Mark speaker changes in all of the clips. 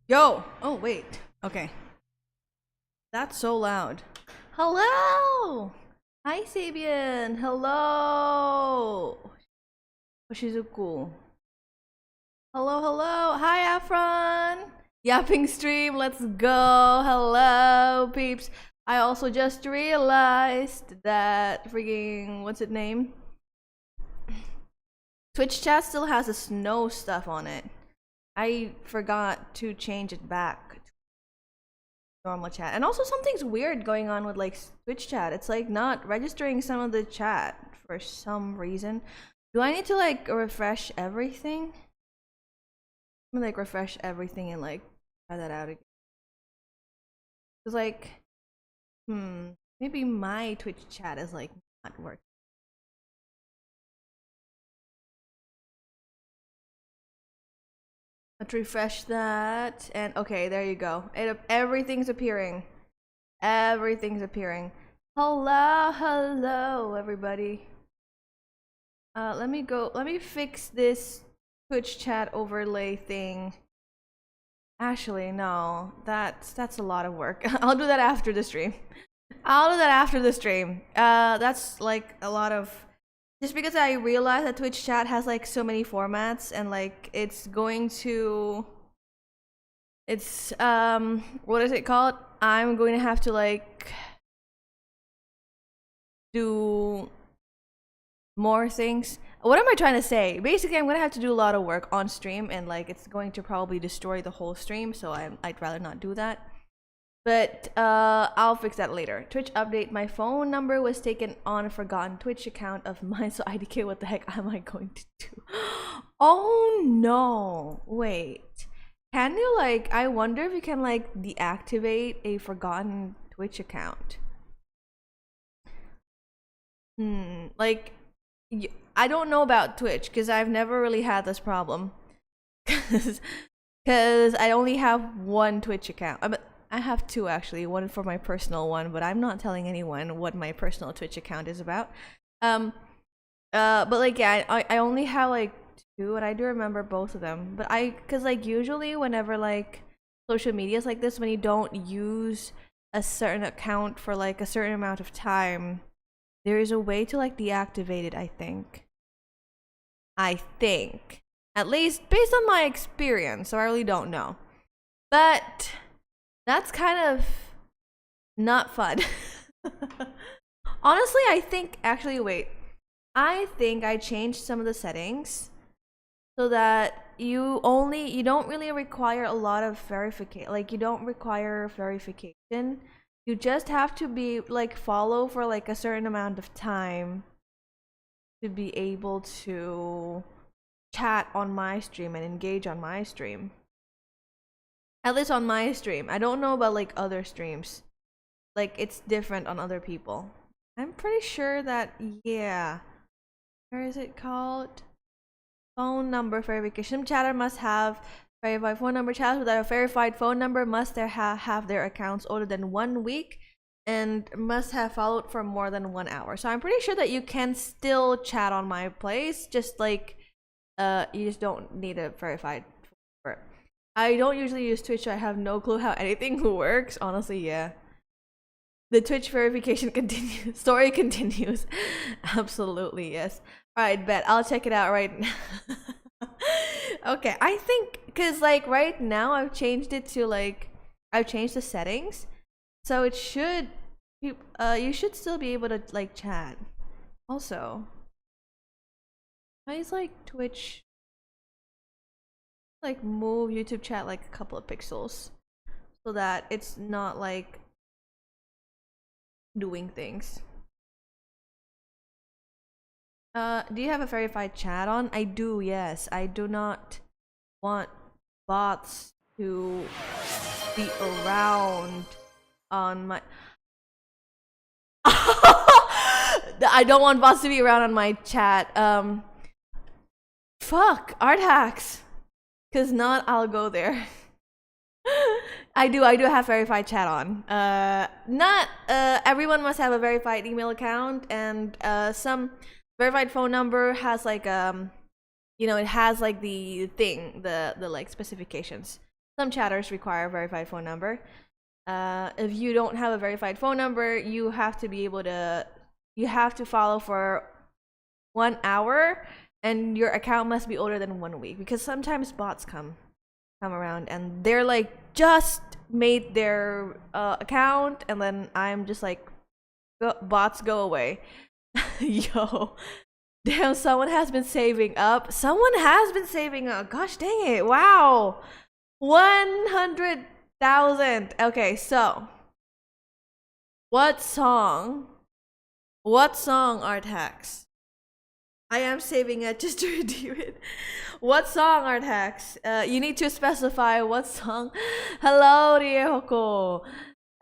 Speaker 1: Yo! Oh, wait. Okay. That's so loud. Hello! Hi, Sabian! Hello! Oshizuku. Hello, hello! Hi, Afron! Yapping stream, let's go! Hello, peeps! I also just realized that freaking. What's it name? Twitch chat still has the snow stuff on it. I forgot to change it back normal chat. And also something's weird going on with like Twitch chat. It's like not registering some of the chat for some reason. Do I need to like refresh everything? I'm gonna like refresh everything and like try that out again. Cause like, maybe my Twitch chat is like not working. Let's refresh that, and okay, there you go. Everything's appearing. Everything's appearing. Hello, hello, everybody. Let me fix this Twitch chat overlay thing. Actually, no, that's a lot of work. I'll do that after the stream. That's like a lot of, just because I realized that Twitch chat has like so many formats, and like it's what is it called? I'm going to have to like do more things. What am I trying to say? Basically, I'm gonna have to do a lot of work on stream, and like it's going to probably destroy the whole stream, so I'd rather not do that. But I'll fix that later. Twitch update. My phone number was taken on a forgotten Twitch account of mine, so IDK, what the heck am I going to do? Oh no, wait. Can you like, I wonder if you can like deactivate a forgotten Twitch account. Like, I don't know about Twitch because I've never really had this problem. Because I only have one Twitch account. I have two actually, one for my personal one, but I'm not telling anyone what my personal Twitch account is about. But like, yeah, I only have like two, and I do remember both of them. But cause like usually whenever like social medias like this, when you don't use a certain account for like a certain amount of time, there is a way to like deactivate it, I think. At least based on my experience, so I really don't know. But that's kind of not fun. Honestly, I think I changed some of the settings so that you don't really require a lot of verification. Like, you don't require verification. You just have to be like follow for like a certain amount of time to be able to chat on my stream and engage on my stream. At least on my stream. I don't know about like other streams. Like, it's different on other people. I'm pretty sure that, yeah. Where is it called? Phone number verification. Some chatter must have verified phone number. Chatters without a verified phone number must have their accounts older than 1 week and must have followed for more than 1 hour. So I'm pretty sure that you can still chat on my place, just like you just don't need a verified phone number. I don't usually use Twitch, so I have no clue how anything works. Honestly, yeah. The Twitch verification continues. Story continues. Absolutely, yes. Alright, bet. I'll check it out right now. Okay, I think, because like right now I've changed it to like, I've changed the settings. So it should, you should still be able to like chat. Also, how is like Twitch, like move YouTube chat like a couple of pixels so that it's not like doing things. Do you have a verified chat on? I do, yes. I do not want bots to be around on my I don't want bots to be around on my chat. Fuck, art hacks. Cause not, I'll go there. I do have verified chat on. Not everyone must have a verified email account, and some verified phone number has like it has like the thing, the like specifications. Some chatters require a verified phone number. If you don't have a verified phone number, you have to follow for 1 hour, and your account must be older than 1 week, because sometimes bots come around and they're like just made their account, and then I'm just like, bots, go away. Yo, damn, someone has been saving up. Gosh dang it. Wow. 100,000. Okay, so what song Artax? I am saving it just to redeem it. What song, Artax? You need to specify what song. Hello, Ryehoko.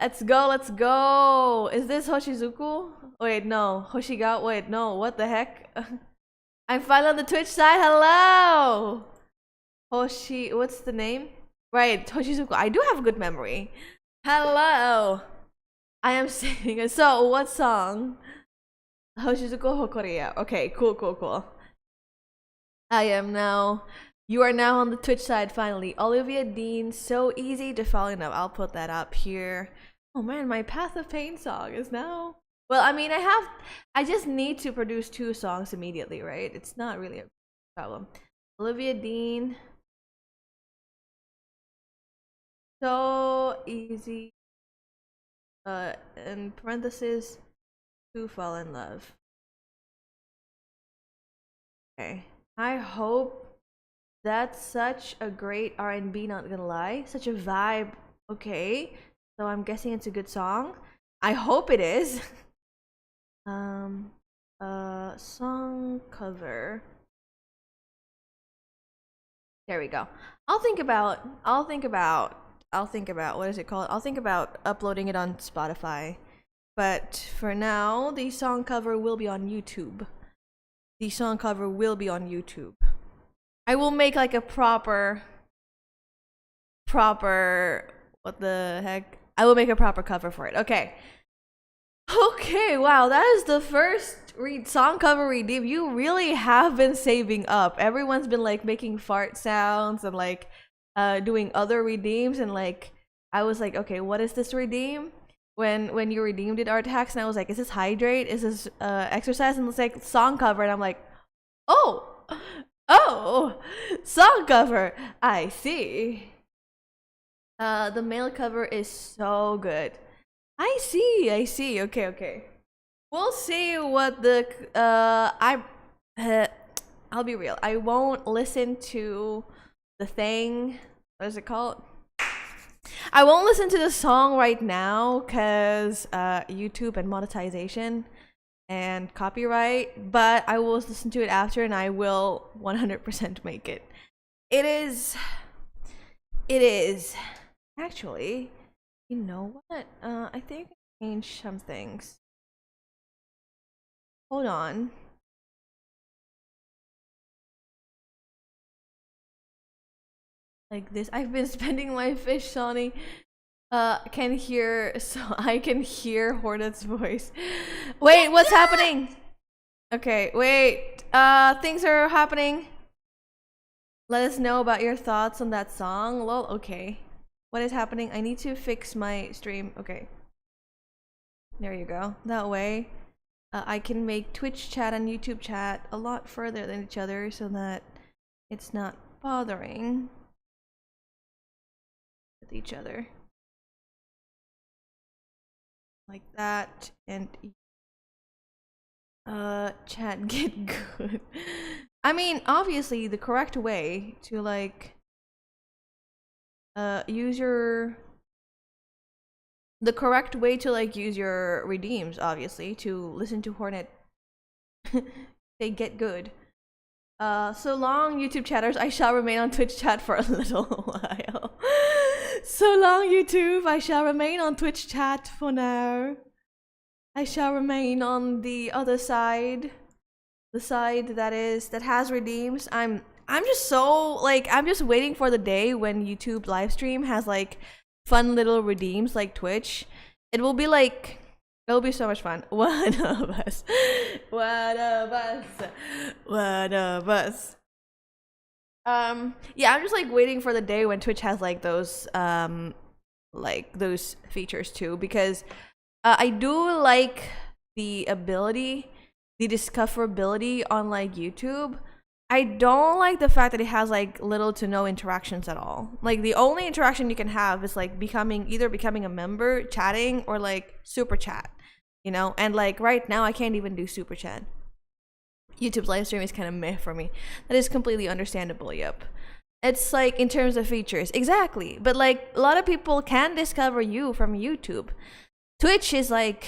Speaker 1: Let's go. Is this Hoshizuku? Wait, no. Hoshiga? Wait, no. What the heck? I'm finally on the Twitch side. Hello! What's the name? Right, Hoshizuku. I do have a good memory. Hello! I am singing. So, what song? Hoshizuku Hokoriya. Okay, cool. You are now on the Twitch side finally. Olivia Dean, so easy to fall in love. I'll put that up here. Oh man, my Path of Pain song is now. Well, I mean, I just need to produce 2 songs immediately, right? It's not really a problem. Olivia Dean. So easy. In parentheses, to fall in love. Okay. I hope that's such a great R&B, not gonna lie. Such a vibe. Okay. So I'm guessing it's a good song. I hope it is. Song cover. There we go. I'll think about what is it called? I'll think about uploading it on Spotify. But for now, the song cover will be on YouTube. I will make like a proper what the heck? I will make a proper cover for it. Okay, wow, that is the first song cover redeem. You really have been saving up. Everyone's been like making fart sounds and like doing other redeems, and like I was like, okay, what is this redeem? When you redeemed it, Artax, and I was like, is this hydrate? Is this exercise? And it's like song cover, and I'm like, oh, song cover. I see. The male cover is so good. I see. Okay. We'll see what the I'll be real. I won't listen to the thing. What is it called? I won't listen to the song right now because YouTube and monetization and copyright, but I will listen to it after, and I will 100% make it. It is actually, you know what? I think I changed some things. Hold on. Like this. I've been spending my fish, Shawnee. I can hear Hornet's voice. Wait, what's happening? Okay, wait. Things are happening. Let us know about your thoughts on that song. Well, okay. What is happening? I need to fix my stream. Okay. There you go. That way, I can make Twitch chat and YouTube chat a lot further than each other so that it's not bothering with each other. Like that, and chat get good. I mean, obviously the correct way to like use your redeems, obviously, to listen to Hornet. They get good. So long, YouTube chatters. I shall remain on Twitch chat for a little while. So long, YouTube. I shall remain on Twitch chat for now. I shall remain on the other side, the side that has redeems. I'm just so like, I'm just waiting for the day when YouTube live stream has like fun little redeems like Twitch. It will be so much fun. One of us. Yeah, I'm just like waiting for the day when Twitch has like those features too, because I do like the ability, the discoverability on like YouTube. I don't like the fact that it has like little to no interactions at all. Like the only interaction you can have is like becoming a member, chatting, or like super chat, you know? And like right now I can't even do super chat. YouTube's live stream is kind of meh for me. That is completely understandable, yep. It's like in terms of features, exactly. But like a lot of people can discover you from YouTube. Twitch is like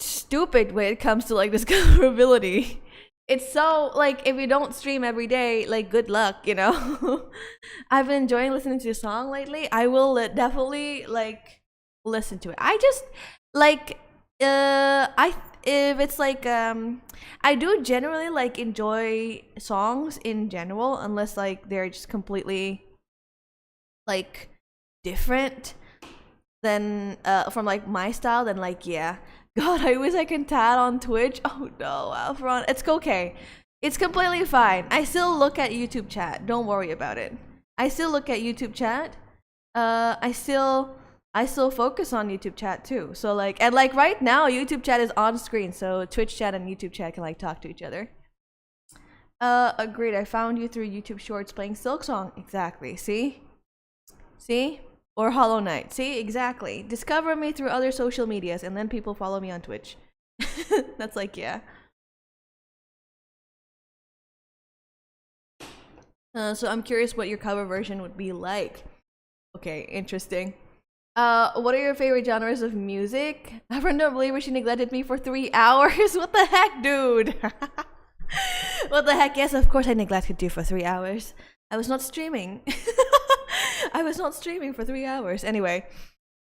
Speaker 1: stupid when it comes to like discoverability. It's so like if you don't stream every day, like good luck, you know. I've been enjoying listening to your song lately. I will definitely like listen to it. I just like I if it's like I do generally like enjoy songs in general unless like they're just completely like different than from like my style, then like yeah. God, I wish I can tat on Twitch. Oh no, Alfron. It's okay. It's completely fine. I still look at YouTube chat. Don't worry about it. I still look at YouTube chat. I still focus on YouTube chat too. So like and like right now YouTube chat is on screen, so Twitch chat and YouTube chat can like talk to each other. Agreed. I found you through YouTube Shorts playing Silksong. Exactly. See? See? Or Hollow Knight. See? Exactly. Discover me through other social medias and then people follow me on Twitch. That's like, yeah. So I'm curious what your cover version would be like. Okay, interesting. What are your favorite genres of music? I don't believe she neglected me for 3 hours. What the heck, dude? What the heck? Yes, of course I neglected you for 3 hours. I was not streaming. I was not streaming for 3 hours. Anyway,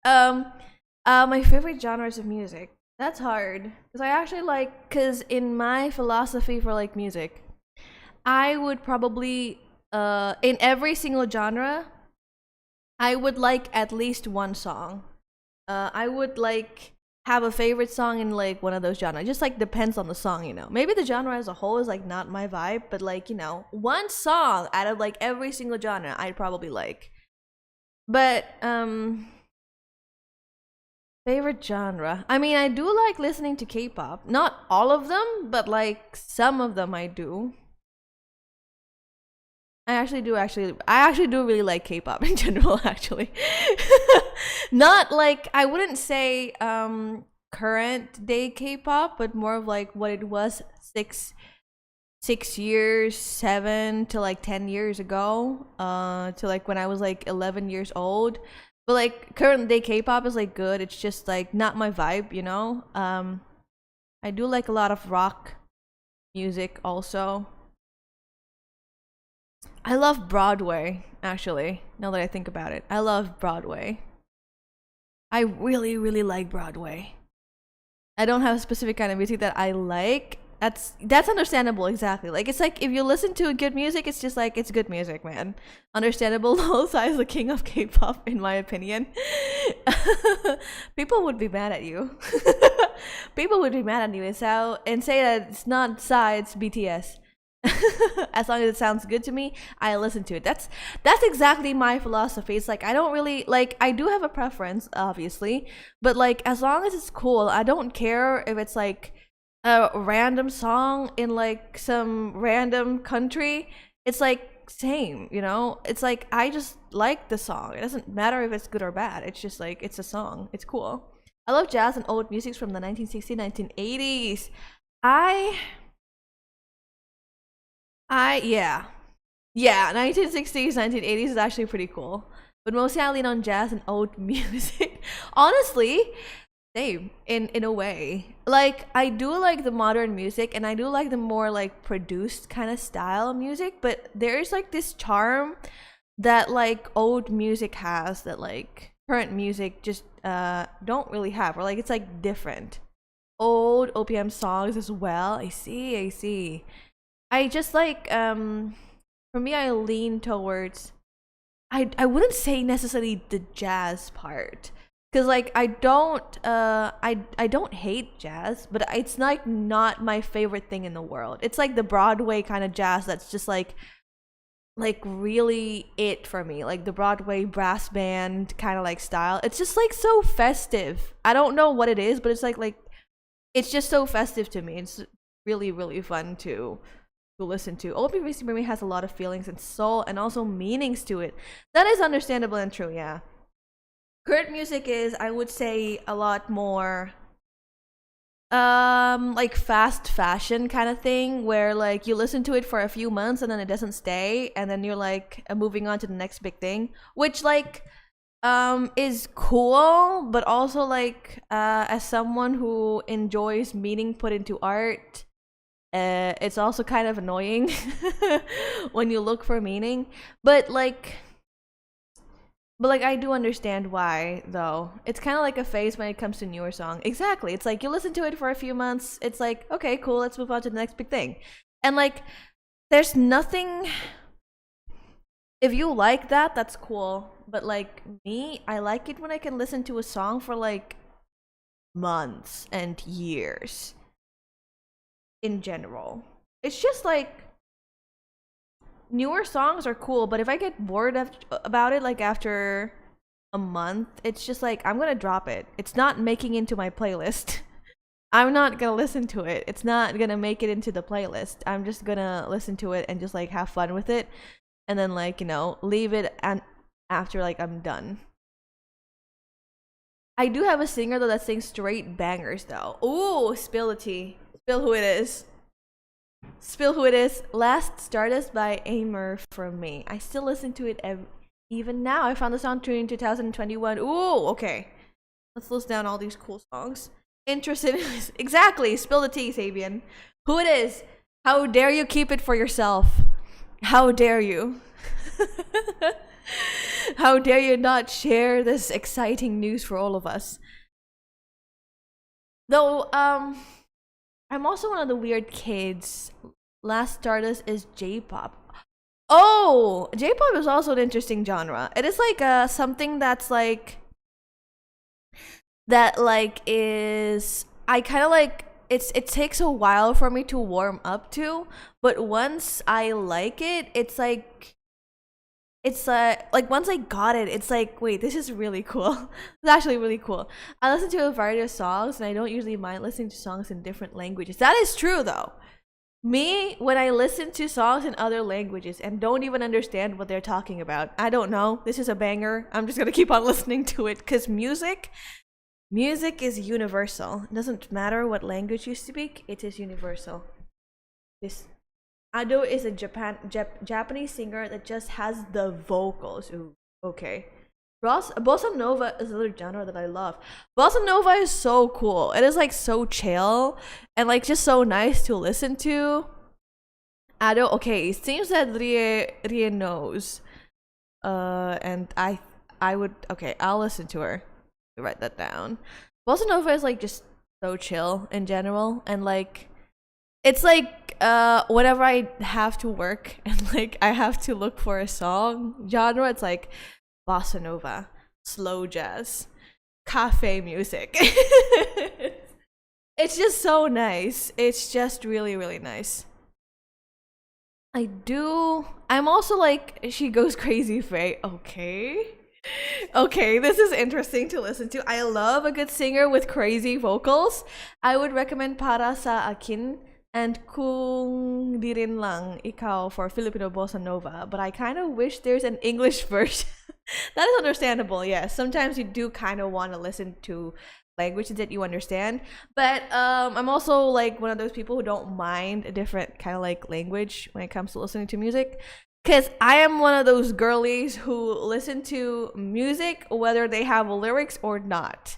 Speaker 1: my favorite genres of music. That's hard because I actually like because in my philosophy for like music, I would probably in every single genre, I would like at least one song. I would like have a favorite song in like one of those genres. Just like depends on the song, you know. Maybe the genre as a whole is like not my vibe, but like, you know, one song out of like every single genre I'd probably like. But favorite genre. I mean, I do like listening to K-pop. Not all of them, but like some of them I do. I actually do really like K-pop in general actually. Not like I wouldn't say current day K-pop, but more of like what it was 6 years, 7 to like 10 years ago, to like when I was like 11 years old. But like current day K-pop is like good. It's just like not my vibe, you know. I do like a lot of rock music also. I love Broadway, actually, now that I think about it. I love Broadway. I really, really like Broadway. I don't have a specific kind of music that I like. That's understandable, exactly. Like it's like if you listen to good music, it's just like it's good music, man. Understandable. Lil Sai is the king of K-pop, in my opinion. People would be mad at you. People would be mad at you and say that it's not Psy, it's BTS. As long as it sounds good to me, I listen to it. That's exactly my philosophy. It's like I don't really like I do have a preference, obviously, but like as long as it's cool, I don't care if it's like a random song in like some random country. It's like same, you know? It's like I just like the song. It doesn't matter if it's good or bad. It's just like it's a song. It's cool. I love jazz and old music from the 1960s, 1980s. I yeah. Yeah, 1960s, 1980s is actually pretty cool. But mostly I lean on jazz and old music. Honestly, same in a way. Like I do like the modern music and I do like the more like produced kind of style of music, but there's like this charm that like old music has that like current music just don't really have, or like it's like different. Old OPM songs as well. I see. I just like for me I lean towards I wouldn't say necessarily the jazz part, cuz like I don't hate jazz, but it's like not my favorite thing in the world. It's like the Broadway kind of jazz that's just like like really it for me, like the Broadway brass band kind of like style. It's just like so festive. I don't know what it is, but it's like it's just so festive to me. It's really really fun to listen to. OPBC for me has a lot of feelings and soul and also meanings to it. That is understandable and true, yeah. Current music is, I would say, a lot more like fast fashion kind of thing, where like you listen to it for a few months and then it doesn't stay, and then you're like moving on to the next big thing, which like is cool, but also like as someone who enjoys meaning put into art, it's also kind of annoying when you look for meaning. But like, I do understand why, though. It's kind of like a phase when it comes to newer song. Exactly. It's like you listen to it for a few months. It's like, okay, cool. Let's move on to the next big thing. And like, there's nothing. If you like that, that's cool. But like me, I like it when I can listen to a song for like months and years. In general, it's just like newer songs are cool, but if I get bored about it like after a month, it's just like I'm gonna drop it. It's not making into my playlist. I'm not gonna listen to it. It's not gonna make it into the playlist. I'm just gonna listen to it and just like have fun with it, and then like leave it and after like I'm done. I do have a singer though that sings straight bangers though. Ooh, spill the tea. Spill who it is. Spill who it is. Last Stardust by Amer from me. I still listen to it even now. I found the soundtrack in 2021. Ooh, okay. Let's list down all these cool songs. Interested in exactly. Spill the tea, Sabian. Who it is? How dare you keep it for yourself? How dare you? How dare you not share this exciting news for all of us? Though, I'm also one of the weird kids. Last Stardust is J-pop. Oh, J-pop is also an interesting genre. It is like something that's like that like is I kind of like it takes a while for me to warm up to, but once I like it, it's like once I got it, it's like, wait, this is really cool. It's actually really cool. I listen to a variety of songs, and I don't usually mind listening to songs in different languages. That is true, though. Me, when I listen to songs in other languages and don't even understand what they're talking about, I don't know. This is a banger. I'm just gonna keep on listening to it because music is universal. It doesn't matter what language you speak. It is universal. This Ado is a Japanese singer that just has the vocals. Ooh, okay. Bossa Nova is another genre that I love. Bossa Nova is so cool. It is like so chill and like just so nice to listen to. Ado, okay, it seems that Rie knows. And I would, okay, I'll listen to her. Write that down. Bossa Nova is like just so chill in general, and like it's like whenever I have to work and like I have to look for a song genre, it's like bossa nova, slow jazz, cafe music. It's just so nice. It's just really really nice. I'm also like she goes crazy Faye. Okay. Okay, this is interesting to listen to. I love a good singer with crazy vocals. I would recommend Para Sa Akin and Kung Di Rin Lang Ikaw for Filipino Bossa Nova, but I kind of wish there's an English version. That is understandable, yes. Sometimes you do kind of want to listen to languages that you understand, but I'm also like one of those people who don't mind a different kind of like language when it comes to listening to music. Because I am one of those girlies who listen to music whether they have lyrics or not.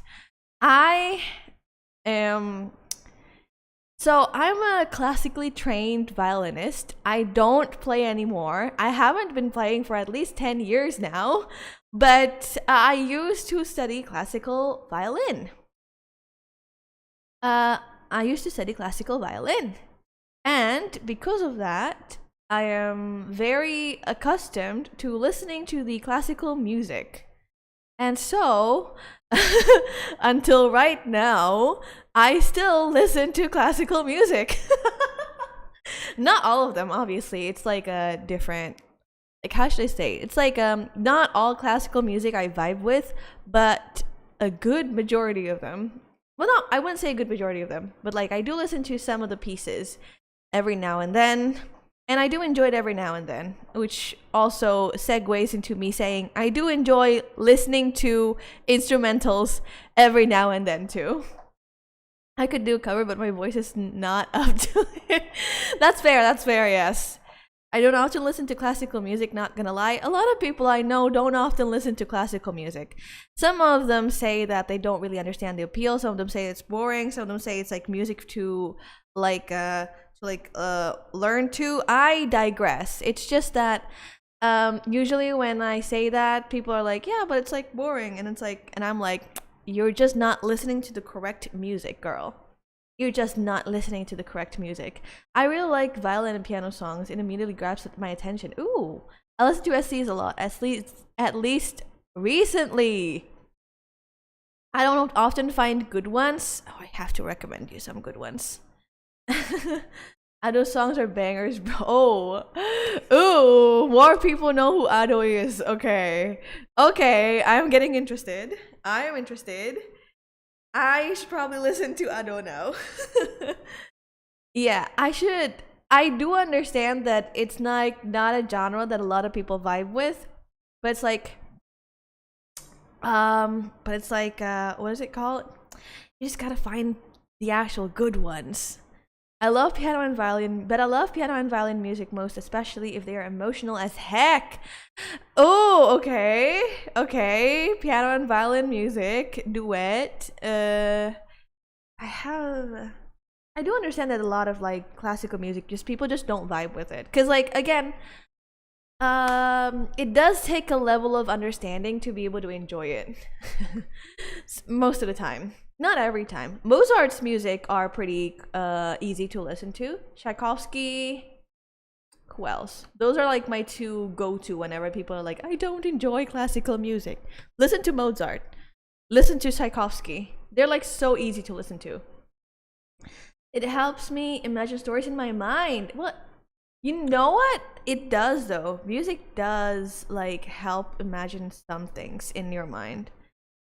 Speaker 1: I am. So I'm a classically trained violinist. I don't play anymore. I haven't been playing for at least 10 years now. But I used to study classical violin. I used to study classical violin. And because of that, I am very accustomed to listening to the classical music. And so, until right now, I still listen to classical music. Not all of them, obviously. It's like a different like, how should I say it? It's like not all classical music I vibe with, but a good majority of them. Well, no, I wouldn't say a good majority of them, but like I do listen to some of the pieces every now and then. And I do enjoy it every now and then, which also segues into me saying I do enjoy listening to instrumentals every now and then too. I could do a cover, but my voice is not up to it. That's fair, yes. I don't often listen to classical music, not gonna lie. A lot of people I know don't often listen to classical music. Some of them say that they don't really understand the appeal. Some of them say it's boring. Some of them say it's like music to like learn to. I digress. It's just that usually when I say that, people are like, yeah, but it's like boring. And it's like, and I'm like, you're just not listening to the correct music, girl. You're just not listening to the correct music. I really like violin and piano songs. It immediately grabs my attention. Ooh, I listen to SCs a lot. At least recently. I don't often find good ones. Oh, I have to recommend you some good ones. Ado songs are bangers, bro. Ooh, more people know who Ado is. Okay, I'm getting interested. I am interested. I should probably listen to Ado now. Yeah, I should. I do understand that it's not a genre that a lot of people vibe with, but it's like, what is it called? You just gotta find the actual good ones. I love piano and violin, but I love piano and violin music most, especially if they are emotional as heck. Oh, okay. Piano and violin music, duet. I do understand that a lot of like classical music, just people just don't vibe with it. Cause like again, it does take a level of understanding to be able to enjoy it. Most of the time. Not every time. Mozart's music are pretty easy to listen to. Tchaikovsky, who else? Those are like my two go-to whenever people are like, I don't enjoy classical music. Listen to Mozart. Listen to Tchaikovsky. They're like so easy to listen to. It helps me imagine stories in my mind. What? You know what? It does though. Music does like help imagine some things in your mind.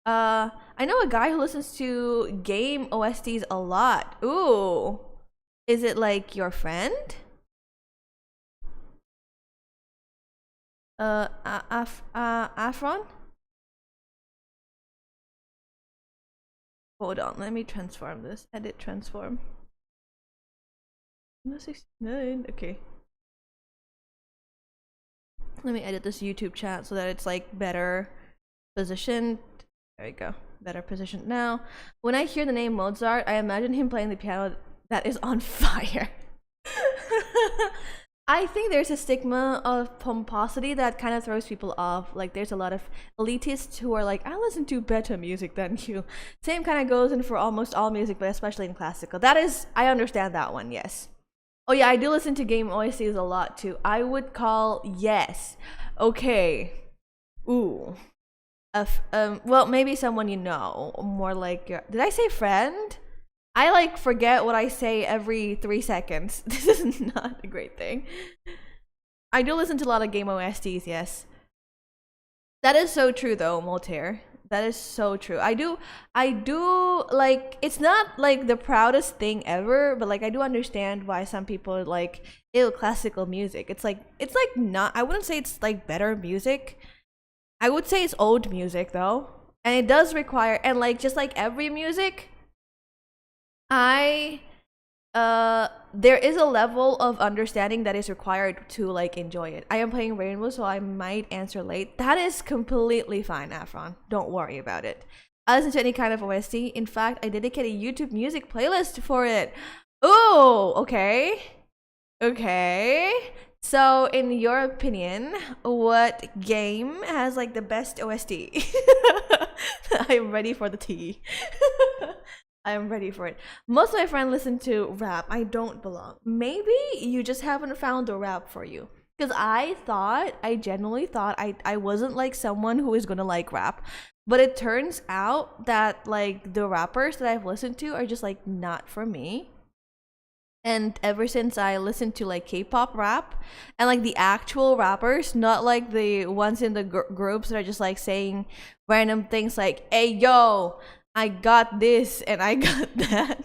Speaker 1: I know a guy who listens to game OSTs a lot. Ooh. Is it like your friend? Afron? Hold on, let me transform this. Edit transform. 69. Okay. Let me edit this YouTube chat so that it's like better positioned. There we go. Better positioned now. When I hear the name Mozart, I imagine him playing the piano that is on fire. I think there's a stigma of pomposity that kind of throws people off. Like there's a lot of elitists who are like, I listen to better music than you. Same kind of goes in for almost all music, but especially in classical. That is, I understand that one, yes. Oh yeah, I do listen to game OSTs a lot too. I would call, yes. Okay. Ooh. Well, maybe someone you know, more like your, did I say friend? I like forget what I say every 3 seconds. This is not a great thing. I do listen to a lot of game OSTs, yes. That is so true though, Moltaire. That is so true. I do like, it's not like the proudest thing ever, but like I do understand why some people like classical music. It's like not, I wouldn't say it's like better music. I would say it's old music though. And it does require, and like just like every music, there is a level of understanding that is required to like enjoy it. I am playing Rainbow, so I might answer late. That is completely fine, Afron. Don't worry about it. I listen to any kind of OST. In fact, I dedicate a YouTube music playlist for it. Oh, okay. So, in your opinion, what game has like the best OST? I'm ready for the tea. I'm ready for it. Most of my friends listen to rap. I don't belong. Maybe you just haven't found the rap for you. Because I genuinely thought I wasn't like someone who is gonna like rap. But it turns out that like the rappers that I've listened to are just like not for me. And ever since I listened to like K-pop rap and like the actual rappers, not like the ones in the groups that are just like saying random things like, "Hey yo, I got this and I got that."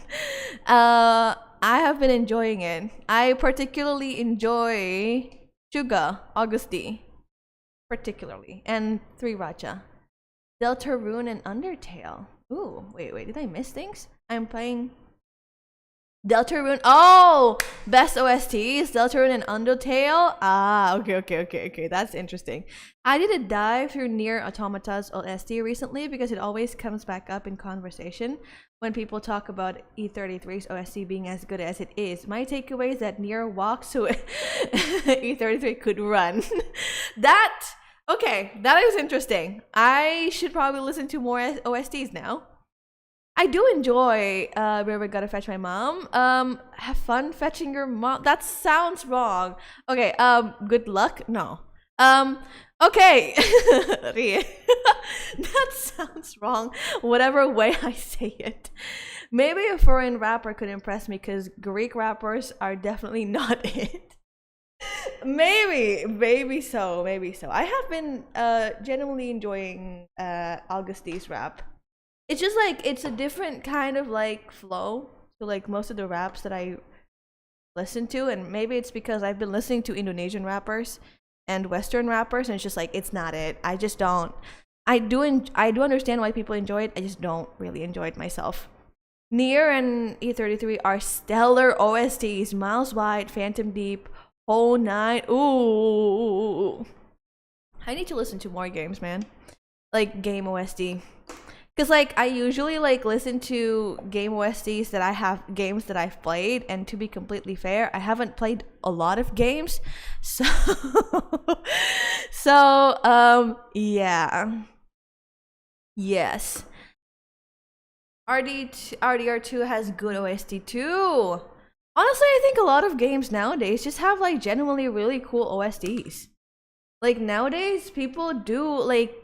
Speaker 1: I have been enjoying it. I particularly enjoy Suga Augusti, particularly, and Three Raja, Deltarune, and Undertale. Ooh, wait, did I miss things? I'm playing Deltarune. Oh, best OSTs, Deltarune and Undertale. Ah, okay. That's interesting. I did a dive through Nier Automata's OST recently because it always comes back up in conversation when people talk about E33's OST being as good as it is. My takeaway is that Nier walks so E33 could run. That is interesting. I should probably listen to more OSTs now. I do enjoy Where We Gotta Fetch My Mom. Have fun fetching your mom. That sounds wrong. Okay, good luck? No. Okay. That sounds wrong. Whatever way I say it. Maybe a foreign rapper could impress me because Greek rappers are definitely not it. Maybe so. I have been genuinely enjoying Augusti's rap. It's just like it's a different kind of like flow to like most of the raps that I listen to, and maybe it's because I've been listening to Indonesian rappers and Western rappers, and it's just like it's not it. I just don't. I do understand why people enjoy it. I just don't really enjoy it myself. Nier and E33 are stellar OSTs. Miles Wide, Phantom Deep, Whole Nine. Ooh, I need to listen to more games, man. Like game OST. Because like I usually like listen to game OSTs that I have games that I've played, and to be completely fair, I haven't played a lot of games. So yeah. Yes. RDR2 has good OST too. Honestly, I think a lot of games nowadays just have like genuinely really cool OSTs. Like nowadays people do like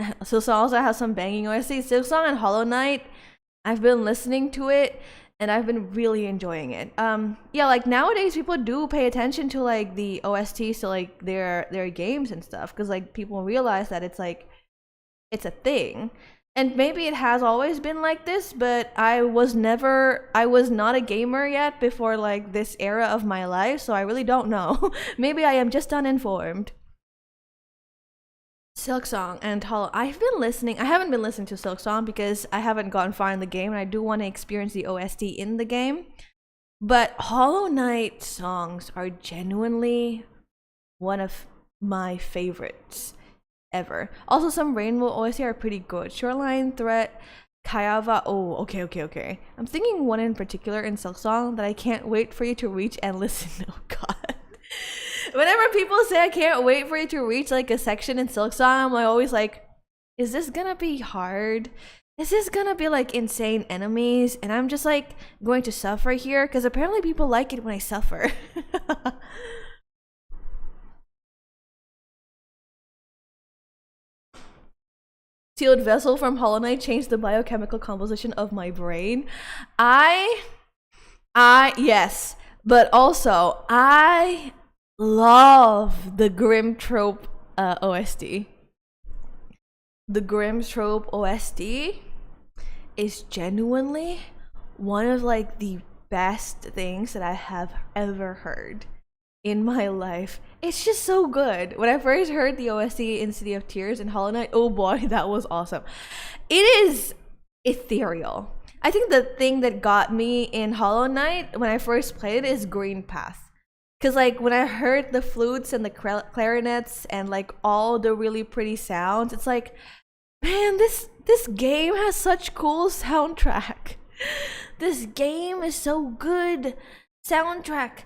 Speaker 1: Silksong also has some banging OSTs. Silksong and Hollow Knight, I've been listening to it and I've been really enjoying it. Yeah, like nowadays people do pay attention to like the OSTs to like their games and stuff, because like people realize that it's like it's a thing. And maybe it has always been like this, but I was not a gamer yet before like this era of my life, so I really don't know. Maybe I am just uninformed. Silksong and Hollow. I haven't been listening to Silksong because I haven't gone far in the game and I do want to experience the OST in the game. But Hollow Knight songs are genuinely one of my favorites ever. Also, some Rainbow OST are pretty good. Shoreline, Threat, Kayava. Oh, okay. I'm thinking one in particular in Silksong that I can't wait for you to reach and listen. Oh god. Whenever people say I can't wait for you to reach like a section in Silksong, I'm always like, is this gonna be hard? Is this gonna be like insane enemies? And I'm just like going to suffer here? Because apparently people like it when I suffer. Sealed Vessel from Hollow Knight changed the biochemical composition of my brain. Yes, but also I love the Grim Trope OST. The Grim Trope OST is genuinely one of like the best things that I have ever heard in my life. It's just so good. When I first heard the OST in City of Tears and Hollow Knight, oh boy, that was awesome. It is ethereal. I think the thing that got me in Hollow Knight when I first played it is Green Path. Because like when I heard the flutes and the clarinets and like all the really pretty sounds, it's like, man, this game has such cool soundtrack. This game is so good. Soundtrack.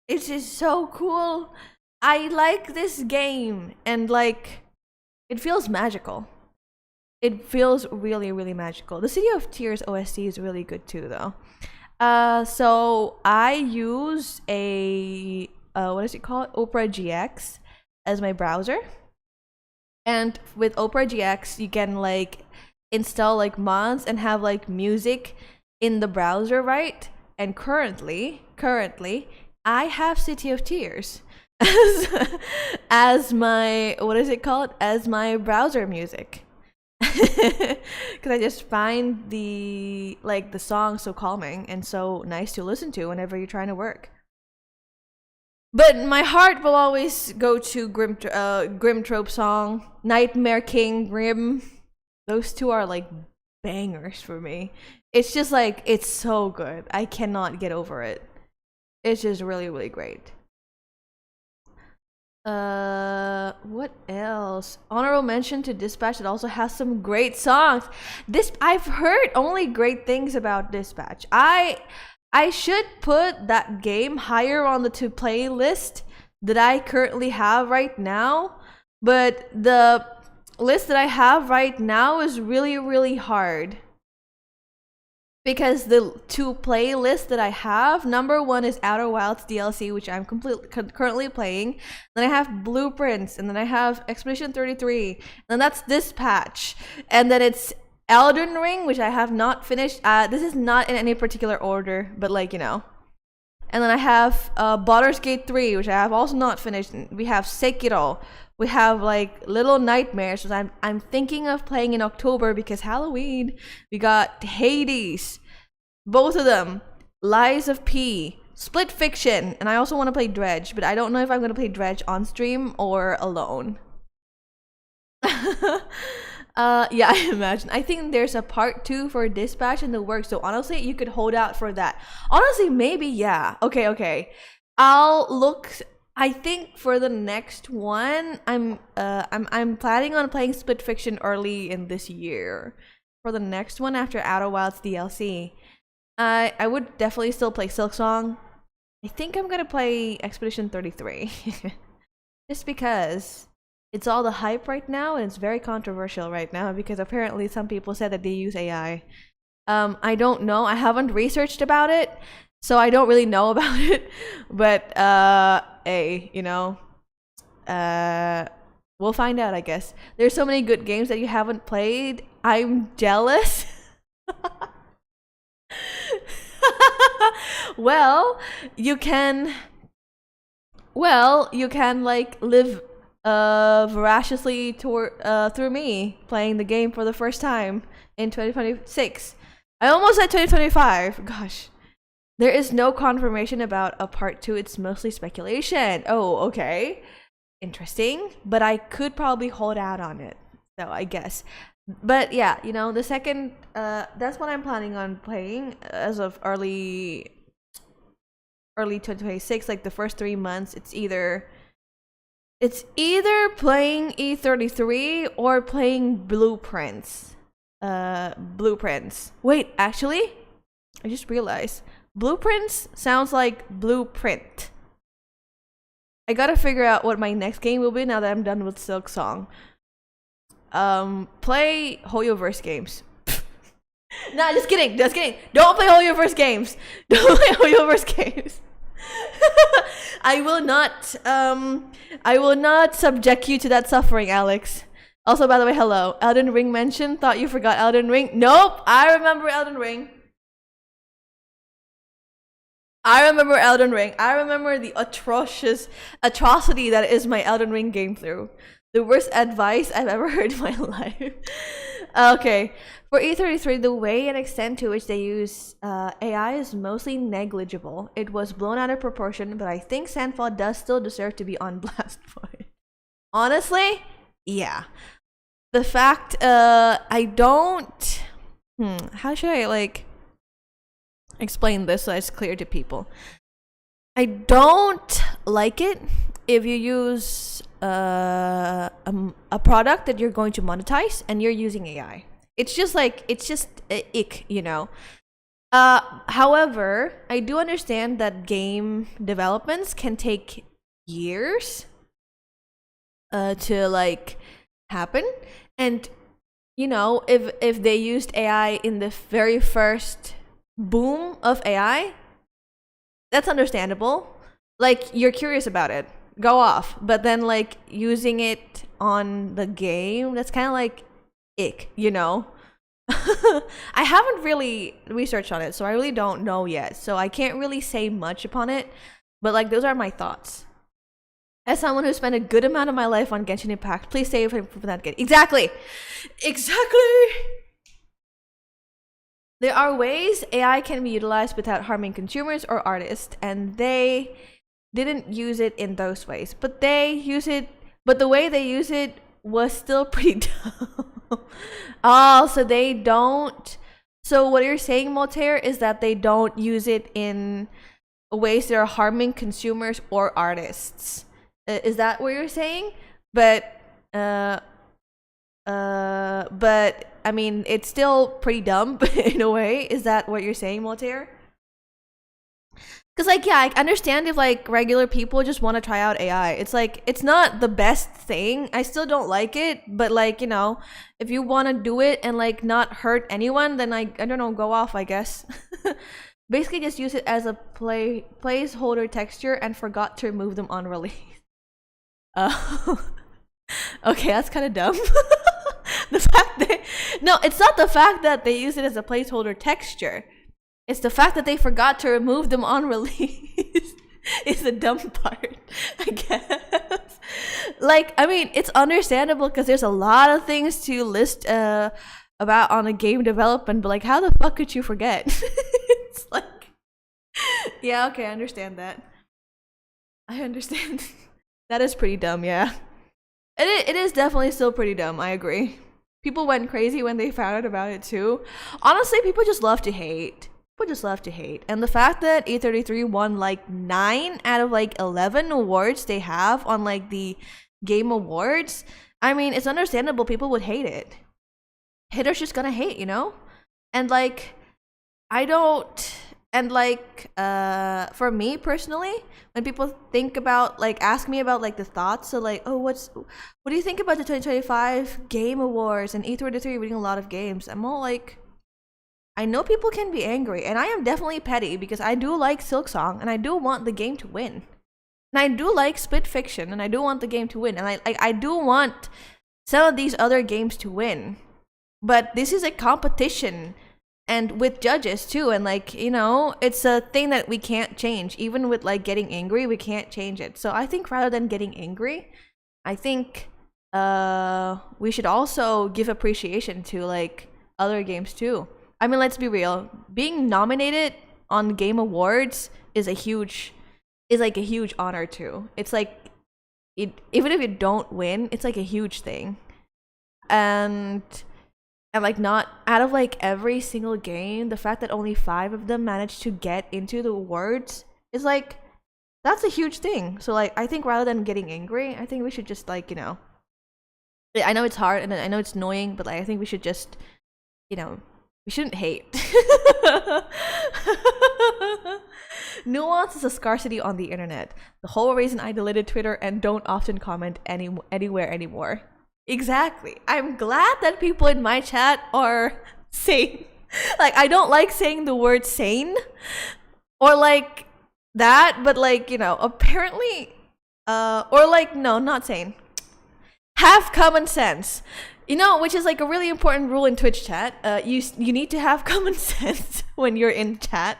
Speaker 1: It's just so cool. I like this game, and like it feels magical. It feels really, really magical. The City of Tears OST is really good too though. So I use a what is it called? Opera GX as my browser. And with Opera GX, you can like install like mods and have like music in the browser, right? and currently, I have City of Tears as as my, what is it called? As my browser music. Because I just find the song so calming and so nice to listen to whenever you're trying to work. But my heart will always go to Grim Trope song, Nightmare King, Grim. Those two are like bangers for me. It's just like, it's so good. I cannot get over it. It's just really, really great. What else? Honorable mention to Dispatch. It also has some great songs. This, I've heard only great things about Dispatch. I should put that game higher on the to play list that I currently have right now, but the list that I have right now is really, really hard. Because the to play list that I have, number one is Outer Wilds DLC, which I'm currently playing. Then I have Blueprints, and then I have Expedition 33, and then that's Dispatch, and then it's Elden Ring, which I have not finished. This is not in any particular order, but like, you know. And then I have Baldur's Gate 3, which I have also not finished. We have Sekiro. We have like Little Nightmares, which I'm thinking of playing in October because Halloween. We got Hades, both of them. Lies of P, Split Fiction, and I also want to play Dredge, but I don't know if I'm going to play Dredge on stream or alone. Yeah, I imagine. I think there's a part 2 for Dispatch in the works, so honestly, you could hold out for that. Honestly, maybe, yeah. Okay. I'll look. I think for the next one, I'm planning on playing Split Fiction early in this year. For the next one after Outer Wilds DLC, I would definitely still play Silksong. I think I'm gonna play Expedition 33, just because it's all the hype right now, and it's very controversial right now because apparently some people said that they use AI. I don't know. I haven't researched about it, so I don't really know about it. But hey, you know, we'll find out, I guess. There's so many good games that you haven't played. I'm jealous. Well, you can like live voraciously through me playing the game for the first time in 2026. I almost said 2025. Gosh. There is no confirmation about a part 2. It's mostly speculation. Oh, okay. Interesting. But I could probably hold out on it. So I guess. But yeah, you know, the second, that's what I'm planning on playing as of early 2026. Like the first 3 months, it's either playing E33 or playing Blueprints. Blueprints. Wait, actually, I just realized Blueprints sounds like blueprint. I gotta figure out what my next game will be now that I'm done with Silksong. Play Hoyoverse games. Nah, just kidding. Don't play Hoyoverse games. Don't play Hoyoverse games. I will not subject you to that suffering, Alex. Also, by the way, hello. Elden Ring mentioned. Thought you forgot Elden Ring. Nope, I remember Elden Ring. I remember the atrocity that is my Elden Ring game through. The worst advice I've ever heard in my life. Okay. For E33, the way and extent to which they use AI is mostly negligible. It was blown out of proportion, but I think Sandfall does still deserve to be on blast point. Honestly, yeah. The fact, I don't... how should I, like, explain this so it's clear to people? I don't like it if you use a product that you're going to monetize and you're using AI. It's just ick, you know. However, I do understand that game developments can take years to like happen, and you know, if they used AI in the very first boom of AI, that's understandable. Like, you're curious about it, go off. But then like using it on the game, that's kind of like ick, you know. I haven't really researched on it, so I really don't know yet. So I can't really say much upon it. But like, those are my thoughts. As someone who spent a good amount of my life on Genshin Impact, please save him from that game. Exactly. Exactly. There are ways AI can be utilized without harming consumers or artists, and they didn't use it in those ways. But they use it, but the way they use it was still pretty dumb. Oh, so they don't. So what you're saying, Moltaire, is that they don't use it in ways that are harming consumers or artists. Is that what you're saying? But but I mean, it's still pretty dumb in a way. Is that what you're saying, Moltaire? Because like, yeah, I understand if like regular people just want to try out AI. It's like, it's not the best thing. I still don't like it, but like, you know, if you want to do it and like not hurt anyone, then I don't know, go off, I guess. Basically just use it as a placeholder texture and forgot to remove them on release. Okay, that's kind of dumb. The fact that, no, it's not the fact that they use it as a placeholder texture. It's the fact that they forgot to remove them on release is the dumb part, I guess. Like, I mean, it's understandable because there's a lot of things to list about on a game development, but like, how the fuck could you forget? It's like, yeah, okay, I understand that. I understand. That is pretty dumb, yeah. It is definitely still pretty dumb, I agree. People went crazy when they found out about it too. Honestly, people just love to hate. People just love to hate. And the fact that E33 won like 9 out of like 11 awards they have on like the Game Awards, I mean, it's understandable people would hate it. Haters just gonna hate, you know? And like, I don't, and like, for me personally, when people think about, like, ask me about like the thoughts, so like, oh, what do you think about the 2025 Game Awards and E33 winning a lot of games? I'm all like, I know people can be angry, and I am definitely petty because I do like Silksong and I do want the game to win. And I do like Split Fiction and I do want the game to win. And I do want some of these other games to win. But this is a competition, and with judges too, and like, you know, it's a thing that we can't change. Even with like getting angry, we can't change it. So I think rather than getting angry, I think we should also give appreciation to like other games too. I mean, let's be real. Being nominated on Game Awards is like a huge honor too. It's like, even if you don't win, it's like a huge thing. And like, not out of like every single game, the fact that only 5 of them managed to get into the awards is like, that's a huge thing. So like, I think rather than getting angry, I think we should just like, you know, I know it's hard and I know it's annoying, but like, I think we should just, you know, we shouldn't hate. Nuance is a scarcity on the internet. The whole reason I deleted Twitter and don't often comment anywhere anymore. Exactly. I'm glad that people in my chat are sane. Like, I don't like saying the word sane or like that, but like, you know, apparently, or like, no, not sane. Have common sense. You know, which is like a really important rule in Twitch chat. You need to have common sense when you're in chat.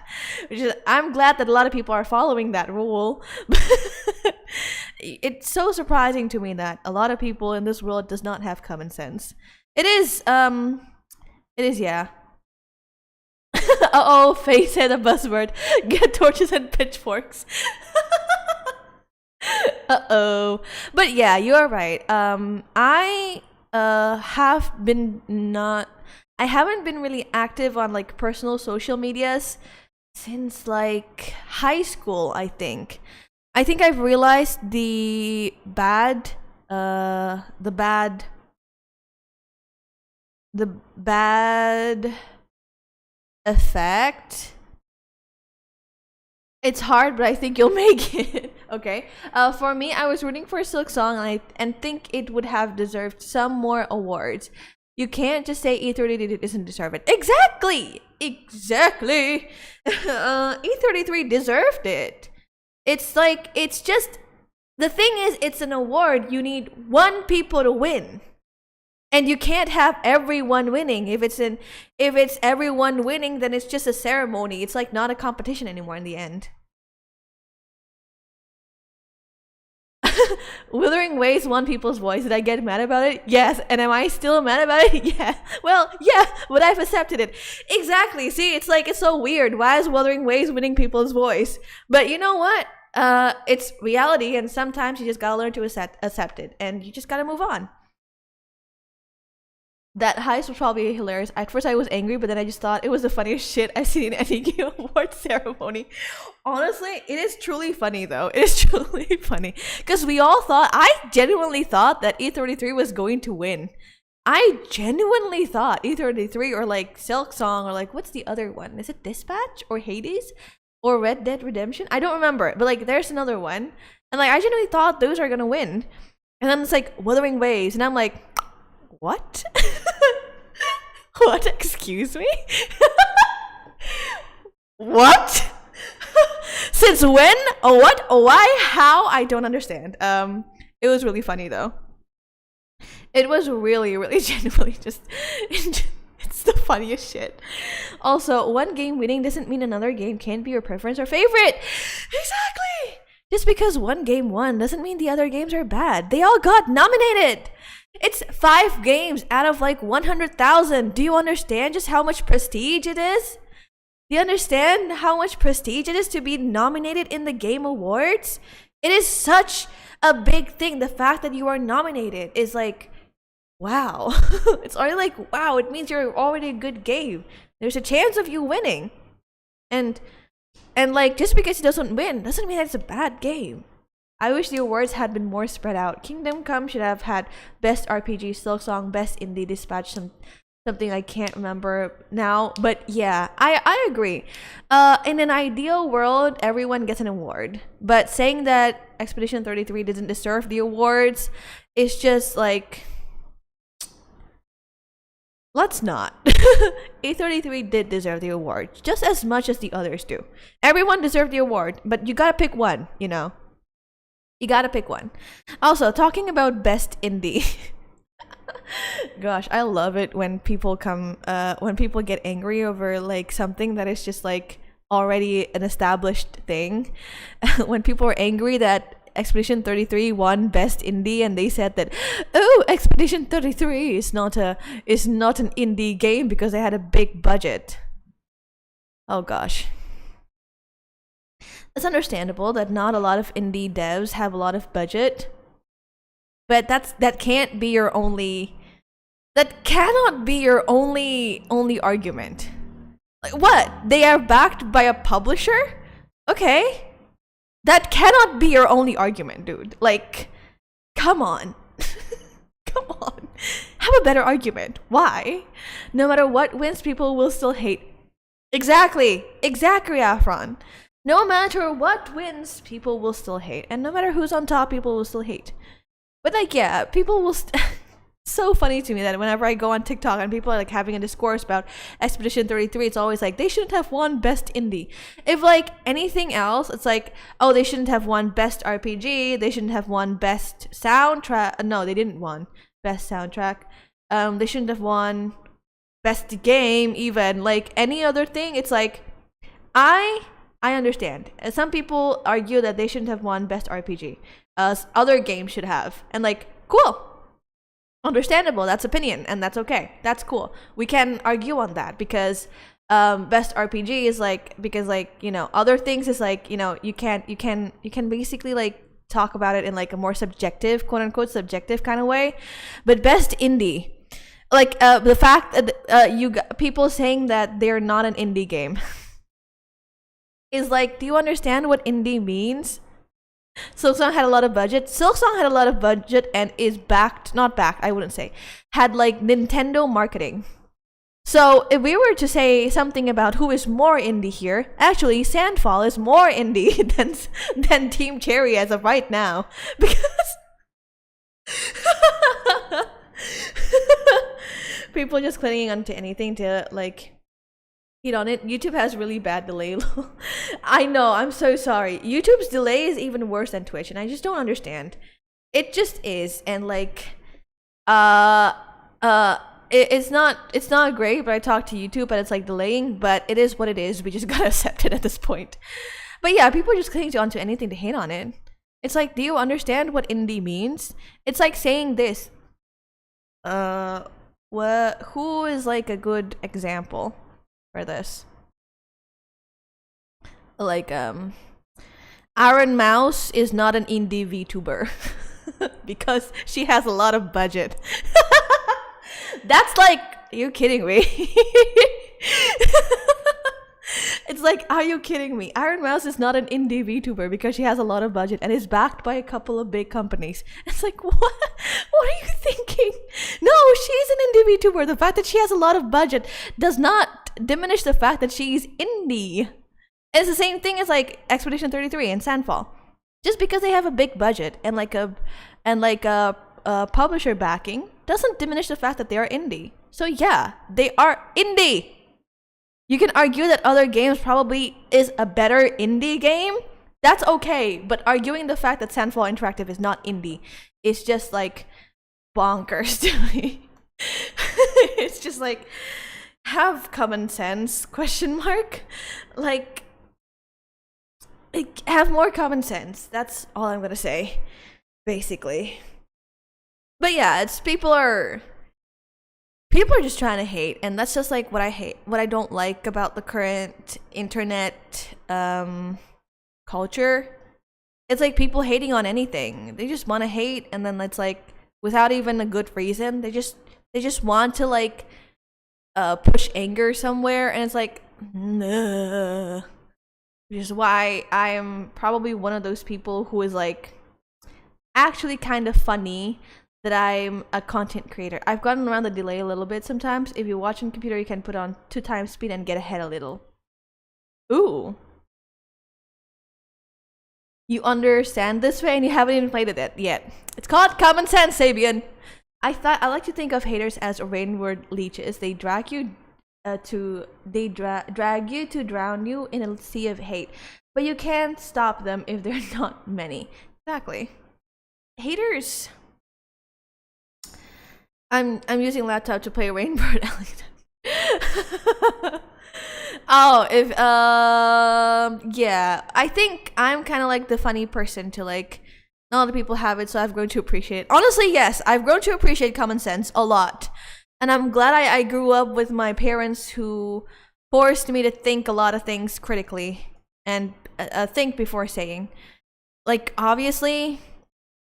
Speaker 1: Which is, I'm glad that a lot of people are following that rule. It's so surprising to me that a lot of people in this world does not have common sense. It is, yeah. Uh-oh, Faye said a buzzword. Get torches and pitchforks. Uh-oh. But yeah, you're right. I haven't been really active on like personal social medias since like high school, I think. I think I've realized the bad effect. It's hard, but I think you'll make it. Okay. For me, I was rooting for Silksong and think it would have deserved some more awards. You can't just say E33 doesn't deserve it. Exactly! Exactly! E33 deserved it. It's like, it's just, the thing is, it's an award. You need 1 people to win. And you can't have everyone winning. If it's everyone winning, then it's just a ceremony. It's like not a competition anymore in the end. Wuthering Waves won people's voice. Did I get mad about it? Yes. And am I still mad about it? Yeah. Well, yeah, but I've accepted it. Exactly. See, it's like, it's so weird. Why is Wuthering Waves winning people's voice? But you know what? It's reality, and sometimes you just gotta learn to accept it, and you just gotta move on. That heist was probably hilarious. At first I was angry, but then I just thought it was the funniest shit I've seen in any Game Award ceremony. Honestly, it is truly funny though. It is truly funny. Because I genuinely thought that E33 was going to win. I genuinely thought E33 or like Silksong or like, what's the other one? Is it Dispatch or Hades? Or Red Dead Redemption? I don't remember. But like, there's another one. And like, I genuinely thought those are gonna win. And then it's like Wuthering Waves. And I'm like, what? What? Excuse me? What? Since when? What? Why? How? I don't understand. It was really funny though. It was really, really genuinely just it's the funniest shit. Also, one game winning doesn't mean another game can't be your preference or favorite. Exactly. Just because one game won doesn't mean the other games are bad. They all got nominated. It's 5 games out of like 100,000. Do you understand just how much prestige it is? Do you understand how much prestige it is to be nominated in the Game Awards? It is such a big thing. The fact that you are nominated is like, wow. It's already like, wow, it means you're already a good game. There's a chance of you winning. And like, just because it doesn't win doesn't mean that it's a bad game. I wish the awards had been more spread out. Kingdom Come should have had Best RPG, Silksong, Best Indie, Dispatch, something I can't remember now. But yeah, I agree. In an ideal world, everyone gets an award. But saying that Expedition 33 doesn't deserve the awards is just like, let's not. A33 did deserve the award just as much as the others do. Everyone deserved the award, but you gotta pick one, you know. You gotta pick one. Also, talking about Best Indie. Gosh, I love it when people get angry over like something that is just like already an established thing. When people are angry that Expedition 33 won Best Indie, and they said that, oh, Expedition 33 is not an indie game because they had a big budget. Oh gosh. It's understandable that not a lot of indie devs have a lot of budget, but that can't be your only. That cannot be your only argument. Like what? They are backed by a publisher? Okay. That cannot be your only argument, dude. Like, come on. Come on. Have a better argument. Why? No matter what wins, people will still hate. Exactly, Afron. No matter what wins, people will still hate. And no matter who's on top, people will still hate. But like, yeah, people will so funny to me that whenever I go on TikTok and people are like having a discourse about Expedition 33, it's always like, they shouldn't have won Best Indie. If like anything else, it's like, oh, they shouldn't have won Best RPG, they shouldn't have won Best Soundtrack. No, they didn't won Best Soundtrack. They shouldn't have won Best Game even. Like any other thing, it's like, I understand. Some people argue that they shouldn't have won Best RPG. Other games should have. And like, cool. Understandable. That's opinion, and that's okay. That's cool. We can argue on that because Best RPG is like, because like, you know, other things is like, you know, you can basically like talk about it in like a more subjective, quote unquote subjective kind of way. But Best Indie, like the fact that you got people saying that they're not an indie game is like, do you understand what indie means? Silksong had a lot of budget. Silksong had a lot of budget and is not backed, I wouldn't say. Had like Nintendo marketing. So if we were to say something about who is more indie here, actually Sandfall is more indie than Team Cherry as of right now. Because people just clinging onto anything to like hit on it. YouTube has really bad delay. I know, I'm so sorry. YouTube's delay is even worse than Twitch, and I just don't understand. It just is. And like uh it's not great, but I talk to YouTube, but it's like delaying, but it is what it is. We just gotta accept it at this point. But yeah, people just cling onto anything to hate on it. It's like, do you understand what indie means? It's like saying this. What? Who is like a good example for this? Like, Aaron Mouse is not an indie VTuber because she has a lot of budget. That's like, are you kidding me? It's like, are you kidding me? Iron Mouse is not an indie VTuber because she has a lot of budget and is backed by a couple of big companies. It's like, what? What are you thinking? No, she's an indie VTuber. The fact that she has a lot of budget does not diminish the fact that she's indie. It's the same thing as like Expedition 33 and Sandfall. Just because they have a big budget and like a publisher backing doesn't diminish the fact that they are indie. So yeah, they are indie. You can argue that other games probably is a better indie game. That's okay, but arguing the fact that Sandfall Interactive is not indie is just like bonkers to me. It's just like, have common sense, question mark. Like have more common sense. That's all I'm gonna say, basically. But yeah, it's people are just trying to hate, and that's just like what I hate, what I don't like about the current internet culture. It's like people hating on anything. They just want to hate, and then it's like without even a good reason. They just want to like push anger somewhere, and it's like, nah. Which is why I am probably one of those people who is like actually kind of funny that I'm a content creator. I've gotten around the delay a little bit sometimes. If you watch on computer, you can put on 2x speed and get ahead a little. Ooh. You understand this way and you haven't even played it yet. It's called common sense, Sabian. I like to think of haters as rainward leeches. They drag you drag you to drown you in a sea of hate. But you can't stop them if there are not many. Exactly. Haters. I'm using laptop to play Rainbird. Oh, if yeah, I think I'm kind of like the funny person to like. Not a lot of people have it, so I've grown to appreciate it. Honestly, yes, I've grown to appreciate common sense a lot, and I'm glad I grew up with my parents who forced me to think a lot of things critically and think before saying. Like, obviously,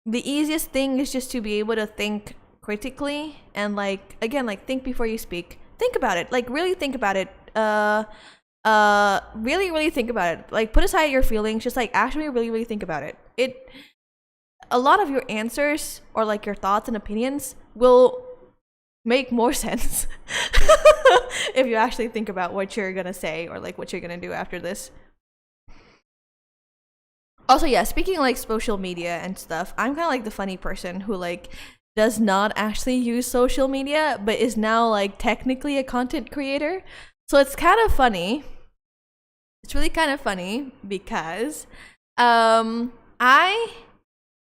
Speaker 1: the easiest thing is just to be able to think critically and like, again, like, think before you speak. Think about it, like, really think about it. Really think about it. Like, put aside your feelings, just like actually really think about it. A lot of your answers or like your thoughts and opinions will make more sense if you actually think about what you're gonna say or like what you're gonna do after this. Also, yeah, speaking of like social media and stuff, I'm kind of like the funny person who like does not actually use social media but is now like technically a content creator. So it's kind of funny. It's really kind of funny because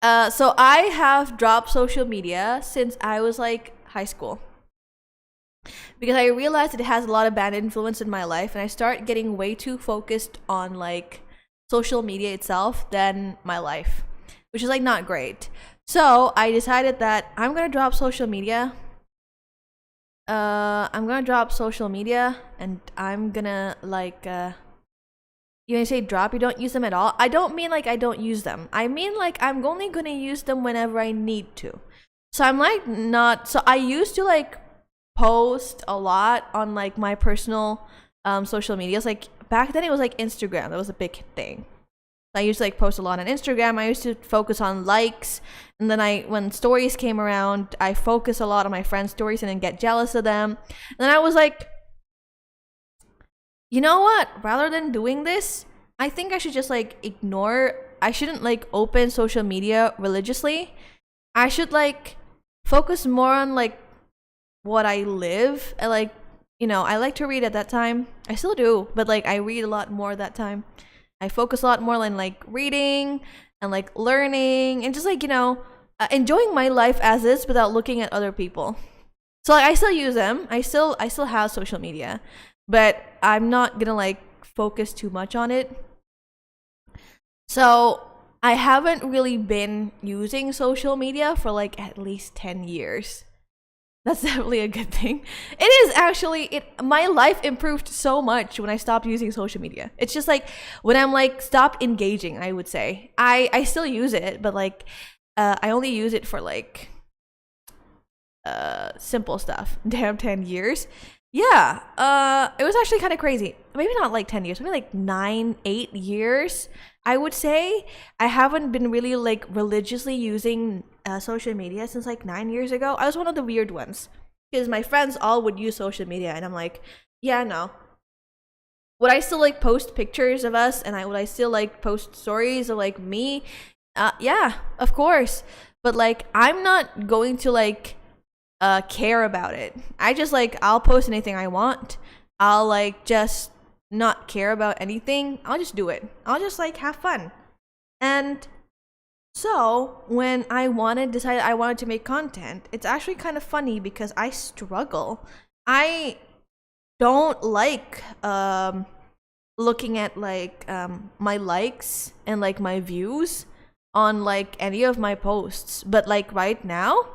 Speaker 1: I have dropped social media since I was like high school. Because I realized that it has a lot of bad influence in my life, and I start getting way too focused on like social media itself than my life, which is like not great. So I decided that I'm gonna drop social media. I'm gonna drop social media, and I'm gonna like you say drop, you don't use them at all. I don't mean like I don't use them. I mean like I'm only gonna use them whenever I need to. So I'm like not. So I used to like post a lot on like my personal social medias. Like back then it was like Instagram. That was a big thing. I used to like post a lot on Instagram. I used to focus on likes, and then when stories came around, I focus a lot on my friends' stories and then get jealous of them. And then I was like, you know what? Rather than doing this, I think I should just like ignore. I shouldn't like open social media religiously. I should like focus more on like what I live. I like, I like to read at that time. I still do, but like I read a lot more at that time. I focus a lot more on like reading and like learning and just like, enjoying my life as is without looking at other people. So like I still use them. I still have social media, but I'm not gonna like focus too much on it. So I haven't really been using social media for like at least 10 years. That's definitely a good thing. It is actually it my life improved so much when I stopped using social media. It's just like when I'm like stop engaging, I would say. I still use it, but like I only use it for like simple stuff. Damn 10 years. Yeah. It was actually kind of crazy. Maybe not like 10 years, maybe like 9, 8 years. I would say I haven't been really like religiously using social media since like 9 years ago. I was one of the weird ones because my friends all would use social media, and I'm like, yeah, no. Would I still like post pictures of us, and would I still like post stories of like me? Yeah, of course. But like, I'm not going to like care about it. I just like I'll post anything I want. I'll like just not care about anything. I'll just do it. I'll just like have fun. And so when decided I wanted to make content, it's actually kind of funny because I struggle. I don't like looking at like my likes and like my views on like any of my posts. But like right now,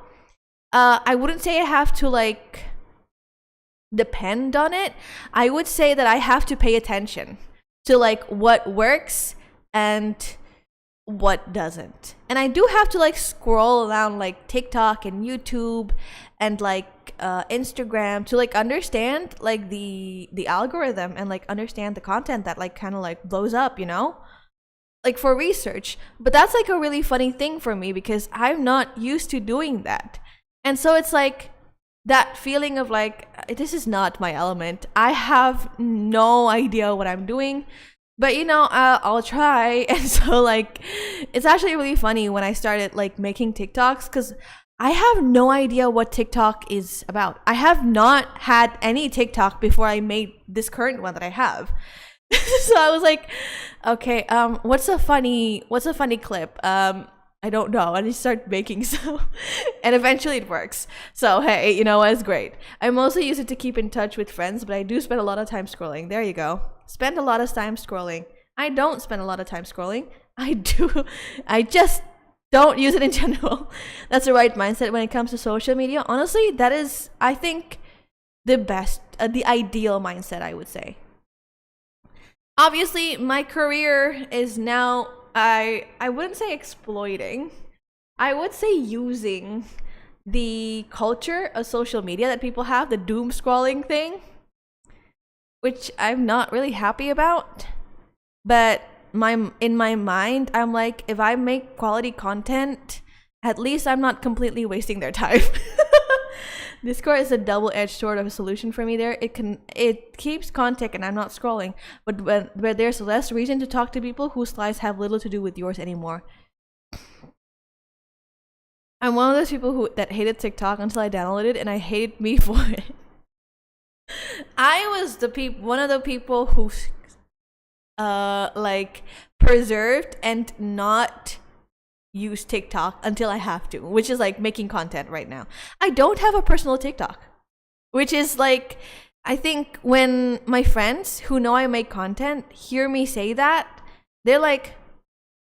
Speaker 1: I wouldn't say I have to like depend on it. I would say that I have to pay attention to like what works and what doesn't. And I do have to like scroll around like TikTok and YouTube and like Instagram to like understand like the algorithm and like understand the content that like kind of like blows up, you know? Like for research. But that's like a really funny thing for me because I'm not used to doing that. And so it's like that feeling of like, this is not my element. I have no idea what I'm doing, but you know, I'll try. And so like, it's actually really funny when I started like making TikToks because I have no idea what TikTok is about. I have not had any TikTok before I made this current one that I have. So I was like, okay, what's a funny clip? I don't know. I just start making some, and eventually it works. So hey, you know, it's great. I mostly use it to keep in touch with friends, but I do spend a lot of time scrolling. There you go. Spend a lot of time scrolling. I don't spend a lot of time scrolling. I do. I just don't use it in general. That's the right mindset when it comes to social media. Honestly, that is, I think, the best, the ideal mindset, I would say. Obviously, my career is now I wouldn't say exploiting. I would say using the culture of social media that people have, the doom scrolling thing, which I'm not really happy about. But in my mind, I'm like, if I make quality content, at least I'm not completely wasting their time. Discord is a double-edged sword of a solution for me there. It keeps contact and I'm not scrolling, but where there's less reason to talk to people whose lives have little to do with yours anymore. I'm one of those people that hated TikTok until I downloaded it, and I hated me for it. I was one of the people who like preserved and not use TikTok until I have to, which is like making content right now. I don't have a personal TikTok, which is like, I think when my friends who know I make content hear me say that, they're like,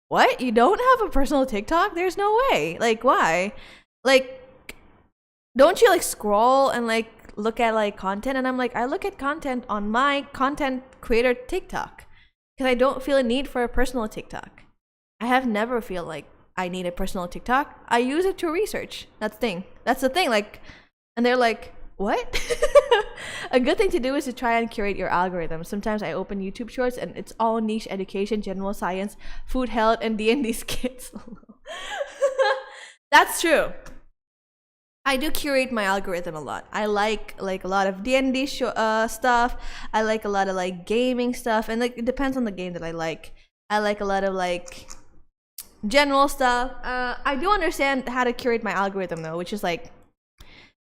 Speaker 1: what? You don't have a personal TikTok? There's no way. Like, why? Like, don't you like scroll and like look at like content? And I'm like, I look at content on my content creator TikTok because I don't feel a need for a personal TikTok. I have never feel like I need a personal TikTok. I use it to research. That's the thing. Like, and they're like, what? A good thing to do is to try and curate your algorithm. Sometimes I open YouTube shorts and it's all niche education, general science, food, health, and D&D skits. That's true. I do curate my algorithm a lot. I like a lot of D&D stuff. I like a lot of like gaming stuff, and like it depends on the game that I like. I like a lot of like general stuff. I do understand how to curate my algorithm though, which is like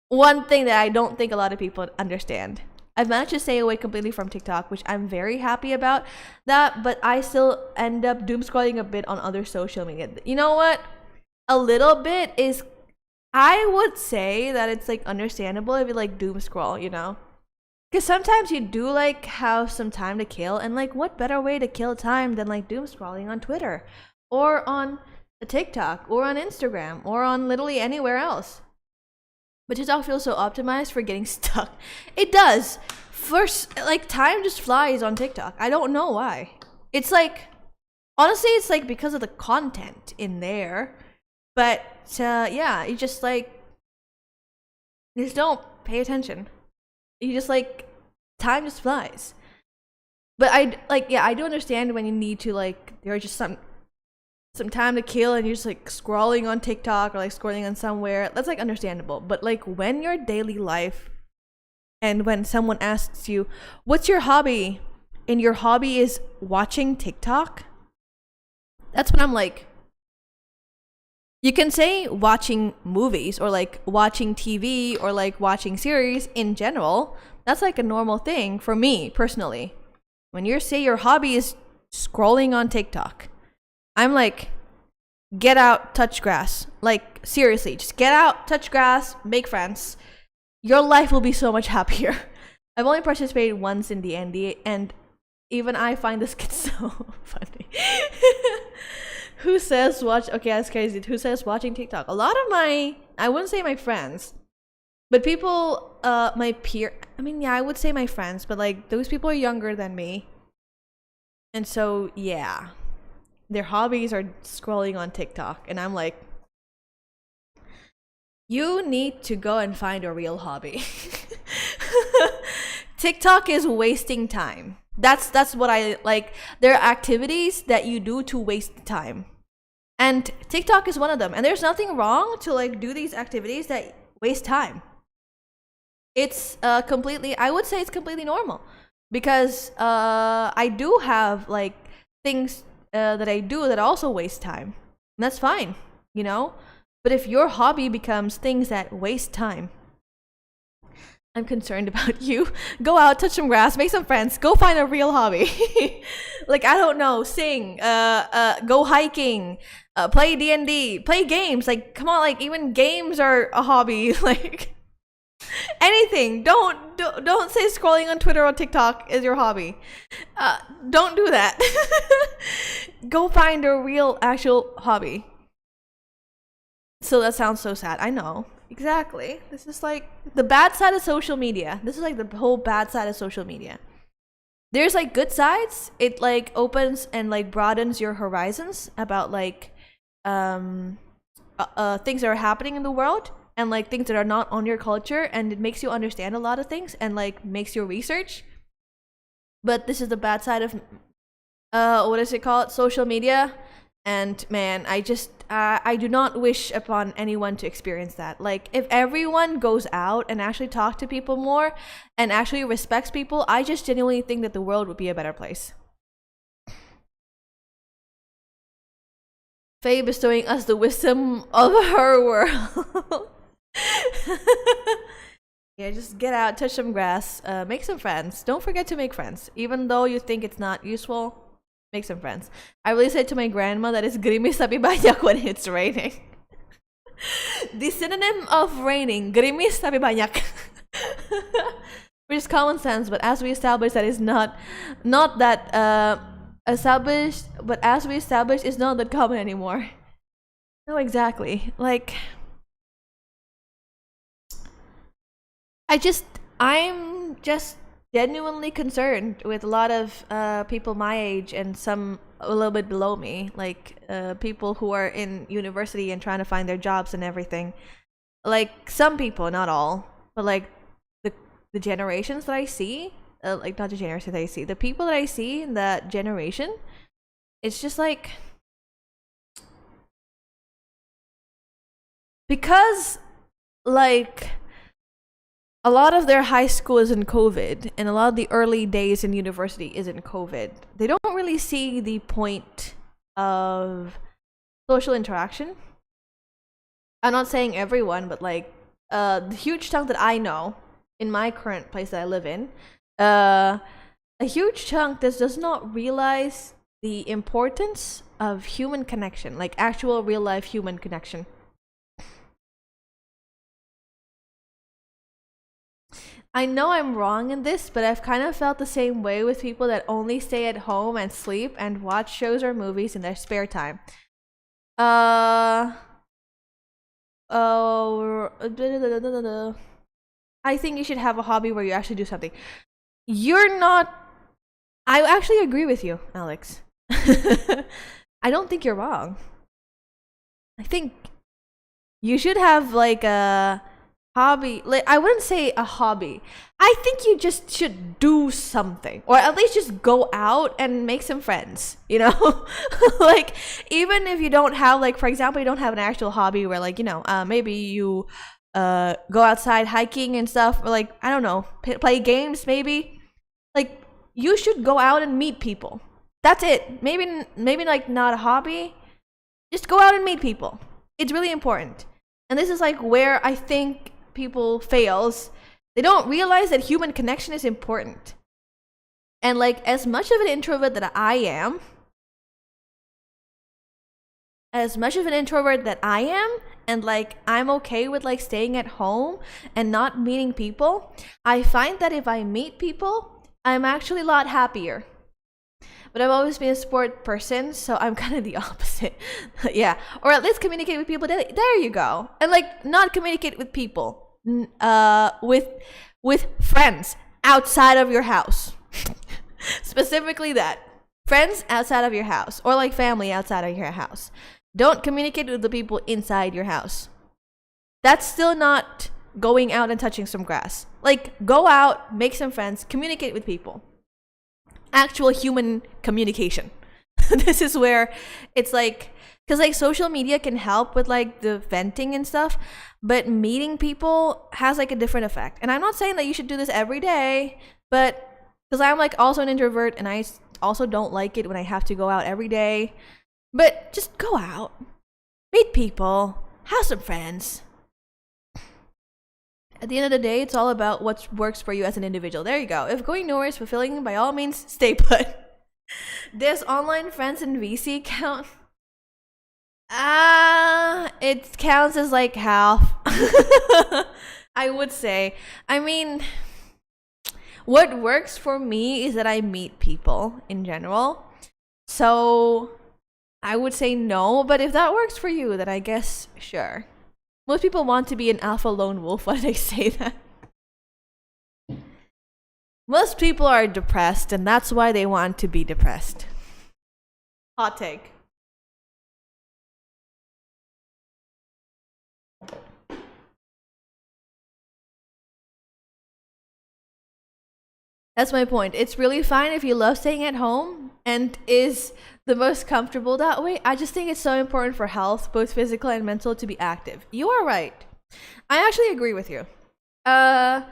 Speaker 1: one thing that I don't think a lot of people understand. I've managed to stay away completely from TikTok, which I'm very happy about that, but I still end up doom scrolling a bit on other social media. You know what? A little bit is, I would say that it's like understandable if you like doom scroll, you know? Because sometimes you do like have some time to kill, and like what better way to kill time than like doom scrolling on Twitter or on a TikTok or on Instagram or on literally anywhere else. But TikTok feels so optimized for getting stuck. It does. First, like time just flies on TikTok. I don't know why. It's like, honestly, it's like because of the content in there. But yeah, you just like, just don't pay attention. You just like, time just flies. But I like, yeah, I do understand when you need to like, there's just some time to kill and you're just like scrolling on TikTok or like scrolling on somewhere. That's like understandable. But like when your daily life and when someone asks you, what's your hobby? And your hobby is watching TikTok, that's when I'm like, you can say watching movies or like watching TV or like watching series in general. That's like a normal thing for me personally. When you say your hobby is scrolling on TikTok, I'm like, get out, touch grass. Like, seriously, just get out, touch grass, make friends. Your life will be so much happier. I've only participated once in D&D, and even I find this kid so funny. Who says watch? Okay, that's crazy. Who says watching TikTok? A lot of I wouldn't say my friends, but people, my peer. I mean, yeah, I would say my friends, but like those people are younger than me, and so yeah, their hobbies are scrolling on TikTok, and I'm like, you need to go and find a real hobby. TikTok is wasting time. That's what I like. There are activities that you do to waste time. And TikTok is one of them. And there's nothing wrong to like do these activities that waste time. It's completely, I would say it's completely normal. Because I do have like things that I do that also waste time. And that's fine, you know? But if your hobby becomes things that waste time, I'm concerned about you. Go out, touch some grass, make some friends, go find a real hobby. Like, I don't know, sing, go hiking, play D&D, play games. Like, come on, like even games are a hobby. Like anything. Don't say scrolling on Twitter or TikTok is your hobby. Don't do that. Go find a real actual hobby. So that sounds so sad. I know. Exactly. This is like the bad side of social media. This is like the whole bad side of social media. There's like good sides. It like opens and like broadens your horizons about like things that are happening in the world and like things that are not on your culture, and it makes you understand a lot of things and like makes your research. But this is the bad side of what is it called? Social media. And man, I do not wish upon anyone to experience that. Like, if everyone goes out and actually talk to people more and actually respects people, I just genuinely think that the world would be a better place. Faye bestowing us the wisdom of her world. Yeah, just get out, touch some grass, make some friends. Don't forget to make friends. Even though you think it's not useful, make some friends. I really said to my grandma that it's gerimis tapi banyak when it's raining. The synonym of raining, gerimis tapi banyak. Which is common sense, but as we established, that is not that established. But as we established, it's not that common anymore. No, exactly. Like, I'm just genuinely concerned with a lot of people my age and some a little bit below me, like people who are in university and trying to find their jobs and everything. Like, some people, not all, but like the generations that I see, like not the generation that I see, the people that I see in that generation, it's just like, because like a lot of their high school is in COVID, and a lot of the early days in university is in COVID. They don't really see the point of social interaction. I'm not saying everyone, but like the huge chunk that I know in my current place that I live in, a huge chunk does not realize the importance of human connection, like actual real life human connection. I know I'm wrong in this, but I've kind of felt the same way with people that only stay at home and sleep and watch shows or movies in their spare time. Uh oh, I think you should have a hobby where you actually do something. You're not. I actually agree with you, Alex. I don't think you're wrong. I think you should have like a hobby. Like, I wouldn't say a hobby. I think you just should do something, or at least just go out and make some friends, you know? Like, even if you don't have, like, for example, you don't have an actual hobby where, like, maybe you go outside hiking and stuff, or like, I don't know, play games maybe. Like, you should go out and meet people. That's it. Maybe like not a hobby. Just go out and meet people. It's really important. And this is like where I think people fails. They don't realize that human connection is important. And like, as much of an introvert that I am, and like I'm okay with like staying at home and not meeting people, I find that if I meet people, I'm actually a lot happier. But I've always been a sport person, so I'm kind of the opposite. Yeah, or at least communicate with people. There you go. And like, not communicate with people, with friends outside of your house. Specifically that. Friends outside of your house, or like family outside of your house. Don't communicate with the people inside your house. That's still not going out and touching some grass. Like, go out, make some friends, communicate with people. Actual human communication. This is where it's like, because like social media can help with like the venting and stuff, but meeting people has like a different effect. And I'm not saying that you should do this every day, but because I'm like also an introvert and I also don't like it when I have to go out every day. But just go out, meet people, have some friends. At the end of the day, it's all about what works for you as an individual. There you go. If going nowhere is fulfilling, by all means, stay put. Does online friends and VC count? It counts as like half. I would say. I mean, what works for me is that I meet people in general. So I would say no, but if that works for you, then I guess sure. Most people want to be an alpha lone wolf. Why do they say that? Most people are depressed, and that's why they want to be depressed. Hot take. That's my point. It's really fine if you love staying at home and is the most comfortable that way. I just think it's so important for health, both physical and mental, to be active. You are right. I actually agree with you. I'm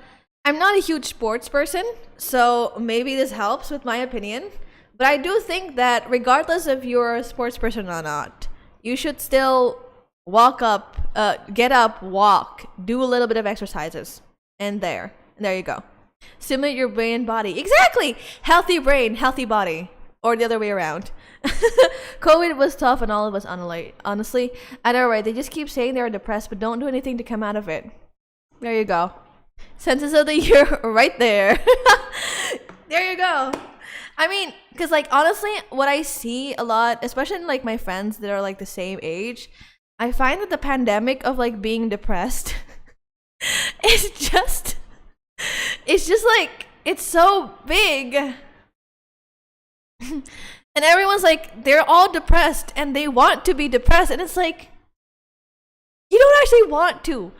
Speaker 1: not a huge sports person, so maybe this helps with my opinion. But I do think that regardless if you're a sports person or not, you should still get up, walk, do a little bit of exercises. And there you go. Stimulate your brain and body. Exactly! Healthy brain, healthy body. Or the other way around. COVID was tough on all of us, honestly. And alright, they just keep saying they're depressed, but don't do anything to come out of it. There you go. Census of the year right there. There you go. I mean, because like honestly, what I see a lot, especially in like my friends that are like the same age, I find that the pandemic of like being depressed is just... It's just like, it's so big. And everyone's like, they're all depressed and they want to be depressed. And it's like, you don't actually want to.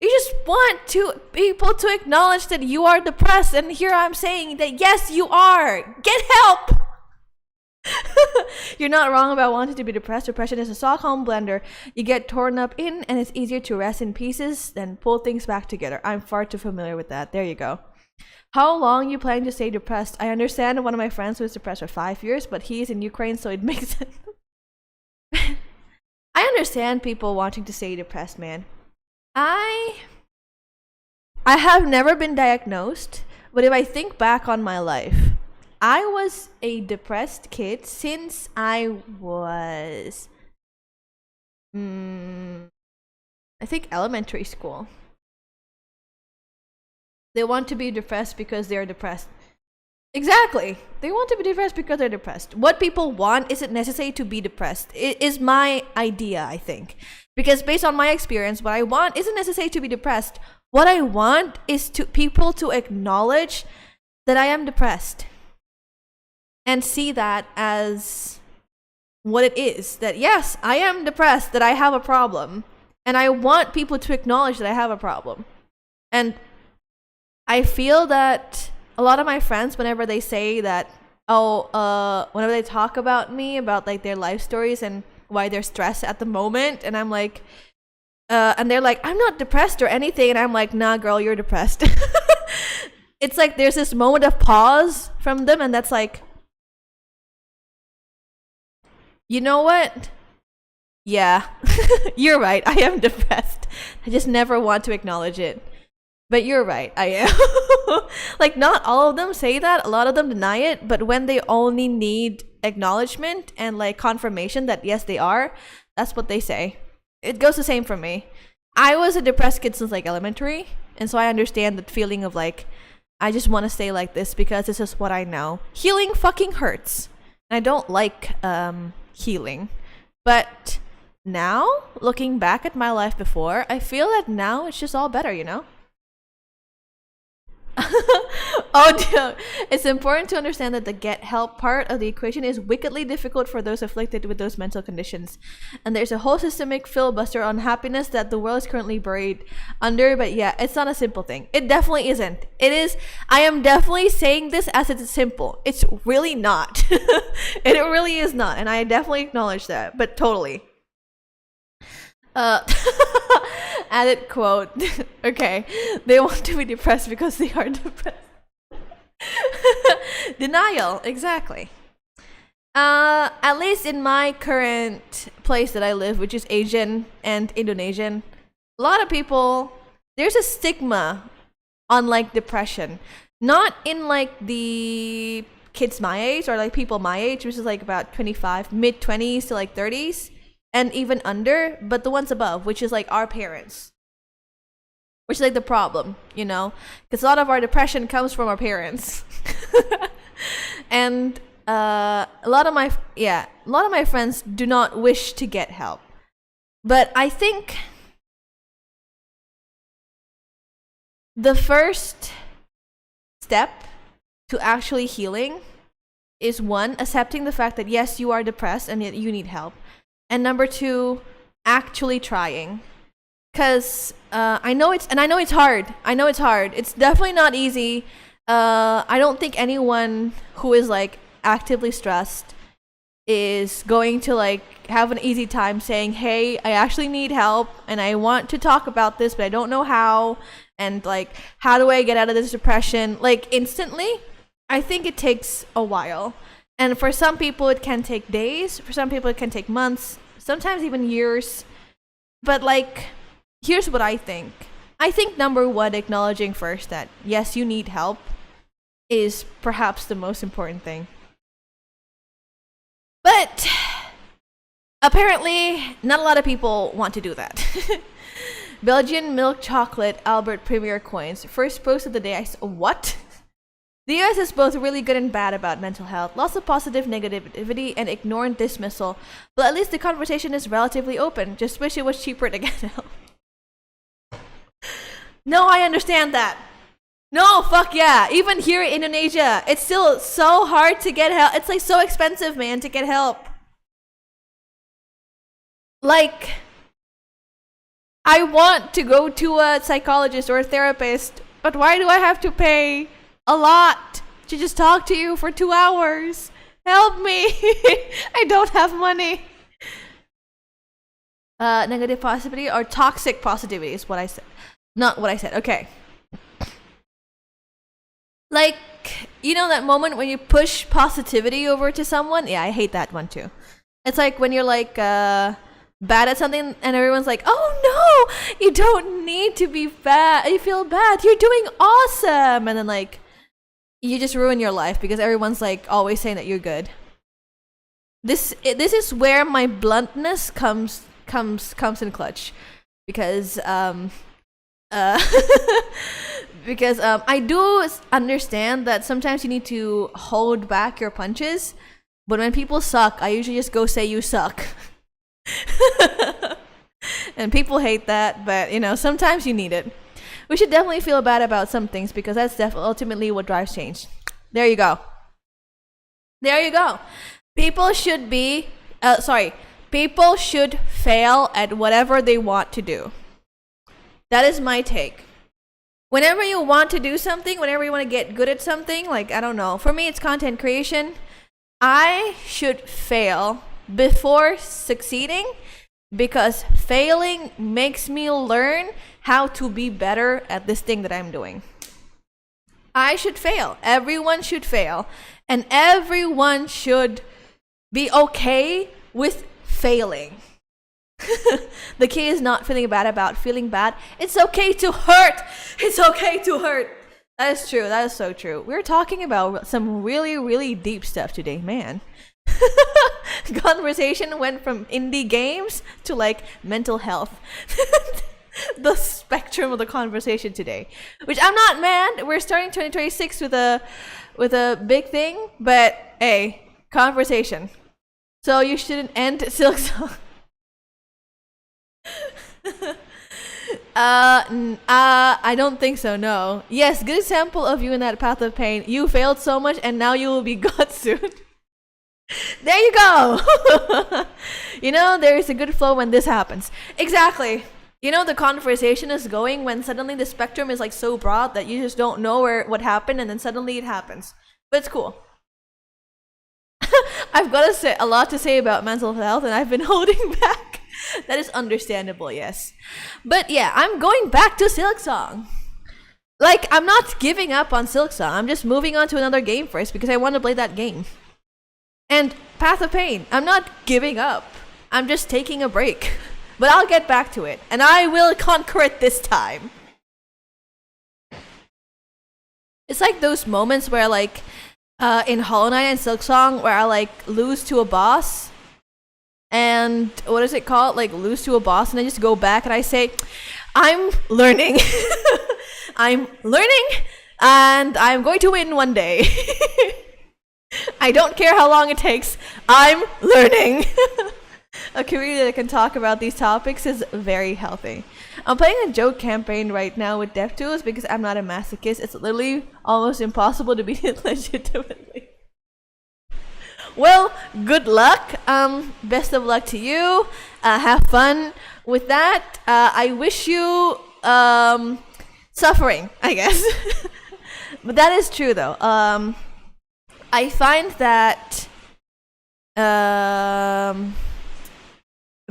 Speaker 1: You just want people to acknowledge that you are depressed. And here I'm saying that yes, you are. Get help. You're not wrong about wanting to be depressed. Depression is a Stockholm blender. You get torn up in, and it's easier to rest in pieces than pull things back together. I'm far too familiar with that. There you go. How long you planning to stay depressed? I understand one of my friends was depressed for 5 years, but he's in Ukraine, so it makes sense. I understand people wanting to stay depressed, man. I have never been diagnosed, but if I think back on my life, I was a depressed kid since I was, I think elementary school. They want to be depressed because they're depressed. Exactly. They want to be depressed because they're depressed. What people want isn't necessary to be depressed. It is my idea, I think. Because based on my experience, what I want isn't necessary to be depressed. What I want is to people to acknowledge that I am depressed and see that as what it is. That yes, I am depressed, that I have a problem. And I want people to acknowledge that I have a problem. And I feel that a lot of my friends, whenever they say that, whenever they talk about me, about like their life stories and why they're stressed at the moment, and I'm like, and they're like, I'm not depressed or anything, and I'm like, nah, girl, you're depressed. It's like there's this moment of pause from them, and that's like, you know what? Yeah, you're right. I am depressed. I just never want to acknowledge it. But you're right, I am. Like, not all of them say that. A lot of them deny it. But when they only need acknowledgement and, like, confirmation that, yes, they are, that's what they say. It goes the same for me. I was a depressed kid since, like, elementary. And so I understand the feeling of, like, I just want to stay like this because this is what I know. Healing fucking hurts. And I don't like healing. But now, looking back at my life before, I feel that now it's just all better, you know? Oh, dear. It's important to understand that the get help part of the equation is wickedly difficult for those afflicted with those mental conditions. And there's a whole systemic filibuster on happiness that the world is currently buried under. But yeah, it's not a simple thing. It definitely isn't. It is. I am definitely saying this as it's simple. It's really not. And it really is not. And I definitely acknowledge that. But totally. Added quote. Okay, they want to be depressed because they are depressed. Denial, exactly. At least in my current place that I live, which is Asian and Indonesian, a lot of people, there's a stigma on like depression. Not in like the kids my age or like people my age, which is like about 25, mid 20s to like 30s. And even under, but the ones above, which is like our parents, which is like the problem, you know, because a lot of our depression comes from our parents. And a lot of my friends do not wish to get help. But I think the first step to actually healing is one, accepting the fact that yes, you are depressed and yet you need help. And number two, actually trying. Because I know it's hard. I know it's hard. It's definitely not easy. I don't think anyone who is like actively stressed is going to like have an easy time saying, hey, I actually need help and I want to talk about this, but I don't know how. And like, how do I get out of this depression? Like instantly, I think it takes a while. And for some people, it can take days. For some people, it can take months, sometimes even years. But like, here's what I think. I think number one, acknowledging first that, yes, you need help is perhaps the most important thing. But apparently, not a lot of people want to do that. Belgian milk chocolate Albert Premier coins. First post of the day, what? The US is both really good and bad about mental health. Lots of positive negativity and ignorant dismissal. But at least the conversation is relatively open. Just wish it was cheaper to get help. No, I understand that. No, fuck yeah. Even here in Indonesia, it's still so hard to get help. It's like so expensive, man, to get help. Like, I want to go to a psychologist or a therapist, but why do I have to pay a lot to just talk to you for 2 hours? Help me. I don't have money. Negative positivity or toxic positivity is what I said. Not what I said. Okay. Like, you know that moment when you push positivity over to someone? Yeah, I hate that one too. It's like when you're like bad at something and everyone's like, oh no, you don't need to be bad. You feel bad. You're doing awesome. And then like, you just ruin your life because everyone's like always saying that you're good. This is where my bluntness comes in clutch, because because I do understand that sometimes you need to hold back your punches, but when people suck, I usually just go say you suck. And people hate that, but sometimes you need it. We should definitely feel bad about some things because that's definitely ultimately what drives change. There you go. There you go. People should be, people should fail at whatever they want to do. That is my take. Whenever you want to do something, whenever you want to get good at something, like, I don't know, for me it's content creation, I should fail before succeeding because failing makes me learn how to be better at this thing that I'm doing. I should fail. Everyone should fail. And everyone should be okay with failing. The key is not feeling bad about feeling bad. It's okay to hurt. It's okay to hurt. That is true. That is so true. We're talking about some really, really deep stuff today, man. Conversation went from indie games to like mental health. The spectrum of the conversation today, which I'm not mad. We're starting 2026 with a big thing, but hey, conversation. So you shouldn't end Silksong. I don't think so. No. Yes, good example of you in that path of pain. You failed so much, and now you will be God soon. There you go. There is a good flow when this happens. Exactly. The conversation is going when suddenly the spectrum is like so broad that you just don't know what happened, and then suddenly it happens. But it's cool. I've got a lot to say about mental health, and I've been holding back. That is understandable, yes. But yeah, I'm going back to Silksong. Like, I'm not giving up on Silksong. I'm just moving on to another game first because I want to play that game. And Path of Pain, I'm not giving up. I'm just taking a break. But I'll get back to it, and I will conquer it this time. It's like those moments where, like, in Hollow Knight and Silksong, where I, like, lose to a boss. And what is it called? Like, lose to a boss, and I just go back and I say, I'm learning. I'm learning, and I'm going to win one day. I don't care how long it takes. I'm learning. A community that can talk about these topics is very healthy. I'm playing a joke campaign right now with DevTools because I'm not a masochist. It's literally almost impossible to beat it legitimately. Well, good luck. Best of luck to you. Have fun with that. I wish you suffering, I guess. But that is true, though. I find that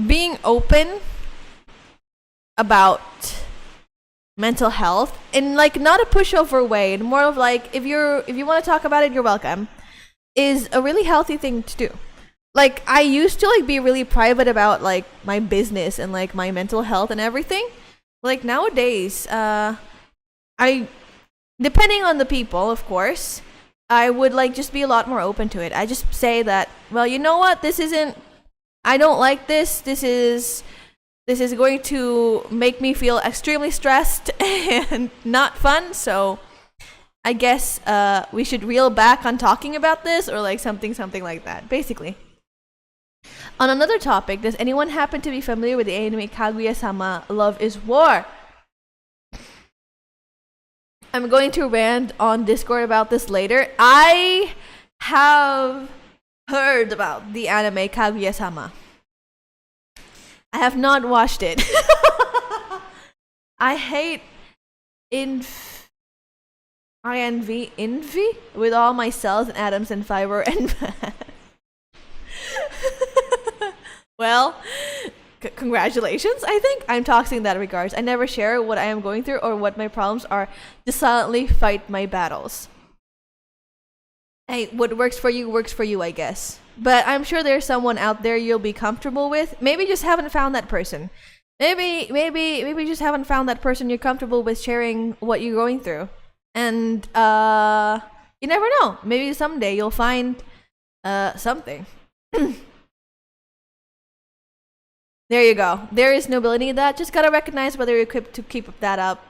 Speaker 1: being open about mental health in like not a pushover way, and more of like if you want to talk about it, you're welcome, is a really healthy thing to do. Like, I used to like be really private about like my business and like my mental health and everything. Like nowadays, I, depending on the people, of course, I would like just be a lot more open to it. I just say that, well, you know what, I don't like this. This is going to make me feel extremely stressed and not fun. So I guess we should reel back on talking about this, or like something like that, basically. On another topic, does anyone happen to be familiar with the anime Kaguya-sama Love is War? I'm going to rant on Discord about this later. I have heard about the anime Kaguya-sama. I have not watched it. I hate Envy with all my cells and atoms and fiber and mass. Well, congratulations. I think I'm toxic in that regards. I never share what I am going through or what my problems are. Just silently fight my battles. Hey, what works for you, I guess. But I'm sure there's someone out there you'll be comfortable with. Maybe just haven't found that person. Maybe just haven't found that person you're comfortable with sharing what you're going through. And you never know. Maybe someday you'll find something. There you go. There is nobility in that. Just gotta recognize whether you're equipped to keep that up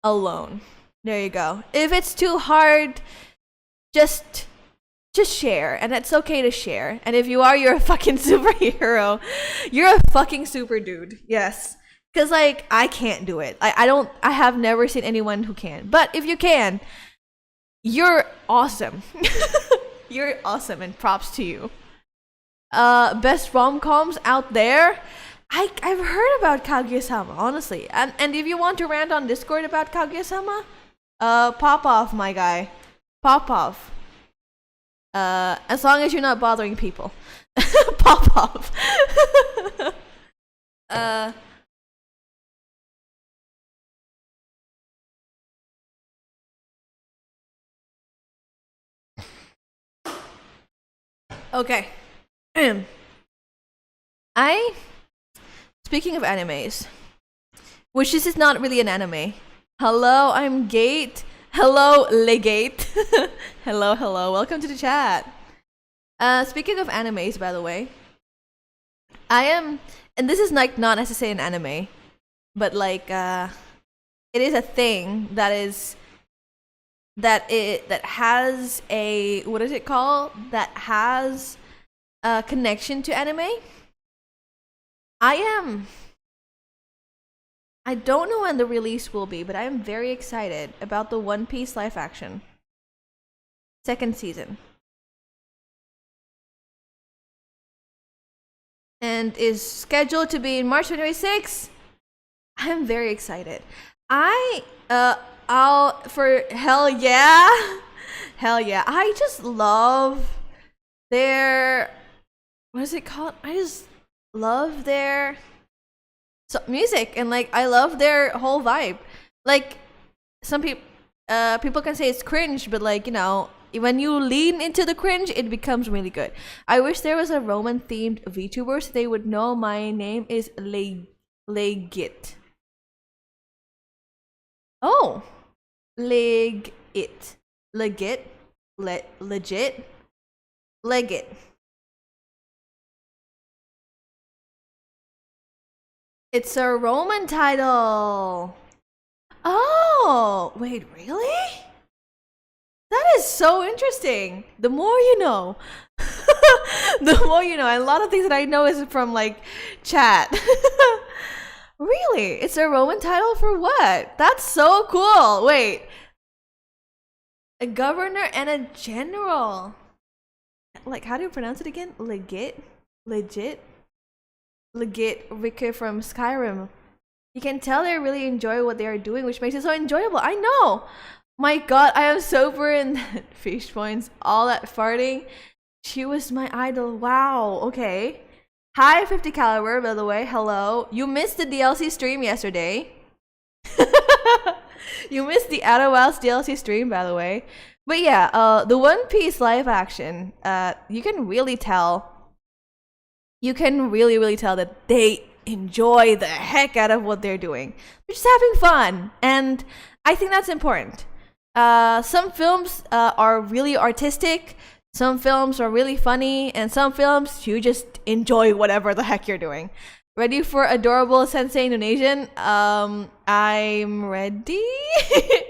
Speaker 1: alone. There you go. If it's too hard, just share, and it's okay to share. And if you are, you're a fucking superhero. You're a fucking super dude. Yes. Cause like I can't do it. I have never seen anyone who can. But if you can, you're awesome. You're awesome, and props to you. Best rom-coms out there. I've heard about Kaguya-sama, honestly. And if you want to rant on Discord about Kaguya-sama, pop off, my guy. Pop off. As long as you're not bothering people. Pop off. Okay. Speaking of animes, which this is not really an anime. Hello, I'm Gate. Hello, Legate. Hello. Welcome to the chat. Speaking of animes, by the way, and this is like not necessarily an anime, but like it is a thing that has a, what is it called? That has a connection to anime. I don't know when the release will be, but I am very excited about the One Piece live action second season. And is scheduled to be in March 2026. I'm very excited. For hell yeah. Hell yeah. I just love their, what is it called? I just love their music, and like I love their whole vibe. Like some people can say it's cringe, but like, you know, when you lean into the cringe, it becomes really good. I wish there was a Roman themed VTuber so they would know my name is Legit. Oh, Legit. Legit. Legit. It's a Roman title. Oh, wait, really? That is so interesting. The more you know. The more you know. And a lot of things that I know is from like chat. Really? It's a Roman title for what? That's so cool. Wait. A governor and a general. Like, how do you pronounce it again? Legit? Ricker from Skyrim. You can tell they really enjoy what they are doing, which makes it so enjoyable. I know. My god, I am sober in that fish points. All that farting. She was my idol. Wow. Okay. Hi, 50 Caliber, by the way. Hello. You missed the DLC stream yesterday. You missed the Outer Wilds DLC stream, by the way. But yeah, the One Piece live action, you can really tell. You can really tell that they enjoy the heck out of what they're doing. They're just having fun. And I think that's important. Some films are really artistic. Some films are really funny. And some films, you just enjoy whatever the heck you're doing. Ready for adorable Sensei Indonesian? I'm ready.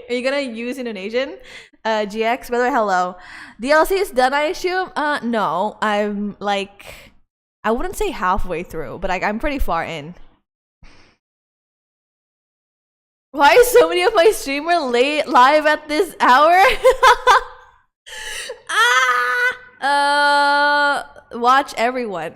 Speaker 1: Are you gonna use Indonesian? GX, by the way, hello. DLC is done, I assume? No. I'm like, I wouldn't say halfway through, but like I'm pretty far in. Why is so many of my streamer live at this hour? Watch everyone.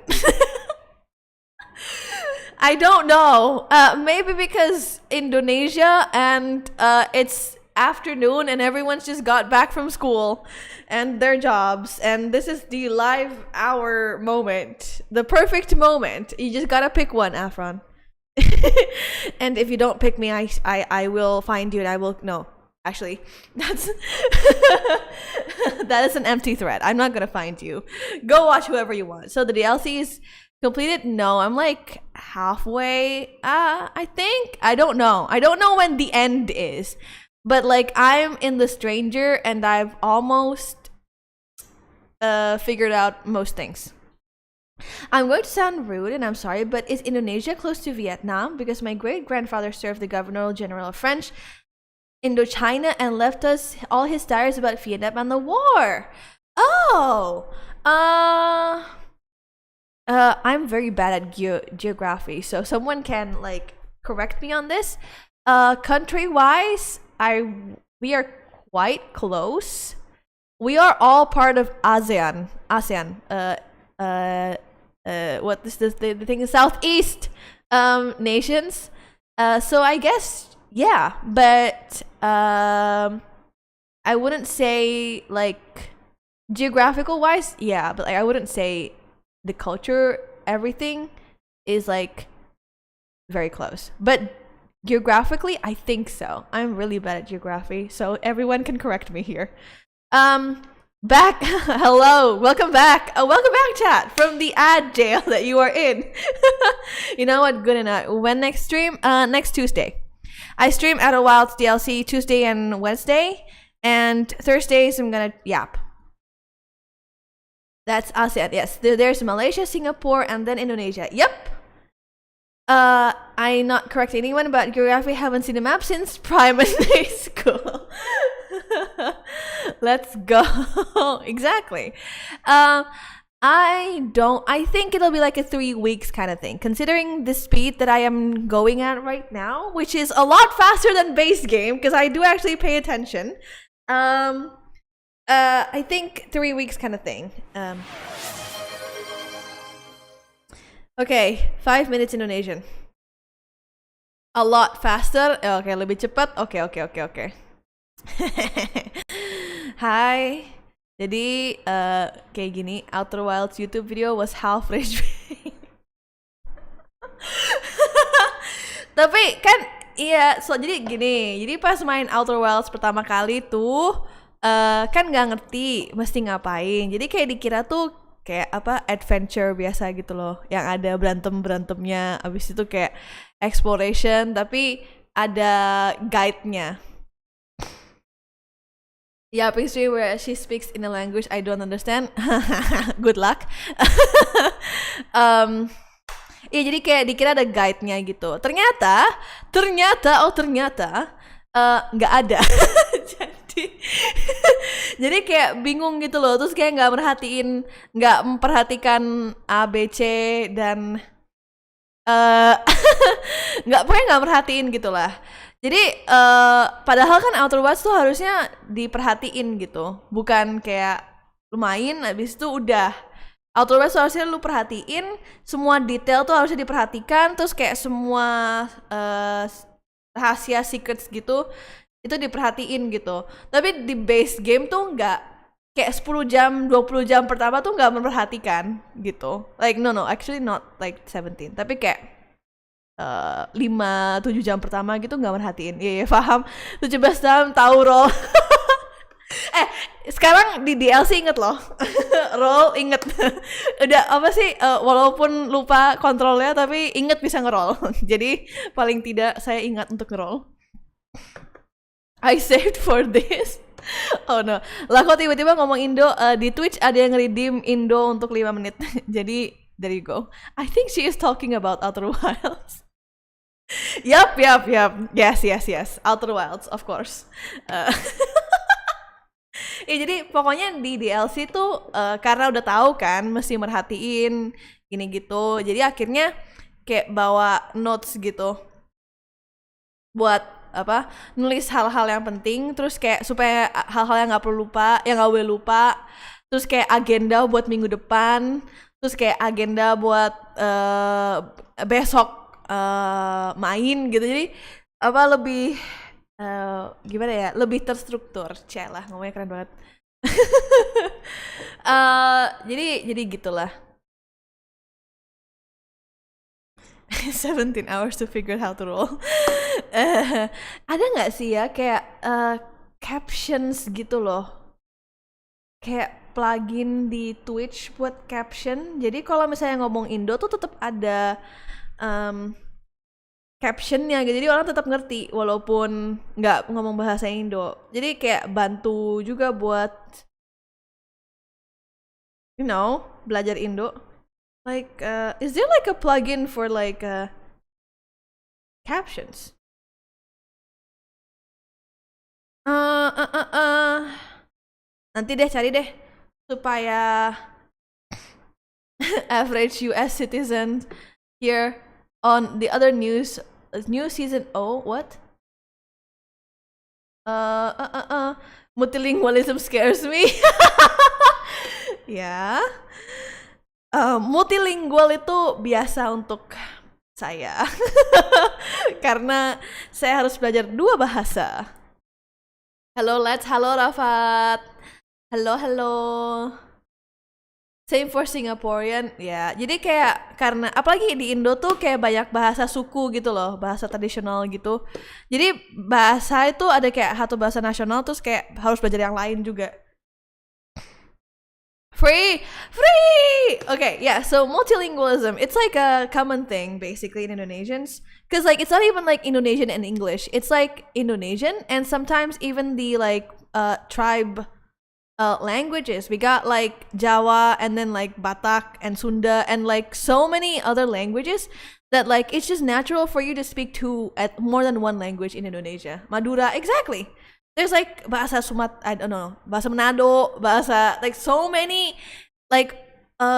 Speaker 1: I don't know. Maybe because Indonesia and it's afternoon and everyone's just got back from school and their jobs, and this is the live hour moment, the perfect moment. You just gotta pick one, Afron. And if you don't pick me, I will find you, and I will no. Actually, that's that is an empty threat. I'm not gonna find you. Go watch whoever you want. So the DLC is completed? No, I'm like halfway. I think. I don't know. I don't know when the end is. But like I'm in The Stranger and I've almost figured out most things. I'm going to sound rude and I'm sorry, but is Indonesia close to Vietnam? Because my great grandfather served the Governor General of French Indochina and left us all his diaries about Vietnam and the war. Oh, I'm very bad at geography, so someone can like correct me on this. Country-wise, we are quite close. We are all part of ASEAN. What is this? The thing is Southeast nations. So I guess yeah, but I wouldn't say like geographical wise, yeah, but like, I wouldn't say the culture, everything is like very close. But geographically, I think so. I'm really bad at geography, so everyone can correct me here. Back. Hello, welcome back. Welcome back, chat, from the ad jail that you are in. You know what? Good enough. When next stream? Next Tuesday. I stream Outer Wilds DLC Tuesday and Wednesday, and Thursdays I'm gonna yap. That's ASEAN. Yes, there's Malaysia, Singapore, and then Indonesia. Yep. I not correct anyone, but geography haven't seen the map since primary school. Let's go. Exactly. I think it'll be like a 3 weeks kind of thing, considering the speed that I am going at right now, which is a lot faster than base game, because I do actually pay attention. I think 3 weeks kind of thing. Okay, 5 minutes Indonesian. A lot faster. Okay, lebih cepat. Okay. Hai. Jadi kayak gini, Outer Wilds YouTube video was half rage. Tapi kan iya, jadi gini. Jadi pas main Outer Wilds pertama kali tuh kan nggak ngerti mesti ngapain. Jadi kayak dikira tuh kayak apa adventure biasa gitu loh, yang ada berantemnya, abis itu kayak exploration tapi ada guide-nya. Yeah, picture where she speaks in a language I don't understand. Good luck. Iya, jadi kayak dikira ada guide-nya gitu. Ternyata nggak ada. Jadi kayak bingung gitu loh, terus kayak nggak memperhatikan A, B, C dan nggak merhatiin gitulah. Jadi padahal kan Outer Wilds tuh harusnya diperhatiin gitu, bukan kayak lu main habis itu udah. Outer Wilds harusnya lu perhatiin, semua detail tuh harusnya diperhatikan, terus kayak semua rahasia secrets gitu itu diperhatiin gitu. Tapi di base game tuh nggak, kayak 10 jam, 20 jam pertama tuh nggak memperhatikan gitu. Like no, actually not like 17. Tapi kayak 5-7 jam pertama gitu nggak merhatiin. Iya, paham. 17 jam tahu roll. Sekarang di DLC inget loh. Roll inget. Udah apa sih, walaupun lupa kontrolnya tapi inget bisa ngeroll. Jadi paling tidak saya ingat untuk ngeroll. I saved for this. Oh no. Lah kok tiba-tiba ngomong Indo, di Twitch ada yang redeem Indo untuk 5 menit. Jadi there you go. I think she is talking about Outer Wilds. Yup. Yes. Outer Wilds, of course. Ya, jadi pokoknya di DLC tuh karena udah tahu kan mesti merhatiin gini gitu. Jadi akhirnya kayak bawa notes gitu buat apa, nulis hal-hal yang penting, terus kayak supaya hal-hal yang nggak boleh lupa, terus kayak agenda buat minggu depan, terus kayak agenda buat besok main gitu. Jadi apa lebih gimana ya, lebih terstruktur. Celah ngomongnya keren banget. Jadi gitulah. 17 hours to figure how to roll. Ada nggak sih ya kayak captions gitu loh, kayak plugin di Twitch buat caption. Jadi kalau misalnya ngomong Indo tuh tetap ada captionnya gitu, jadi orang tetap ngerti walaupun nggak ngomong bahasa Indo. Jadi kayak bantu juga buat belajar Indo. Like, is there like a plugin for like captions? Nanti deh cari deh supaya average US citizen here on the other news new season. Oh, what? Multilingualism scares me. Ya. Multilingual itu biasa untuk saya. Karena saya harus belajar 2 bahasa. Halo Let's, halo Rafat. Halo, halo. Same for Singaporean, ya. Jadi kayak karena apalagi di Indo tuh kayak banyak bahasa suku gitu loh, bahasa tradisional gitu. Jadi bahasa itu ada kayak satu bahasa nasional terus kayak harus belajar yang lain juga. Free! Okay, yeah, so multilingualism, it's like a common thing basically in Indonesians. Because like it's not even like Indonesian and English. It's like Indonesian and sometimes even the like tribe languages. We got like Jawa and then like Batak and Sunda and like so many other languages that like it's just natural for you to speak at more than one language in Indonesia. Madura, exactly. There's like bahasa I don't know, bahasa Manado, bahasa like so many like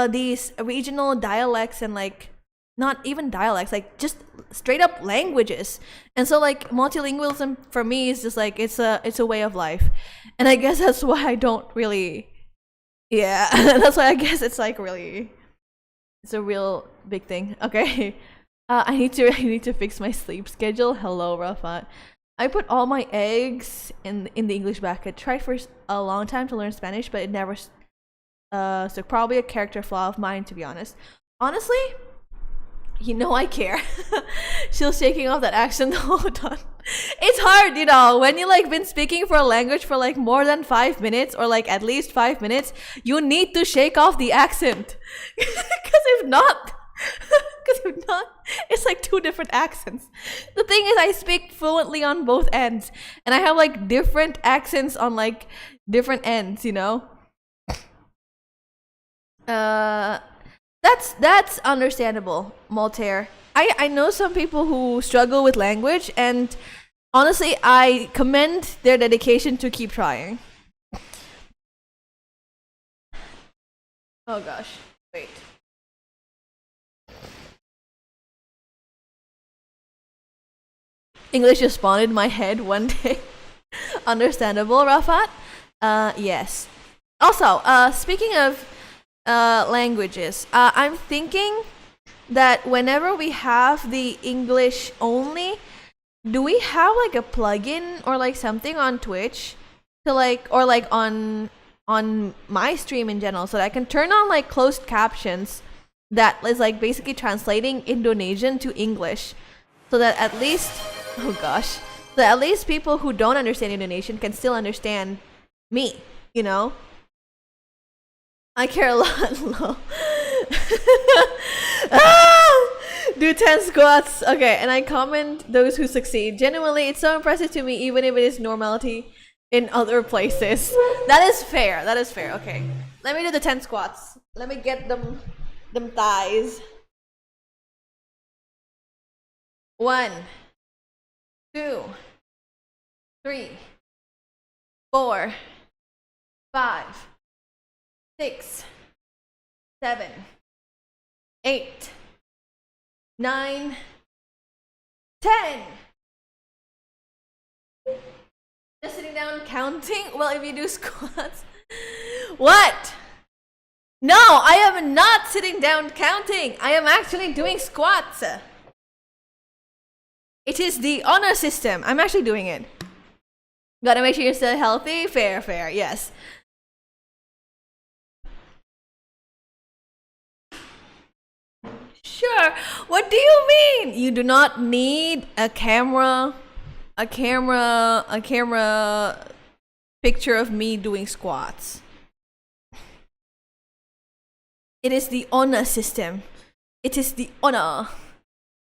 Speaker 1: these regional dialects and like not even dialects, like just straight up languages. And so like multilingualism for me is just like it's a way of life. And I guess that's why I don't really that's why I guess it's like really it's a real big thing. Okay. I need to fix my sleep schedule. Hello, Rafat. I put all my eggs in the English bracket. Tried for a long time to learn Spanish, but it never so probably a character flaw of mine, to be honest. Honestly, you know I care. She's shaking off that accent. Hold on. It's hard, you know, when you like been speaking for a language for like more than 5 minutes or like at least 5 minutes, you need to shake off the accent. Because if not, it's like 2 different accents. The thing is, I speak fluently on both ends, and I have like different accents on like different ends, you know. That's understandable, Maltaire. I know some people who struggle with language, and honestly, I commend their dedication to keep trying. Oh gosh, wait. English just spawned in my head one day. Understandable, Rafat? Yes. Also, speaking of languages, I'm thinking that whenever we have the English only, do we have like a plugin or like something on Twitch to like, or like on my stream in general, so that I can turn on like closed captions that is like basically translating Indonesian to English, so that at least oh gosh, so that at least people who don't understand Indonesian can still understand me, you know? I care a lot. Do 10 squats. Okay, and I comment those who succeed. Genuinely, it's so impressive to me, even if it is normality in other places. That is fair. Okay, let me do the 10 squats. Let me get them thighs. 1, 2, 3, 4, 5, 6, 7, 8, 9, 10. Just sitting down counting? Well, if you do squats. What? No, I am not sitting down counting. I am actually doing squats. It is the honor system. I'm actually doing it. Gotta make sure you're still healthy. Fair, yes. Sure. What do you mean? You do not need a camera picture of me doing squats. It is the honor system. It is the honor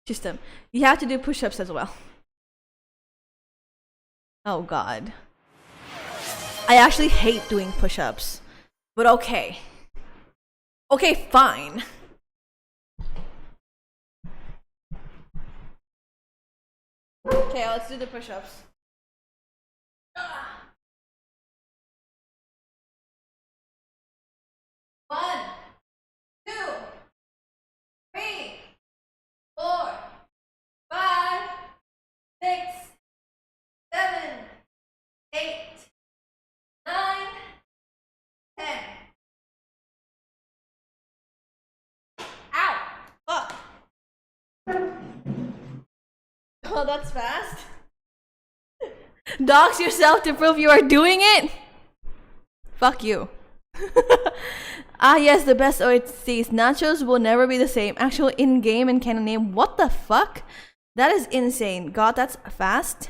Speaker 1: system. You have to do push-ups as well. Oh god. I actually hate doing push-ups. But okay. Okay, fine. Okay, let's do the push-ups. Oh, that's fast. Dox yourself to prove you are doing it? Fuck you. Ah, yes, the best OHCs. Nachos will never be the same. Actual in-game and canon name. What the fuck? That is insane. God, that's fast.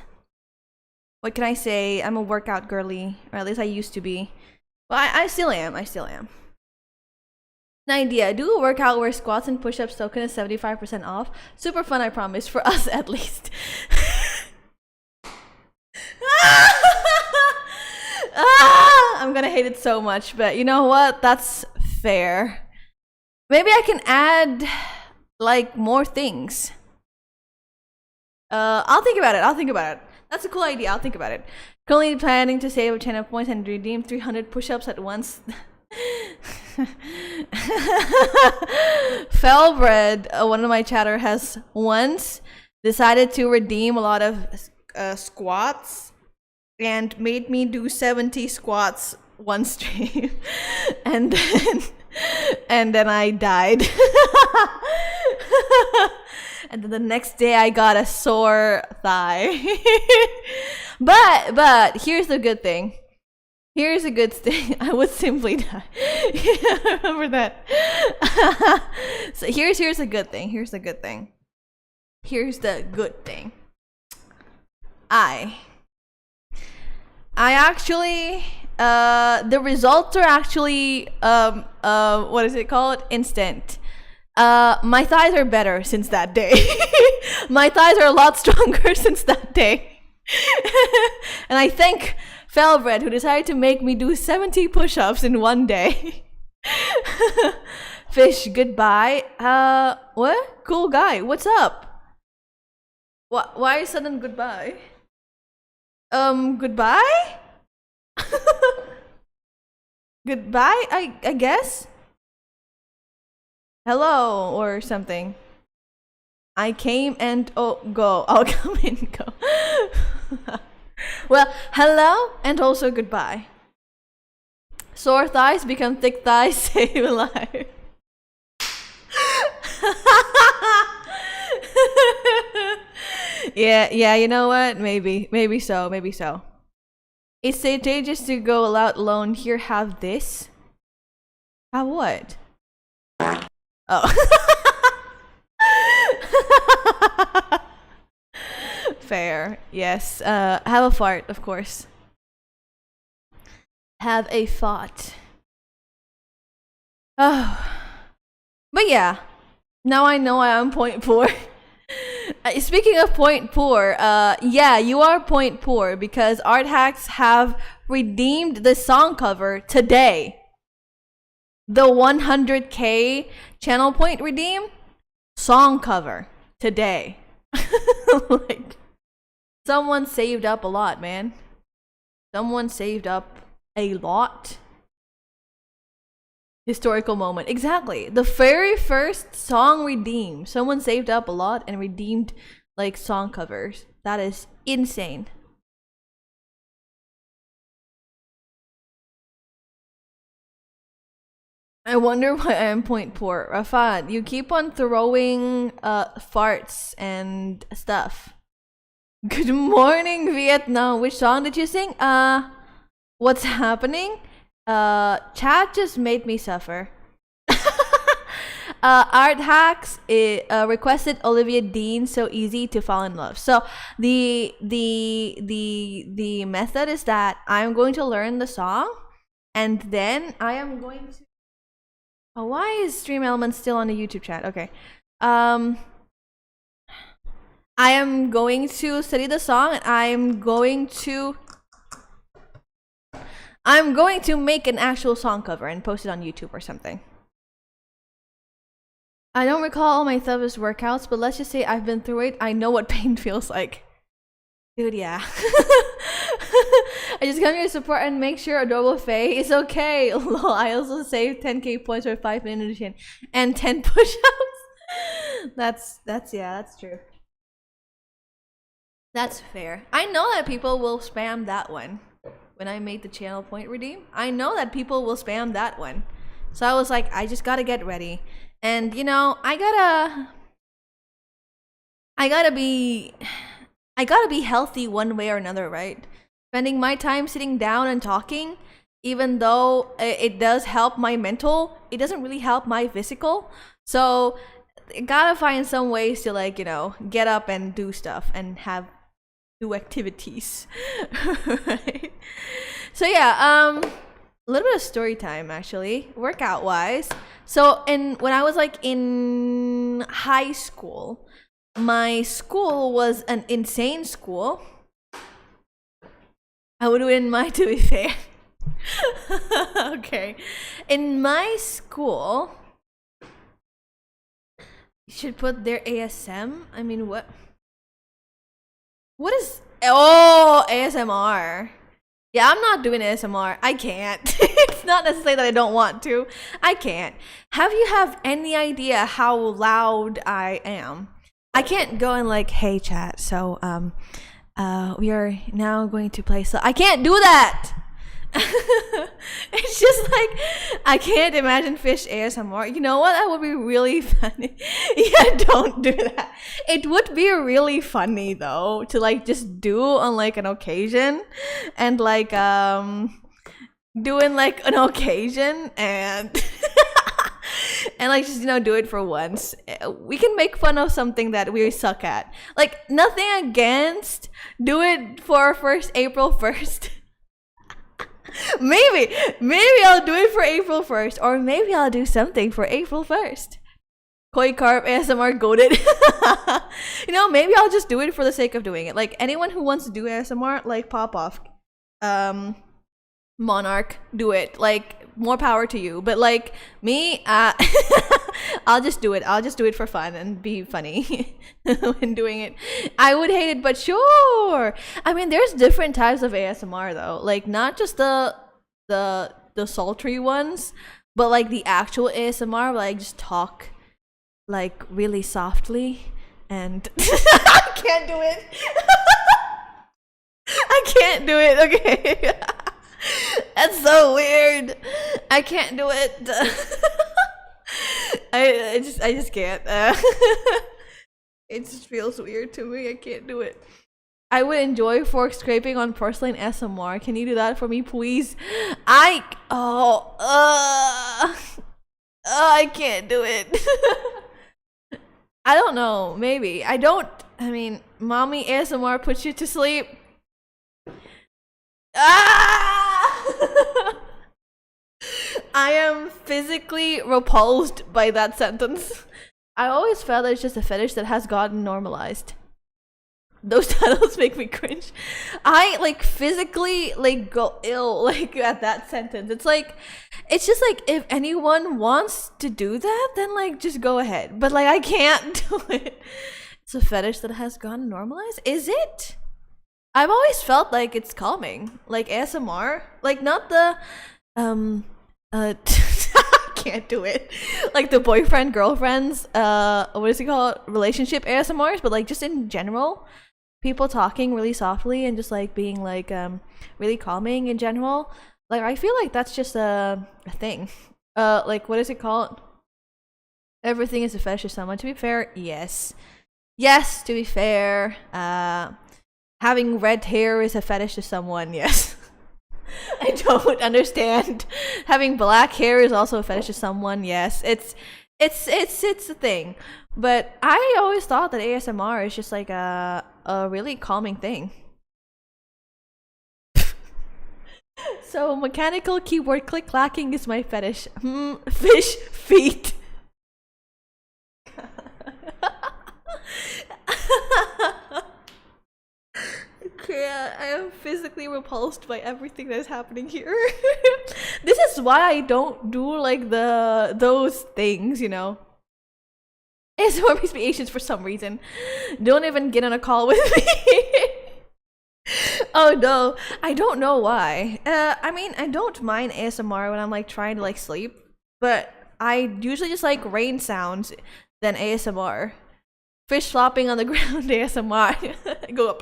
Speaker 1: What can I say? I'm a workout girly. Or at least I used to be. Well, I still am. I still am. An idea. Do a workout where squats and push-ups token is 75% off. Super fun, I promise. For us, at least. I'm gonna hate it so much, but you know what? That's fair. Maybe I can add like more things. I'll think about it. That's a cool idea. I'll think about it. Currently planning to save 10 points and redeem 300 push-ups at once. Felbred, one of my chatter, has once decided to redeem a lot of squats and made me do 70 squats one stream. and then I died. And then the next day I got a sore thigh. but here's the good thing. Here's a good thing. I would simply die. I remember that. So here's a good thing. Here's the good thing. I actually the results are actually what is it called? Instant. My thighs are better since that day. My thighs are a lot stronger since that day. And I thank Felbred, who decided to make me do 70 push-ups in one day. Fish, goodbye. What? Cool guy. What's up? Why sudden goodbye? Goodbye? Goodbye, I guess? Hello, or something. I came and go. I'll come and go. Well, hello and also goodbye. Sore thighs become thick thighs, save a life. Yeah, you know what? Maybe so. It's contagious to go out alone. Here, have this. Have what? Oh. Fair. Yes. Have a fart, of course. Have a fart. Oh. But yeah. Now I know I am point poor. Speaking of point poor, yeah, you are point poor because Art Hacks have redeemed the song cover today. The 100k channel point redeem song cover today. Like, someone saved up a lot, man. Someone saved up a lot. Historical moment. Exactly. The very first song redeem. Someone saved up a lot and redeemed like song covers. That is insane. I wonder why I'm point poor. Rafat, you keep on throwing farts and stuff. Good morning, Vietnam. Which song did you sing? What's happening? Chat just made me suffer. Art Hacks requested Olivia Dean, So Easy to Fall in Love. So the method is that I'm going to learn the song and then I am going to why is Stream Elements still on the YouTube chat? Okay. I am going to study the song and I'm going to make an actual song cover and post it on YouTube or something. I don't recall all my toughest workouts, but let's just say I've been through it. I know what pain feels like. Dude, yeah. I just come here to support and make sure Adorable Faye is okay. Lol, I also saved 10k points for 5 minutes and 10 push-ups. That's true. That's fair. I know that people will spam that one. When I made the channel point redeem, I know that people will spam that one. So I was like, I just gotta get ready. And you know, I gotta be I gotta be healthy one way or another, right? Spending my time sitting down and talking, even though it does help my mental, it doesn't really help my physical. So I gotta find some ways to, like, get up and do stuff and do activities. Right? So yeah, a little bit of story time actually, workout wise. So when I was like in high school, my school was an insane school. I wouldn't mind, to be fair. Okay. In my school, you should put their ASM. I mean, what? What is... Oh, ASMR. Yeah, I'm not doing ASMR. I can't. It's not necessarily that I don't want to. I can't. Have any idea how loud I am? I can't go and like, hey chat, so we are now going to play, so I can't do that. It's just like, I can't imagine Fish ASMR. You know what? That would be really funny. Yeah, don't do that. It would be really funny though to like just do on like an occasion, and like doing like an occasion and and like just do it for once. We can make fun of something that we suck at. Like, nothing against, do it for April 1st. maybe I'll do it for April 1st, or maybe I'll do something for April 1st. Koi Carp ASMR goated. Maybe I'll just do it for the sake of doing it. Like, anyone who wants to do ASMR, like, pop off. Monarch, do it. Like, more power to you. But like me, I'll just do it. I'll just do it for fun and be funny when doing it. I would hate it, but sure. I mean, there's different types of ASMR though. Like, not just the sultry ones, but like the actual ASMR, like just talk like really softly and I can't do it. I can't do it. Okay. That's so weird. I can't do it. I just can't. It just feels weird to me. I can't do it. I would enjoy fork scraping on porcelain ASMR. Can you do that for me, please? I can't do it. I don't know. Maybe. I mean, mommy ASMR puts you to sleep. I am physically repulsed by that sentence. I always felt that it's just a fetish that has gotten normalized. Those titles make me cringe. I like physically like go ill like at that sentence. It's just like, if anyone wants to do that, then like just go ahead. But like, I can't do it. It's a fetish that has gotten normalized? Is it? I've always felt like it's calming, like ASMR, like not the, I can't do it, like the boyfriend girlfriends, what is it called, relationship ASMRs, but like just in general, people talking really softly and just like being like really calming in general. Like, I feel like that's just a thing. Like, what is it called? Everything is a fetish to someone. To be fair, yes, to be fair, having red hair is a fetish to someone, yes. I don't understand. Having black hair is also a fetish to someone, yes. It's a thing. But I always thought that ASMR is just like a really calming thing. So mechanical keyboard click clacking is my fetish. Fish feet. I am physically repulsed by everything that is happening here. This is why I don't do like those things, ASMR makes me anxious for some reason. Don't even get on a call with me. Oh no, I don't know why. I mean, I don't mind ASMR when I'm like trying to like sleep, but I usually just like rain sounds than ASMR. Fish flopping on the ground ASMR. Go up.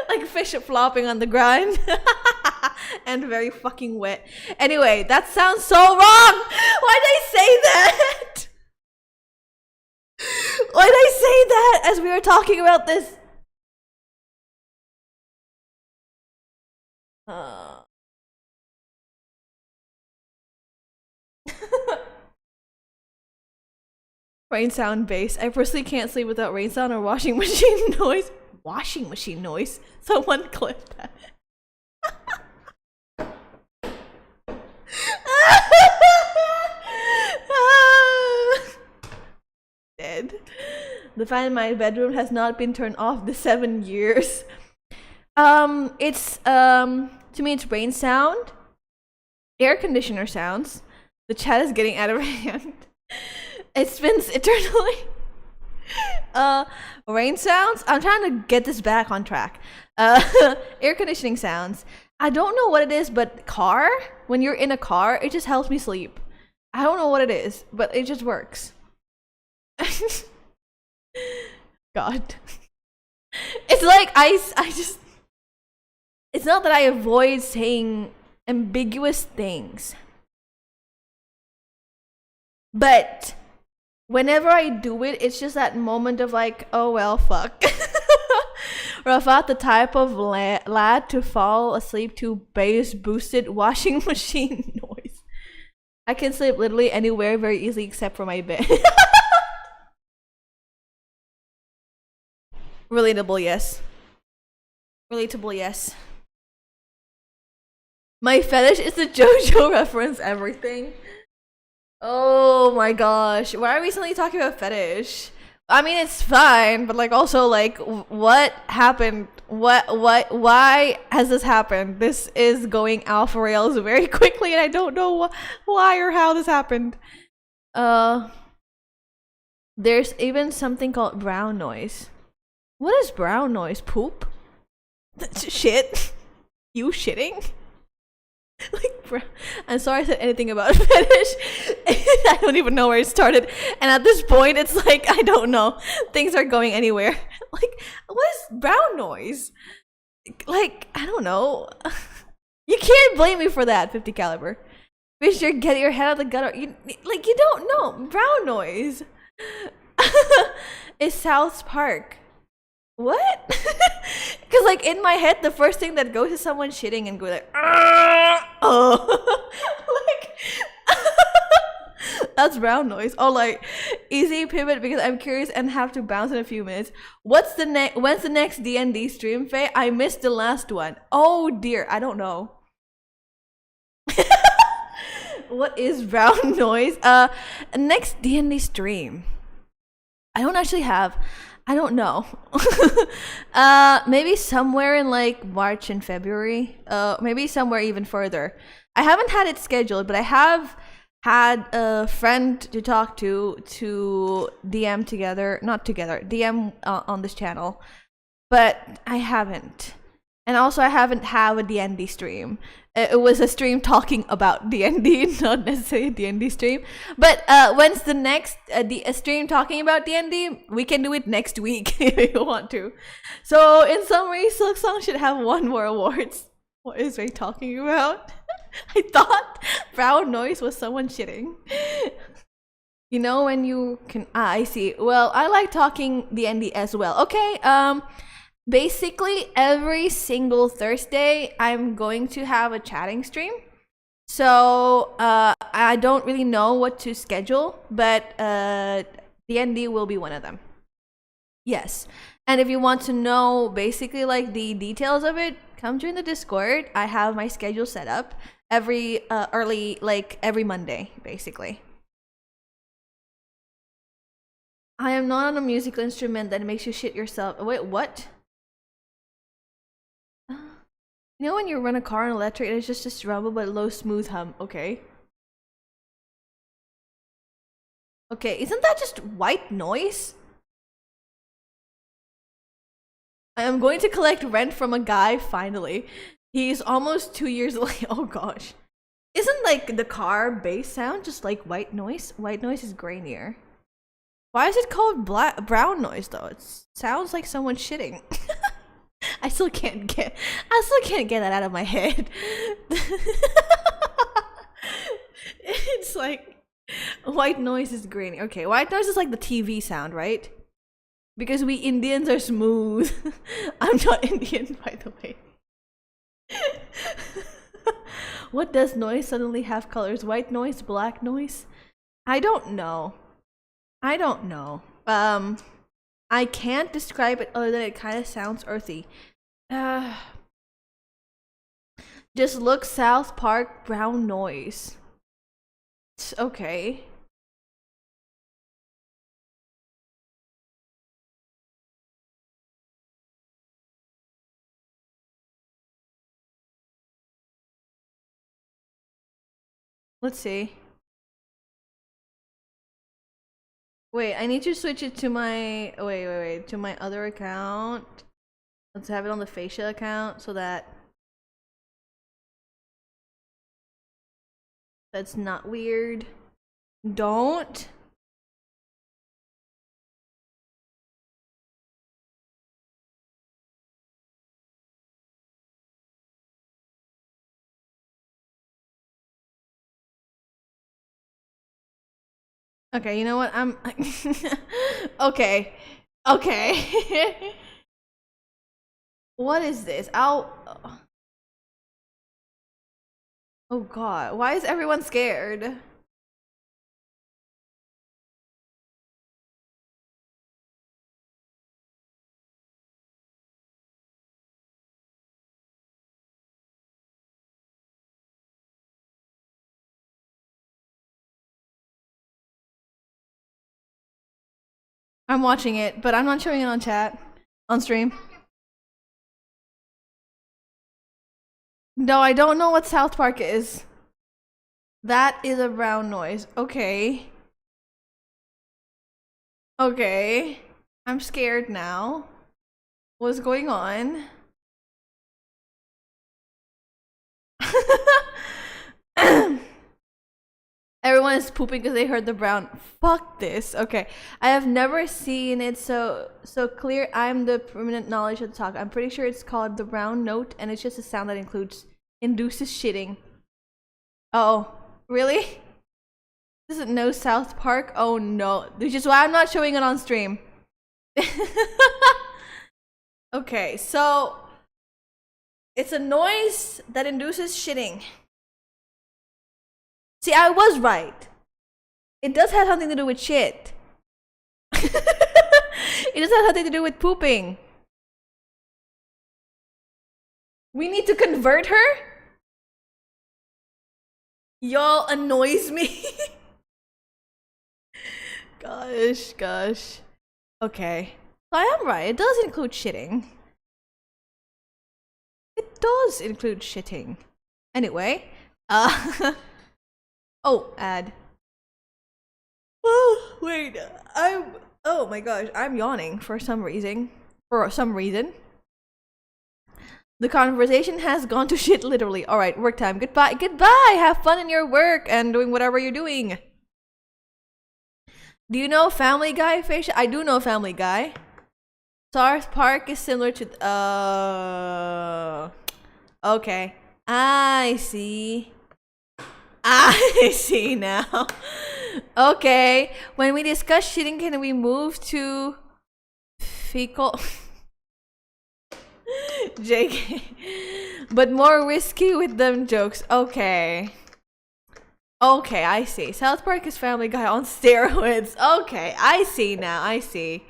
Speaker 1: Like fish flopping on the ground. And very fucking wet. Anyway, that sounds so wrong. Why'd I say that? Why did I say that as we were talking about this? Rain sound bass. I personally can't sleep without rain sound or washing machine noise. Washing machine noise? Someone clip that. Dead. The fan in my bedroom has not been turned off the 7 years. It's to me it's rain sound, air conditioner sounds. The chat is getting out of hand. It spins eternally. Rain sounds. I'm trying to get this back on track. Air conditioning sounds. I don't know what it is, but car. When you're in a car, it just helps me sleep. I don't know what it is, but it just works. God. It's like I just. It's not that I avoid saying ambiguous things, but whenever I do it, it's just that moment of like, oh well, fuck. Rafat, the type of lad to fall asleep to bass boosted washing machine noise. I can sleep literally anywhere very easily except for my bed. Relatable, yes. Relatable, yes. My fetish is the JoJo reference everything. Oh my gosh. Why are we suddenly talking about fetish? I mean, it's fine, but like also like what happened? Why has this happened? This is going alpha rails very quickly and I don't know why or how this happened. There's even something called brown noise. What is brown noise? Poop? Shit? You shitting? Like, I'm sorry I said anything about fetish. I don't even know where it started. And at this point, it's like, I don't know. Things are going anywhere. Like, what is brown noise? Like, I don't know. You can't blame me for that, 50 caliber. Bitch, you're getting your head out of the gutter. You don't know. Brown noise. It's South Park. What? Because like in my head, the first thing that goes is someone shitting and go like, oh, like that's brown noise. Oh, like easy pivot because I'm curious and have to bounce in a few minutes. When's the next D&D stream, Faye? I missed the last one. Oh dear, I don't know. What is brown noise? Next D&D stream. I don't actually have. I don't know. Maybe somewhere in like March and February. Maybe somewhere even further. I haven't had it scheduled, but I have had a friend to talk to DM together, not together, DM on this channel, but I haven't. And also I haven't had a D&D stream. It was a stream talking about D&D, not necessarily a D&D stream. But when's the next a stream talking about D&D? We can do it next week if you want to. So in summary, Silksong should have 1 more awards. What is Ray talking about? I thought brown noise was someone shitting. You know when you can... I see. Well, I like talking D&D as well. Okay, basically, every single Thursday, I'm going to have a chatting stream. So, I don't really know what to schedule, but D&D will be one of them. Yes. And if you want to know basically like the details of it, come join the Discord. I have my schedule set up every every Monday, basically. I am not on a musical instrument that makes you shit yourself. Wait, what? You know when you run a car on electric and it's just a rumble but low smooth hum? Okay. Okay, isn't that just white noise? I am going to collect rent from a guy, finally. He's almost 2 years late. Oh gosh. Isn't like the car bass sound just like white noise? White noise is grainier. Why is it called brown noise though? It sounds like someone shitting. I still can't get that out of my head. It's like white noise is grainy. Okay, white noise is like the TV sound, right? Because we Indians are smooth. I'm not Indian, by the way. What does noise suddenly have colors? White noise, black noise? I don't know. I don't know. I can't describe it other than it kind of sounds earthy. Just look South Park brown noise. Okay. Let's see. Wait, I need to switch it to my wait, to my other account. Let's have it on the facial account so that that's not weird. Don't. Okay, you know what? I'm okay. Okay. What is this? Oh god, why is everyone scared? I'm watching it, but I'm not showing it on chat. On stream. No, I don't know what South Park is. That is a brown noise. Okay. Okay. I'm scared now. What's going on? Everyone is pooping because they heard the brown. Fuck this. Okay. I have never seen it so clear. I'm the permanent knowledge of the talk. I'm pretty sure it's called the brown note, and it's just a sound that induces shitting. Oh, really? Doesn't know South Park? Oh no. Which is why I'm not showing it on stream. Okay, so it's a noise that induces shitting. See, I was right. It does have something to do with shit. It does have something to do with pooping. We need to convert her? Y'all annoys me. Gosh. Okay. So I am right. It does include shitting. It does include shitting. Anyway. Oh, ad. Oh, wait. Oh my gosh. I'm yawning for some reason. The conversation has gone to shit, literally. Alright, work time. Goodbye. Have fun in your work and doing whatever you're doing. Do you know Family Guy, Facia? I do know Family Guy. South Park is similar to... Okay. I see. I see now. Okay. When we discuss shitting, can we move to fecal... JK. But more risky with them jokes. Okay. Okay, I see. South Park is Family Guy on steroids. Okay, I see now. I see.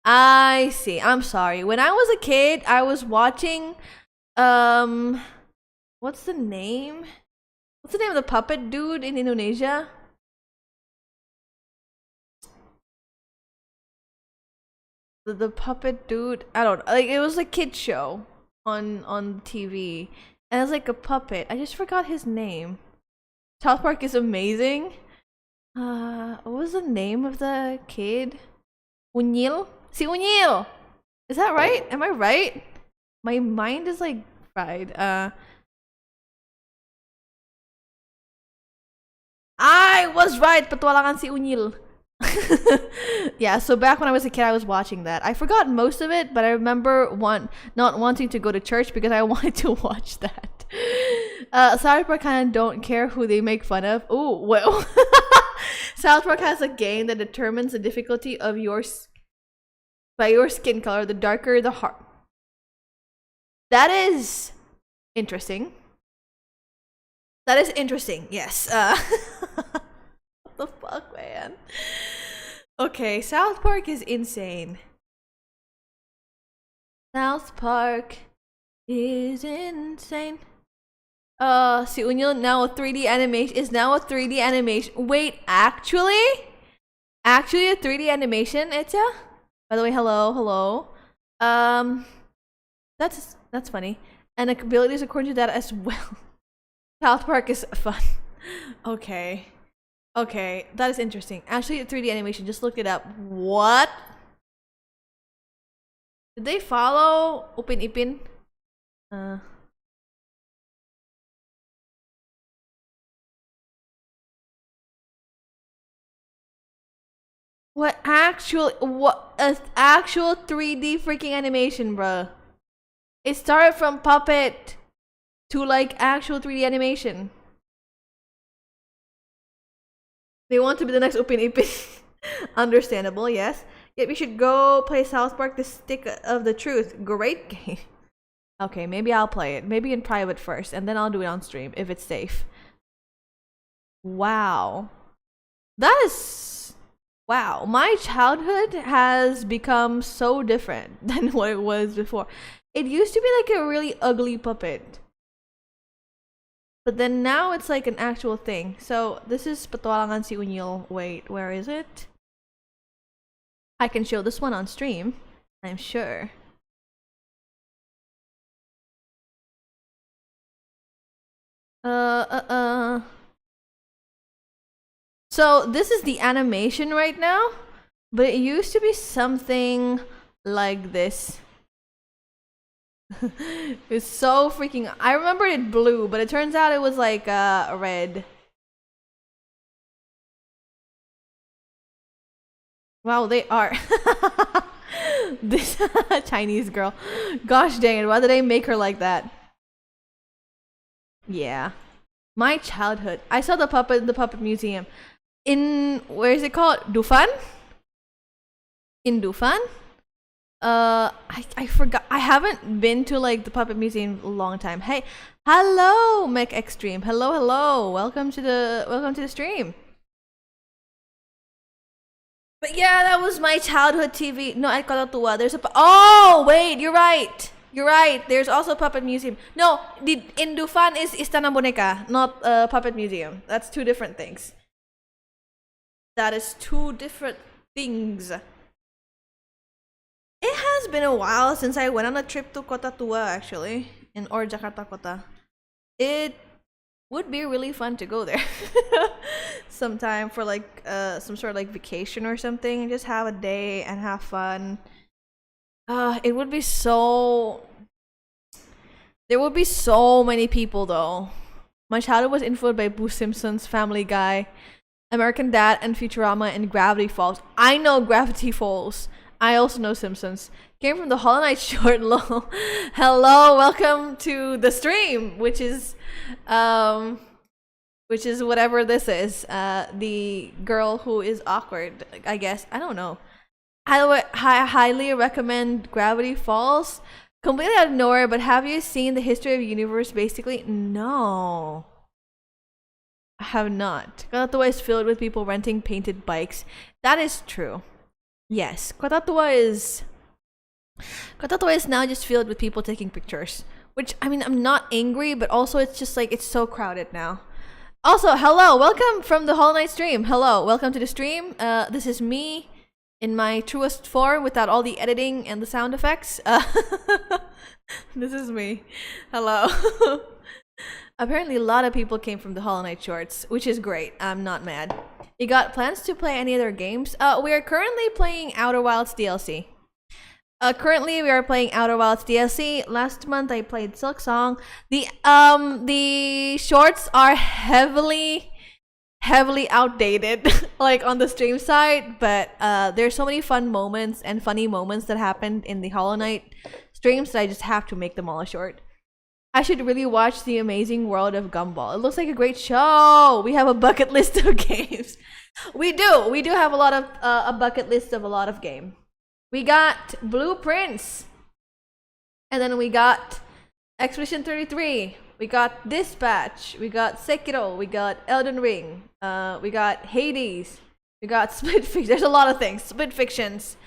Speaker 1: I'm sorry. When I was a kid, I was watching what's the name? What's the name of the puppet dude in Indonesia? The puppet dude. I don't know. Like, it was a kid show on TV. And it was like a puppet. I just forgot his name. South Park is amazing. What was the name of the kid? Unyil? Si Unyil! Is that right? Am I right? My mind is like fried. I was right, Petualangan si Unyil. Yeah, so back when I was a kid, I was watching that. I forgot most of it, but I remember not wanting to go to church because I wanted to watch that. South Park kind of don't care who they make fun of. Ooh, well. South Park has a game that determines the difficulty of your by your skin color, the darker the heart. That is interesting. That is interesting. Yes. What the fuck, man? Okay, South Park is insane. South Park is insane. Si Unyo now a 3D animation is now a 3D animation. Wait, actually a 3D animation, Etcha? By the way, hello. That's funny. And abilities according to that as well. South Park is fun. Okay, that is interesting. Actually, a 3D animation. Just looked it up. What? Did they follow Upin Ipin? What actual 3D freaking animation, bruh? It started from puppet to like actual 3D animation. They want to be the next Upin Ipin. Understandable, yes. Yet we should go play South Park: The Stick of the Truth. Great game. Okay, maybe I'll play it. Maybe in private first, and then I'll do it on stream if it's safe. Wow. That is... Wow, my childhood has become so different than what it was before. It used to be like a really ugly puppet. But then now it's like an actual thing. So this is Petualangan si Unyil. Wait, where is it? I can show this one on stream, I'm sure. So this is the animation right now, but it used to be something like this. It's so freaking... I remember it blue, but it turns out it was like red. Wow, they are. This Chinese girl. Gosh dang it, why did they make her like that? Yeah. My childhood. I saw the puppet in the Puppet Museum. In... where is it called? Dufan? In Dufan? I forgot. I haven't been to like the Puppet Museum in a long time. Hey, hello, Mech Extreme. Hello. Welcome to the stream. But yeah, that was my childhood TV. No, at Katatua, there's a... Oh, wait, you're right. There's also a Puppet Museum. No, in Dufan is Istana Boneka, not a Puppet Museum. That's two different things. That is two different things. It has been a while since I went on a trip to Kota Tua, actually, or Jakarta Kota. It would be really fun to go there sometime for like some sort of like vacation or something, and just have a day and have fun. It would be so... There would be so many people though. My childhood was influenced by Boo Simpsons, Family Guy, American Dad, and Futurama, and Gravity Falls. I know Gravity Falls. I also know Simpsons. Came from the Hollow Knight short. Lol. Hello, welcome to the stream, which is whatever this is. The girl who is awkward, I guess. I don't know. I highly recommend Gravity Falls. Completely out of nowhere, but have you seen the history of the universe? Basically, no. I have not. Kota Tua is filled with people renting painted bikes. That is true. Yes, Kota Tua is now just filled with people taking pictures. Which, I mean, I'm not angry, but also it's just like, it's so crowded now. Also, hello, welcome from the Hollow Knight stream. Hello, welcome to the stream. This is me in my truest form without all the editing and the sound effects. This is me. Hello. Apparently a lot of people came from the Hollow Knight shorts, which is great. I'm not mad. You got plans to play any other games? We are currently playing Outer Wilds DLC. Currently we are playing Outer Wilds DLC. Last month I played Silksong. The shorts are heavily outdated like on the stream side, but there's so many fun moments and funny moments that happened in the Hollow Knight streams that I just have to make them all short. I should really watch The Amazing World of Gumball. It looks like a great show. We have a bucket list of games. We do have a lot of a bucket list of a lot of games. We got Blueprints. And then we got Expedition 33. We got Dispatch. We got Sekiro. We got Elden Ring. We got Hades. We got Split Fiction. There's a lot of things. Split Fictions.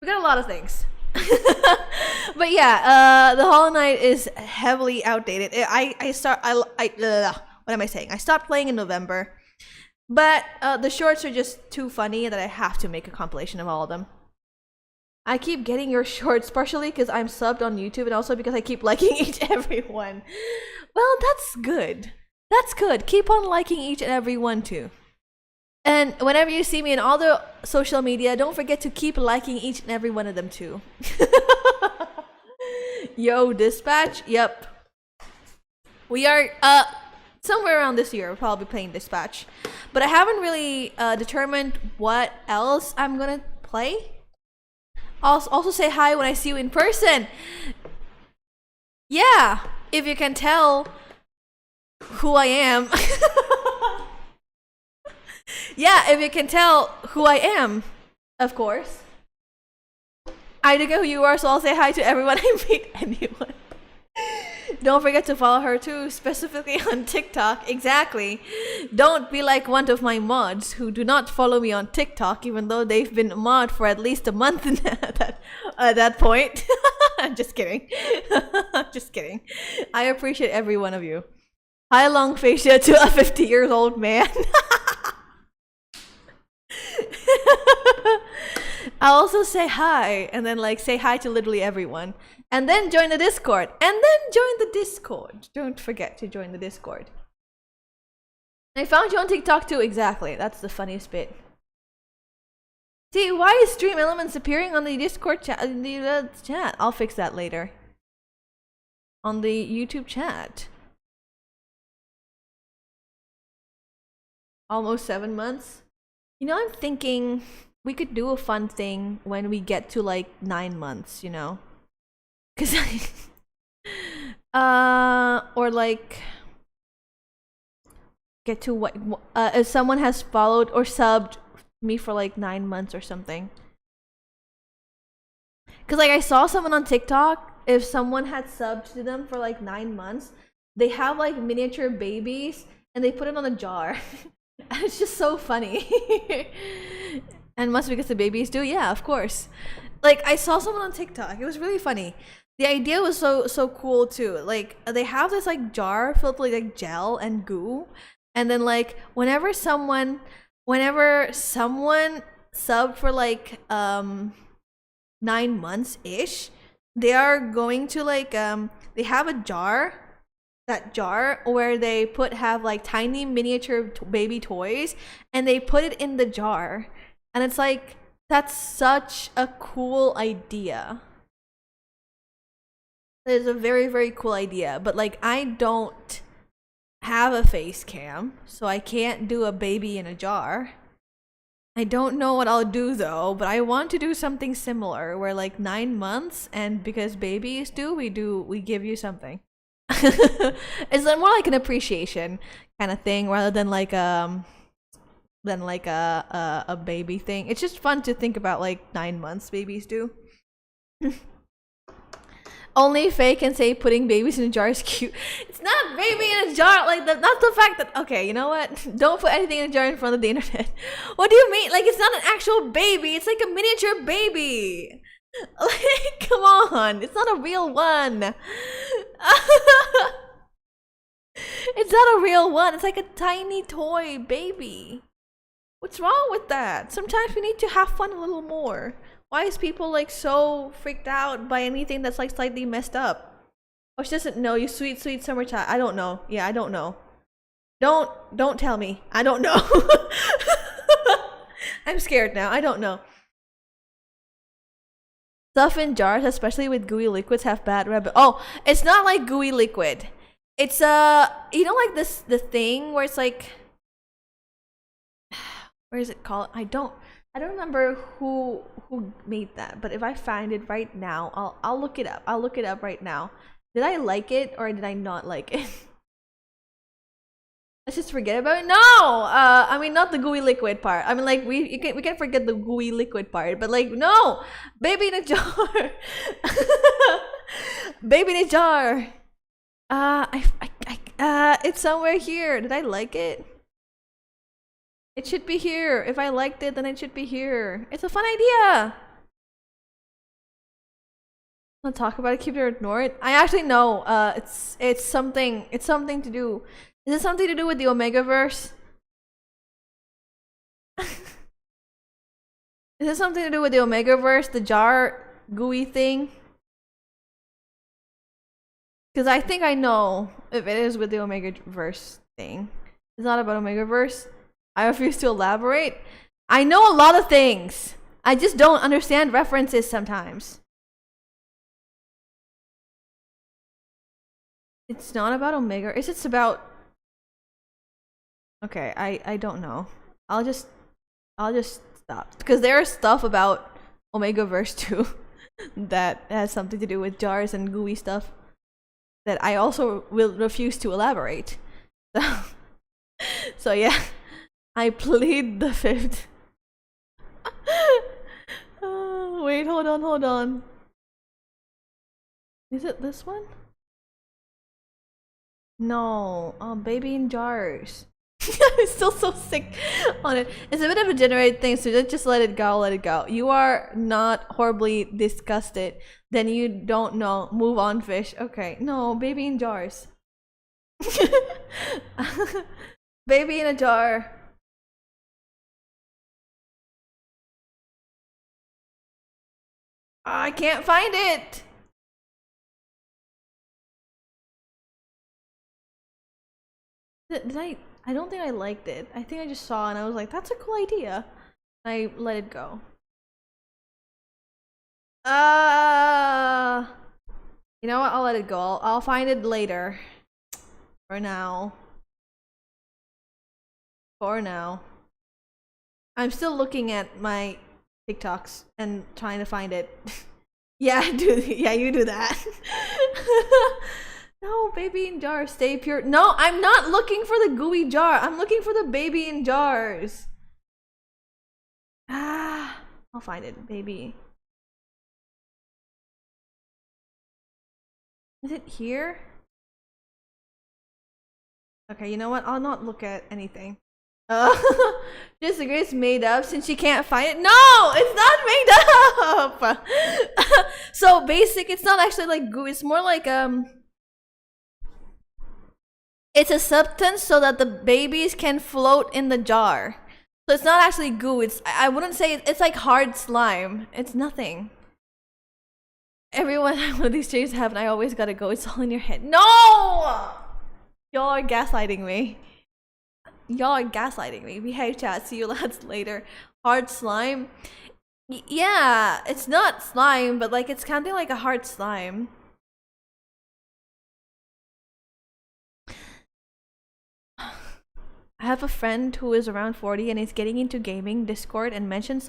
Speaker 1: We got a lot of things. But yeah, the Hollow Knight is heavily outdated. What am I saying? I stopped playing in November. But the shorts are just too funny that I have to make a compilation of all of them. I keep getting your shorts partially because I'm subbed on YouTube and also because I keep liking each and every one. Well, that's good. That's good. Keep on liking each and every one too. And whenever you see me in all the social media, don't forget to keep liking each and every one of them too. Yo, Dispatch? Yep. We are somewhere around this year, we'll probably be playing Dispatch. But I haven't really determined what else I'm gonna play. Also say hi when I see you in person. Yeah, if you can tell who I am. Yeah, if you can tell who I am, of course. I don't know who you are, so I'll say hi to everyone I meet. Anyone. Don't forget to follow her too, specifically on TikTok. Exactly. Don't be like one of my mods who do not follow me on TikTok, even though they've been a mod for at least a month at that point. I'm just kidding. Just kidding. I appreciate every one of you. Hi, long facia to a 50-year-old man. I'll also say hi, and then like say hi to literally everyone. And then join the Discord. And then join the Discord. Don't forget to join the Discord. I found you on TikTok too. Exactly. That's the funniest bit. See, why is Stream Elements appearing on the Discord chat? Chat. I'll fix that later. On the YouTube chat. Almost 7 months. You know, I'm thinking we could do a fun thing when we get to like 9 months, you know? Cause or like get to what if someone has followed or subbed me for like 9 months or something. Cause like I saw someone on TikTok, if someone had subbed to them for like 9 months, they have like miniature babies and they put it on a jar. And it's just so funny. And must because the babies do, yeah, of course. Like I saw someone on TikTok, it was really funny. The idea was so cool too. Like they have this like jar filled with like gel and goo, and then like whenever someone subbed for like 9 months ish, they are going to like they have a jar, that jar where they have like tiny miniature baby toys, and they put it in the jar, and it's like that's such a cool idea. It's a very, very cool idea, but like I don't have a face cam, so I can't do a baby in a jar. I don't know what I'll do though, but I want to do something similar where like 9 months, and because babies do, we give you something. It's more like an appreciation kind of thing rather than like a baby thing. It's just fun to think about like 9 months babies do. Only Faye can say putting babies in a jar is cute. It's not baby in a jar, like not the fact that, okay, you know what? Don't put anything in a jar in front of the internet. What do you mean? Like it's not an actual baby, it's like a miniature baby. Like, come on, it's not a real one. It's not a real one, it's like a tiny toy baby. What's wrong with that? Sometimes we need to have fun a little more. Why is people like so freaked out by anything that's like slightly messed up? Or she doesn't know, you sweet, sweet summer child. I don't know. Yeah, I don't know. Don't tell me. I don't know. I'm scared now. I don't know. Stuff in jars, especially with gooey liquids, have bad rep. Oh, it's not like gooey liquid. It's you know, like the thing where it's like, where is it called? I don't remember who made that, but if I find it right now, I'll look it up. I'll look it up right now. Did I like it or did I not like it? Let's just forget about it. No, I mean not the gooey liquid part. I mean like we can forget the gooey liquid part, but like no, baby in a jar, baby in a jar. It's somewhere here. Did I like it? It should be here. If I liked it, then it should be here. It's a fun idea. I'll talk about it. Keep it or ignore it. I actually know. It's something. It's something to do. Is it something to do with the Omegaverse? Is it something to do with the Omegaverse, the jar gooey thing? Because I think I know if it is with the Omegaverse thing. It's not about Omegaverse. I refuse to elaborate. I know a lot of things. I just don't understand references sometimes. It's not about Omega. It's about. Okay, I don't know. I'll just stop because there's stuff about Omegaverse too that has something to do with jars and gooey stuff that I also will refuse to elaborate. So yeah, I plead the fifth. Wait, hold on. Is it this one? No, baby in jars. I'm still so sick on it. It's a bit of a generated thing, so just let it go, let it go. You are not horribly disgusted, then you don't know. Move on, fish. Okay, no, baby in jars. Baby in a jar. I can't find it. Did I don't think I liked it. I think I just saw and I was like, that's a cool idea. I let it go. You know what? I'll let it go. I'll find it later. For now. I'm still looking at my TikToks and trying to find it. Yeah, you do that. No, baby in jars, stay pure. No, I'm not looking for the gooey jar. I'm looking for the baby in jars. I'll find it, baby. Is it here? Okay, you know what? I'll not look at anything. Disagree it's made up since you can't find it. No, it's not made up. So basic, it's not actually like goo. It's more like it's a substance so that the babies can float in the jar. So it's not actually goo. I wouldn't say it's like hard slime. It's nothing. Everyone one of these dreams have, and I always gotta go. It's all in your head. No, y'all are gaslighting me. Behave, chat. See you lads later. Hard slime. Yeah, it's not slime, but like it's kind of like a hard slime. I have a friend who is around 40 and is getting into gaming Discord and mentioned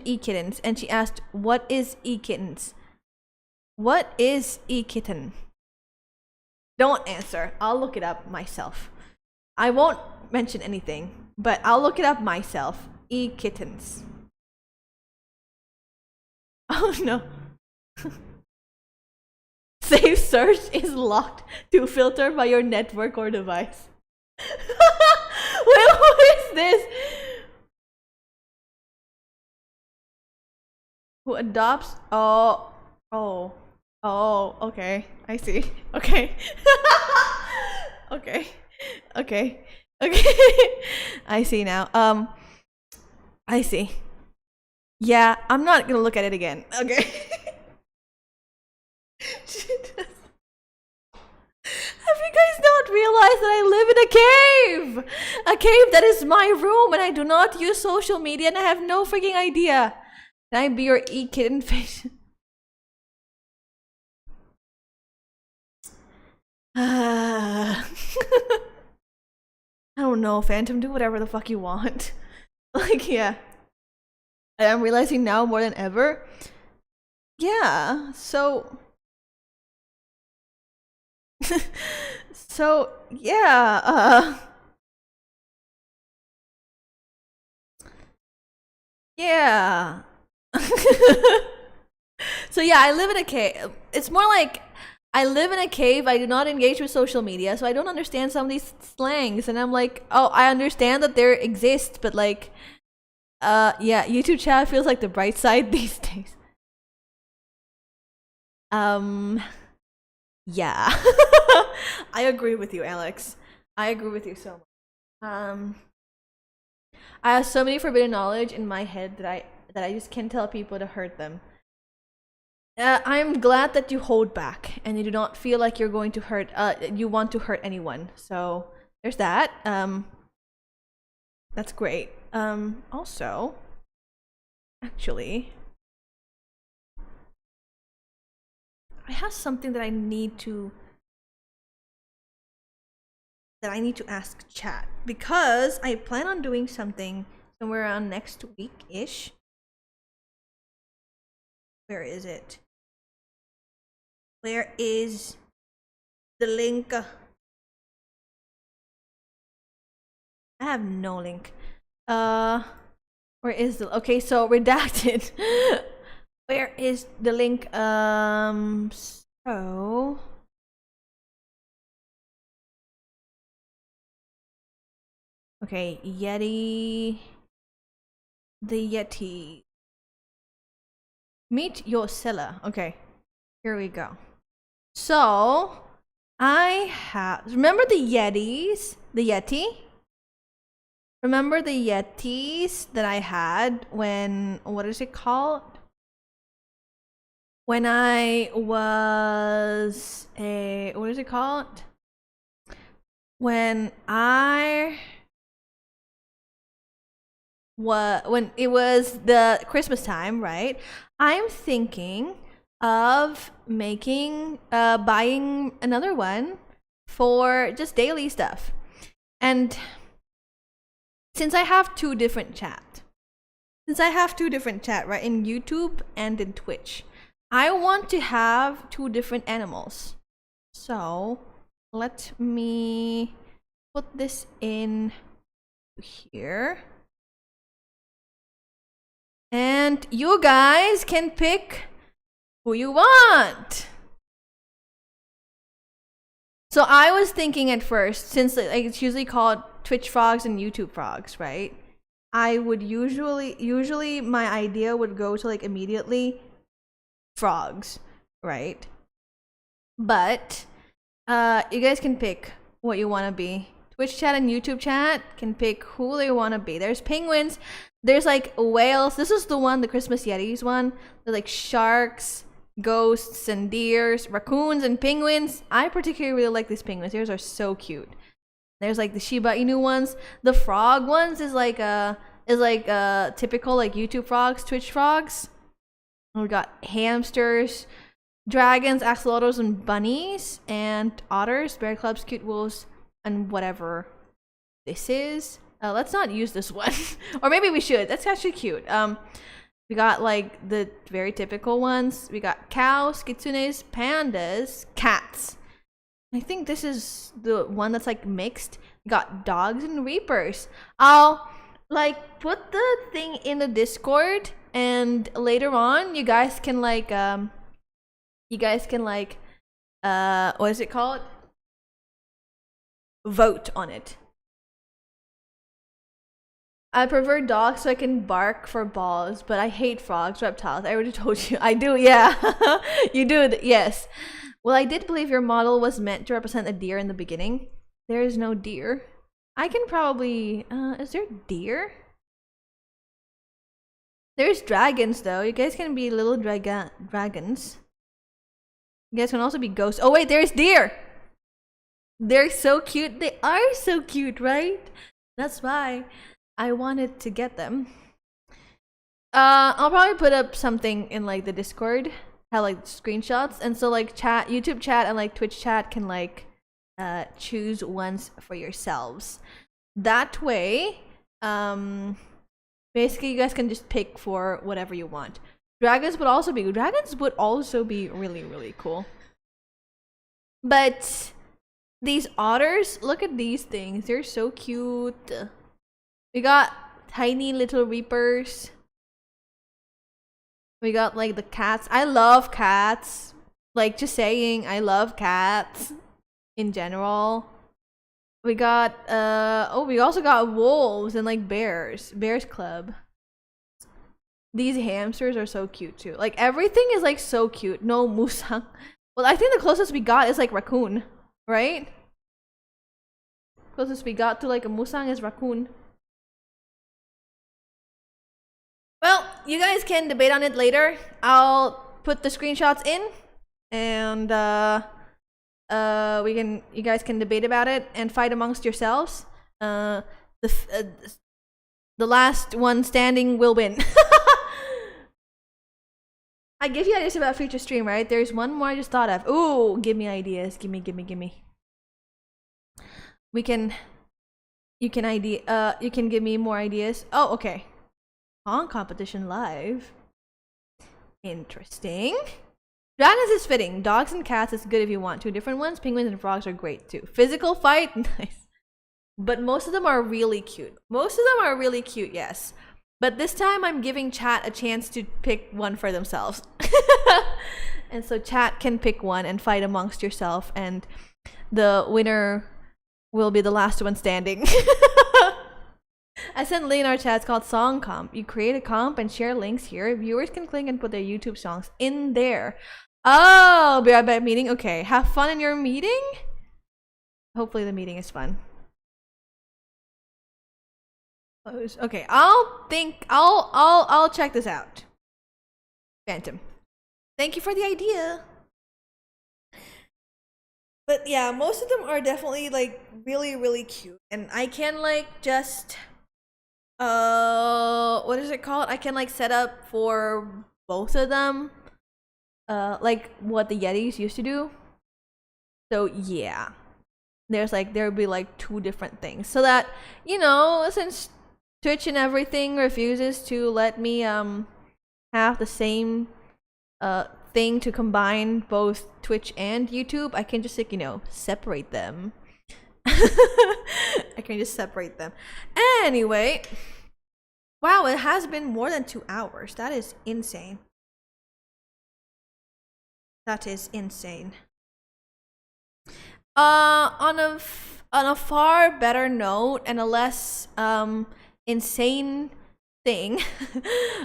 Speaker 1: e-kittens, and she asked, what is e-kittens? What is e-kitten? Don't answer. I'll look it up myself. I won't mention anything, but I'll look it up myself. E-kittens. Oh no. Safe search is locked to filter by your network or device. Wait, what is this? Who adopts? Oh, okay. I see. Okay. Okay. I see now. I see. Yeah, I'm not gonna look at it again. Okay. Have you guys not realized that I live in a cave? A cave that is my room, and I do not use social media, and I have no freaking idea. Can I be your e-kitten face? I don't know, Phantom. Do whatever the fuck you want. Like, yeah. And I'm realizing now more than ever. Yeah, so So yeah, yeah. So yeah, I live in a cave. It's more like I live in a cave. I do not engage with social media, so I don't understand some of these slangs. And I'm like, oh, I understand that there exists, but like, yeah, YouTube chat feels like the bright side these days. Yeah. I agree with you, Alex. I agree with you so much. I have so many forbidden knowledge in my head that I just can't tell people to hurt them. I'm glad that you hold back and you do not feel like you're going to hurt. You want to hurt anyone. So there's that. That's great. Also, actually, I have something that I need to ask chat because I plan on doing something somewhere around next week ish. Where is it? Where is the link? I have no link. Where is the okay? So redacted. Where is the link? So okay, Yeti. The Yeti. Meet your seller. Okay, here we go. So I have remember the Yetis, the Yeti. Remember the Yetis that I had when what is it called? When I was a what is it called? When it was the Christmas time, right? I'm thinking of making buying another one for just daily stuff. And since I have two different chat, right, in YouTube and in Twitch, I want to have two different animals. So let me put this in here. And you guys can pick who you want. So I was thinking at first, since like it's usually called Twitch frogs and YouTube frogs, right? I would usually my idea would go to like immediately frogs, right? But you guys can pick what you want to be. Twitch chat and YouTube chat can pick who they want to be. There's penguins, there's like whales. This is the one, the Christmas Yetis one. There's like sharks, ghosts, and deers, raccoons, and penguins. I particularly really like these penguins. Theirs are so cute. There's like the Shiba Inu ones. The frog ones is like typical like YouTube frogs, Twitch frogs. And we got hamsters, dragons, axolotls, and bunnies, and otters, bear cubs, cute wolves, and whatever this is. Let's not use this one. Or maybe we should. That's actually cute. We got like the very typical ones. We got cows, kitsunes, pandas, cats. I think this is the one that's like mixed. We got dogs and reapers. I'll like put the thing in the Discord, and later on you guys can like what is it called? Vote on it. I prefer dogs so I can bark for balls, but I hate frogs, reptiles. I already told you. I do, yeah. You do, yes. Well, I did believe your model was meant to represent a deer in the beginning. There is no deer. I can probably... is there deer? There's dragons, though. You guys can be little dragons. You guys can also be ghosts. Oh, wait, there's deer! They're so cute. They are so cute, right? That's why I wanted to get them. I'll probably put up something in like the Discord, have like screenshots, and so like chat, YouTube chat, and like Twitch chat can like choose ones for yourselves. That way, basically you guys can just pick for whatever you want. Dragons would also be really, really cool. But these otters, look at these things. They're so cute. We got tiny little reapers. We got like the cats. I love cats. Like, just saying, I love cats in general. We got we also got wolves and like bears. Bears Club. These hamsters are so cute too. Like, everything is like so cute. No musang. Well, I think the closest we got is like raccoon, right? Closest we got to like a musang is raccoon. Well, you guys can debate on it later. I'll put the screenshots in, and you guys can debate about it and fight amongst yourselves. The last one standing will win. I give you ideas about future stream, right? There's one more I just thought of. Ooh, give me ideas. Gimme. You can give me more ideas. Oh, okay. On competition live. Interesting. Dragons is fitting. Dogs and cats is good if you want. 2 different ones. Penguins and frogs are great too. Physical fight, nice. But most of them are really cute. Yes. But this time I'm giving chat a chance to pick one for themselves. And so chat can pick one and fight amongst yourself, and the winner will be the last one standing. I sent Lee in our chat. It's called Song Comp. You create a comp and share links here. Viewers can click and put their YouTube songs in there. Oh, be right back meeting. Okay, have fun in your meeting. Hopefully the meeting is fun. Okay, I'll check this out. Phantom, thank you for the idea. But yeah, most of them are definitely like really cute, and I can like just what is it called? I can like set up for both of them, like what the Yetis used to do. So yeah, there'll be like 2 different things, so that, you know, since Twitch and everything refuses to let me have the same thing to combine both Twitch and YouTube, I can just, like, you know, separate them. I can just separate them. Anyway, wow, it has been more than 2 hours. That is insane. On a far better note and a less insane thing,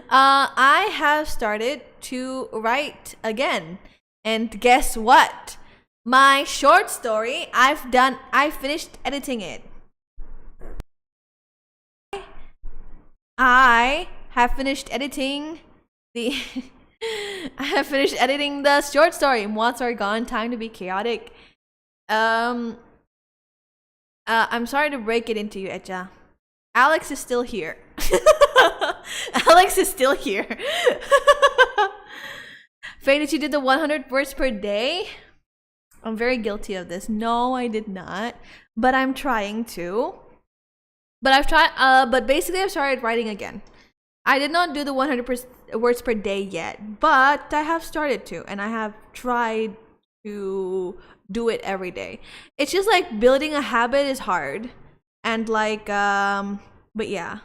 Speaker 1: I have started to write again, and guess what? My short story, I finished editing it. I have finished editing the short story. Moths are gone, time to be chaotic. I'm sorry to break it into you, Echa. Alex is still here. Faye, did you do the 100 words per day? I'm very guilty of this. No, I did not, but I'm trying to. But basically I've started writing again. I did not do the 100 words per day yet, but I have started to, and I have tried to do it every day. It's just like building a habit is hard, and like but yeah,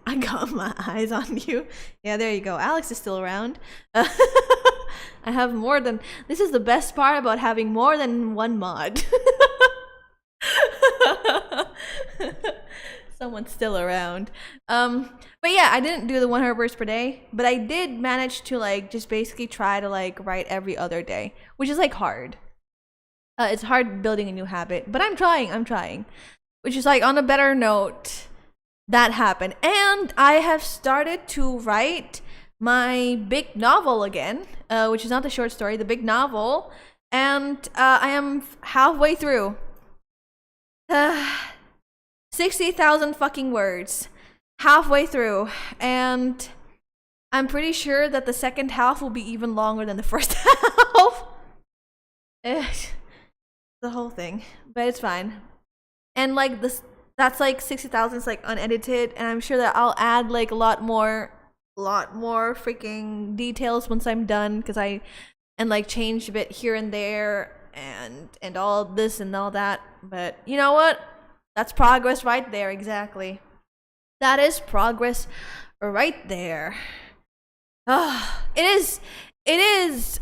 Speaker 1: I got my eyes on you. Yeah, there you go. Alex is still around. I have more than, this is the best part about having more than one mod. Someone's still around. But yeah, I didn't do the 100 words per day, but I did manage to like just basically try to like write every other day, which is like hard. It's hard building a new habit, but I'm trying. Which is like, on a better note, that happened. And I have started to write my big novel again, which is not the short story, the big novel. And I am halfway through. 60,000 fucking words. Halfway through. And I'm pretty sure that the second half will be even longer than the first half. The whole thing. But it's fine. And like this, that's like 60,000 is like unedited, and I'm sure that I'll add like a lot more freaking details once I'm done, because I like change a bit here and there, and all this and all that. But you know what? That's progress right there, exactly. That is progress right there. It is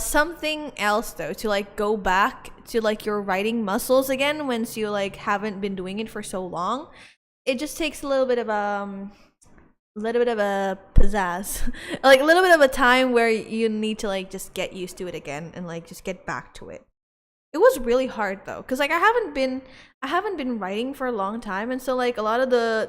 Speaker 1: something else though to like go back to like your writing muscles again once you like haven't been doing it for so long. It just takes a little bit of a pizzazz. Like a little bit of a time where you need to like just get used to it again and like just get back to it. It was really hard though, cuz like I haven't been writing for a long time, and so like a lot of the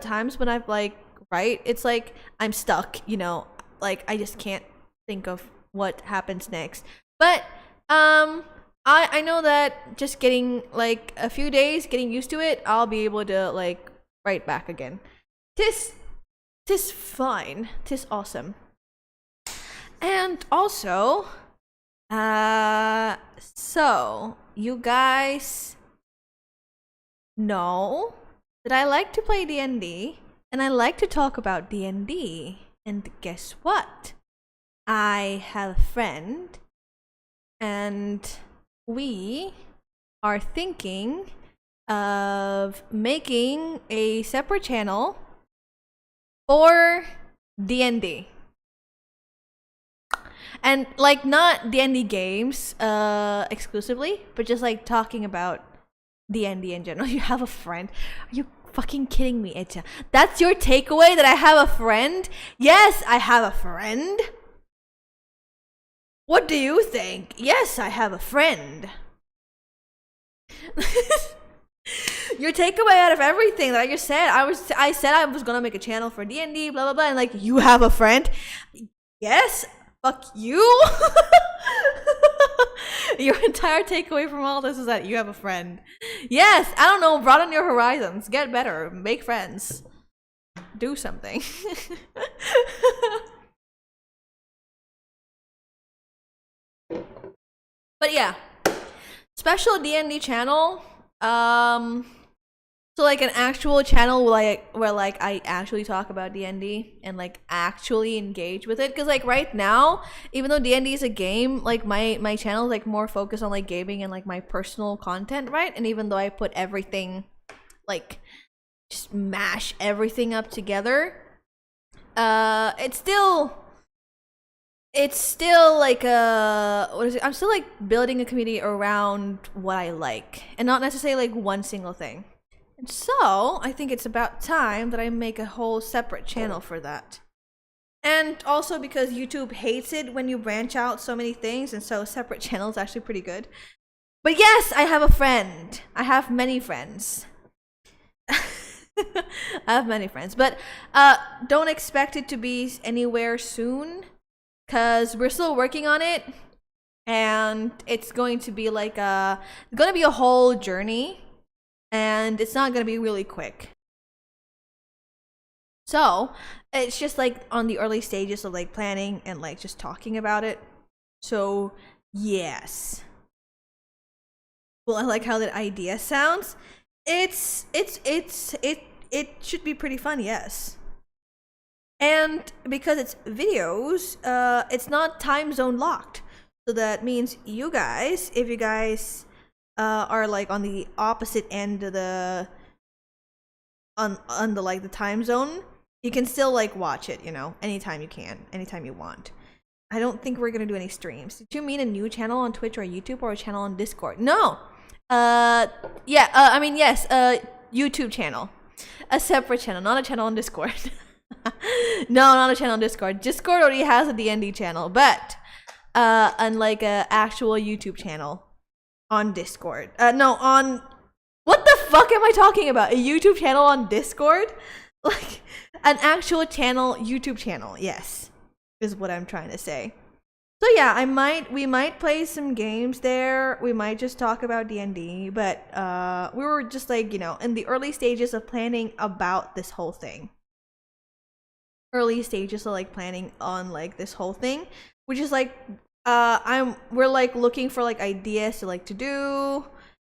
Speaker 1: times when I've like write, it's like I'm stuck, you know, like I just can't think of what happens next. But I know that just getting like a few days getting used to it, I'll be able to like write back again. Tis fine. Tis awesome. And also, so you guys know that I like to play D&D and I like to talk about D&D. And guess what? I have a friend and we are thinking of making a separate channel for D&D. And like not D&D games exclusively, but just like talking about D&D in general. You have a friend? Are you fucking kidding me, Echa? That's your takeaway, that I have a friend? Yes, I have a friend. What do you think? Yes, I have a friend. Your takeaway out of everything that I just said, I said I was gonna make a channel for D&D, blah blah blah, and like, you have a friend? Yes, fuck you. Your entire takeaway from all this is that you have a friend. Yes, I don't know, broaden your horizons, get better, make friends, do something. But yeah, special D&D channel. So like an actual channel where like I actually talk about D&D and like actually engage with it. Because like right now, even though D&D is a game, like my channel is like more focused on like gaming and like my personal content, right? And even though I put everything, like just mash everything up together, it's still like what is it? I'm still like building a community around what I like and not necessarily like one single thing. And so I think it's about time that I make a whole separate channel for that. And also because YouTube hates it when you branch out so many things, and so a separate channel is actually pretty good. But yes, I have a friend. I have many friends. I have many friends, but don't expect it to be anywhere soon, because we're still working on it, and it's going to be like a whole journey, and it's not going to be really quick. So it's just like on the early stages of like planning and like just talking about it. So yes. Well, I like how that idea sounds. It should be pretty fun, yes. And because it's videos, it's not time zone locked. So that means you guys, if you guys are like on the opposite end of the on the like the time zone, you can still like watch it, you know, anytime you can, anytime you want. I don't think we're gonna do any streams. Did you mean a new channel on Twitch or YouTube or a channel on Discord? No. Yeah, I mean yes, YouTube channel. A separate channel, not a channel on Discord. No, not a channel on Discord. Discord already has a D&D channel, but unlike a actual YouTube channel on Discord. No, on what the fuck am I talking about? A YouTube channel on Discord? Like an actual channel, YouTube channel. Yes, is what I'm trying to say. So yeah, we might play some games there. We might just talk about D&D, but we were just like, you know, in the early stages of planning about this whole thing. Early stages of like planning on like this whole thing, which is like we're like looking for like ideas to like to do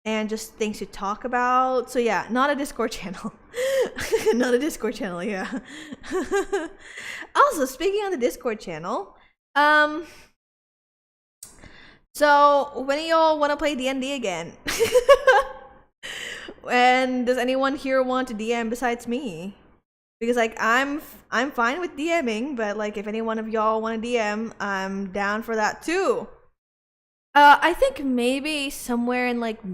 Speaker 1: and just things to talk about. So yeah, not a Discord channel. Not a Discord channel, yeah. Also, speaking of the Discord channel, So when do y'all want to play D&D again? And does anyone here want to DM besides me? Because like I'm fine with DMing, but like if any one of y'all want to DM, I'm down for that too. I think maybe somewhere in like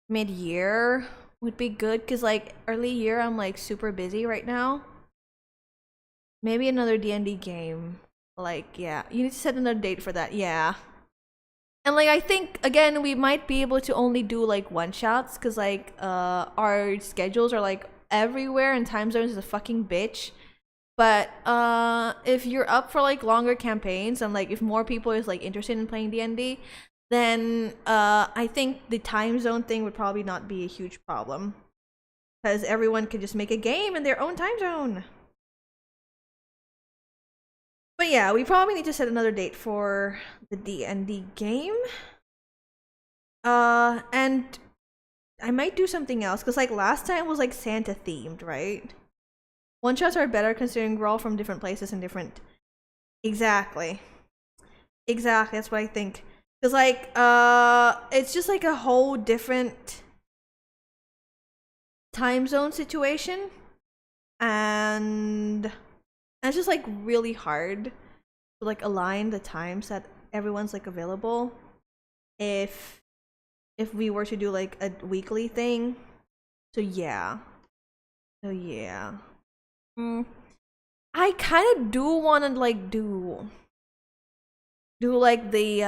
Speaker 1: mid-year would be good, cuz like early year I'm like super busy right now. Maybe another D&D game. Like yeah, you need to set another date for that. Yeah. And like I think again we might be able to only do like one shots, cuz like our schedules are like everywhere and time zones is a fucking bitch. But if you're up for like longer campaigns and like if more people is like interested in playing D&D, then I think the time zone thing would probably not be a huge problem, because everyone could just make a game in their own time zone. But yeah, we probably need to set another date for the D&D game. And I might do something else, because like last time was like Santa themed, right? One shots are better considering we're all from different places and different. Exactly. Exactly, that's what I think. Because like it's just like a whole different time zone situation, and it's just like really hard to like align the times that everyone's like available if we were to do like a weekly thing. So yeah. I kind of do want to like do like the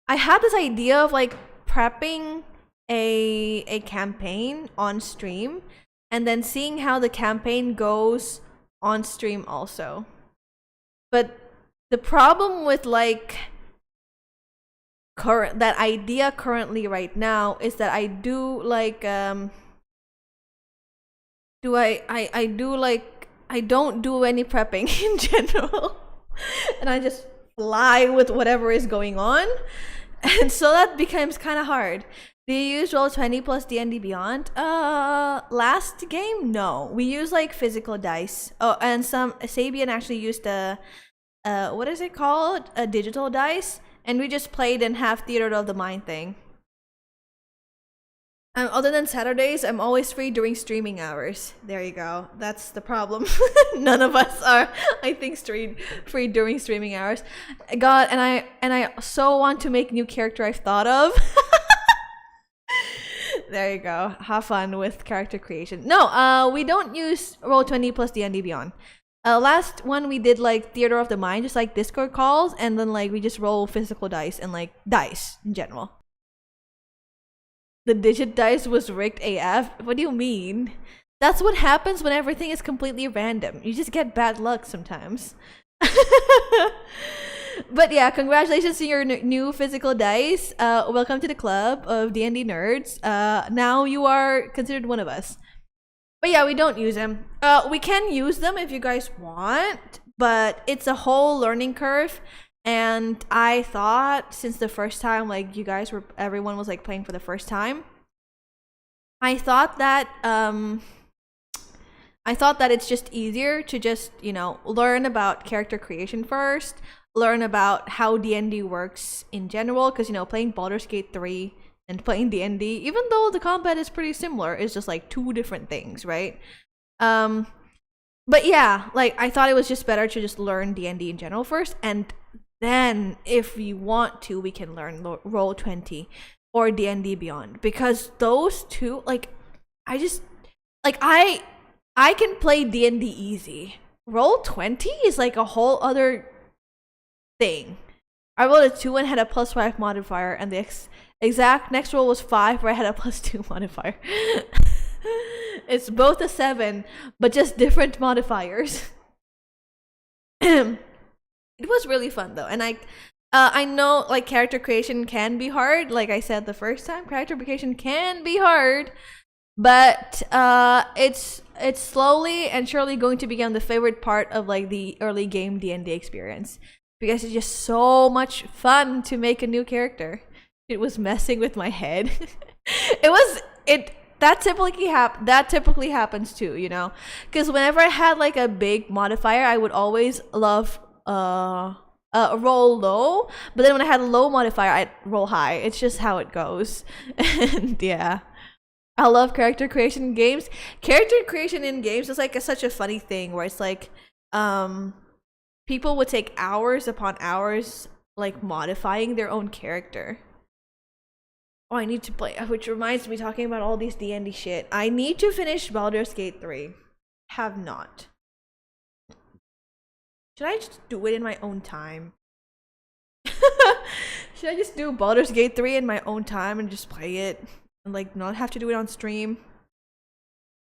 Speaker 1: I had this idea of like prepping a campaign on stream and then seeing how the campaign goes on stream also. But the problem with like that idea currently right now is that I do like I don't do any prepping in general, and I just fly with whatever is going on, and so that becomes kind of hard. Do you use Roll20 plus D&D Beyond? Last game, no. We use like physical dice. Oh, and Sabian actually used a what is it called? A digital dice, and we just played and have theater of the mind thing. Other than Saturdays, I'm always free during streaming hours. There you go. That's the problem. None of us are, I think, free during streaming hours. God, and I so want to make new character I've thought of. There you go. Have fun with character creation. No, we don't use Roll20 plus D&D Beyond. Last one we did like theater of the mind, just like Discord calls, and then like we just roll physical dice and like dice in general. The digit dice was rigged AF? What do you mean? That's what happens when everything is completely random. You just get bad luck sometimes. But yeah, congratulations to your new physical dice. Welcome to the club of D&D nerds. Now you are considered one of us. But yeah, we don't use them. We can use them if you guys want, but it's a whole learning curve. And I thought since the first time, like everyone was like playing for the first time, I thought that it's just easier to just, learn about character creation first, learn about how D&D works in general, because, playing Baldur's Gate 3 and playing D&D, even though the combat is pretty similar, is just like two different things, right? But yeah, like I thought it was just better to just learn D&D in general first, and then if we want to, we can learn Roll20 or D&D Beyond, because those two, like, I just like I can play D&D easy. Roll20 is like a whole other thing. I rolled a 2 and had a +5 modifier, and the exact next roll was 5 where I had a +2 modifier. It's both a 7, but just different modifiers. It was really fun though, and I know like character creation can be hard. Like I said the first time, character creation can be hard, but it's slowly and surely going to become the favorite part of like the early game D&D experience, because it's just so much fun to make a new character. It was messing with my head. That typically happens too, because whenever I had like a big modifier, I would always love roll low, but then when I had a low modifier, I'd roll high. It's just how it goes. And yeah. I love character creation in games. Character creation in games is like such a funny thing where it's like people would take hours upon hours like modifying their own character. Oh, I need to play, which reminds me, talking about all these D&D shit, I need to finish Baldur's Gate 3. Have not. Should I just do it in my own time? Should I just do Baldur's Gate 3 in my own time and just play it? And like not have to do it on stream?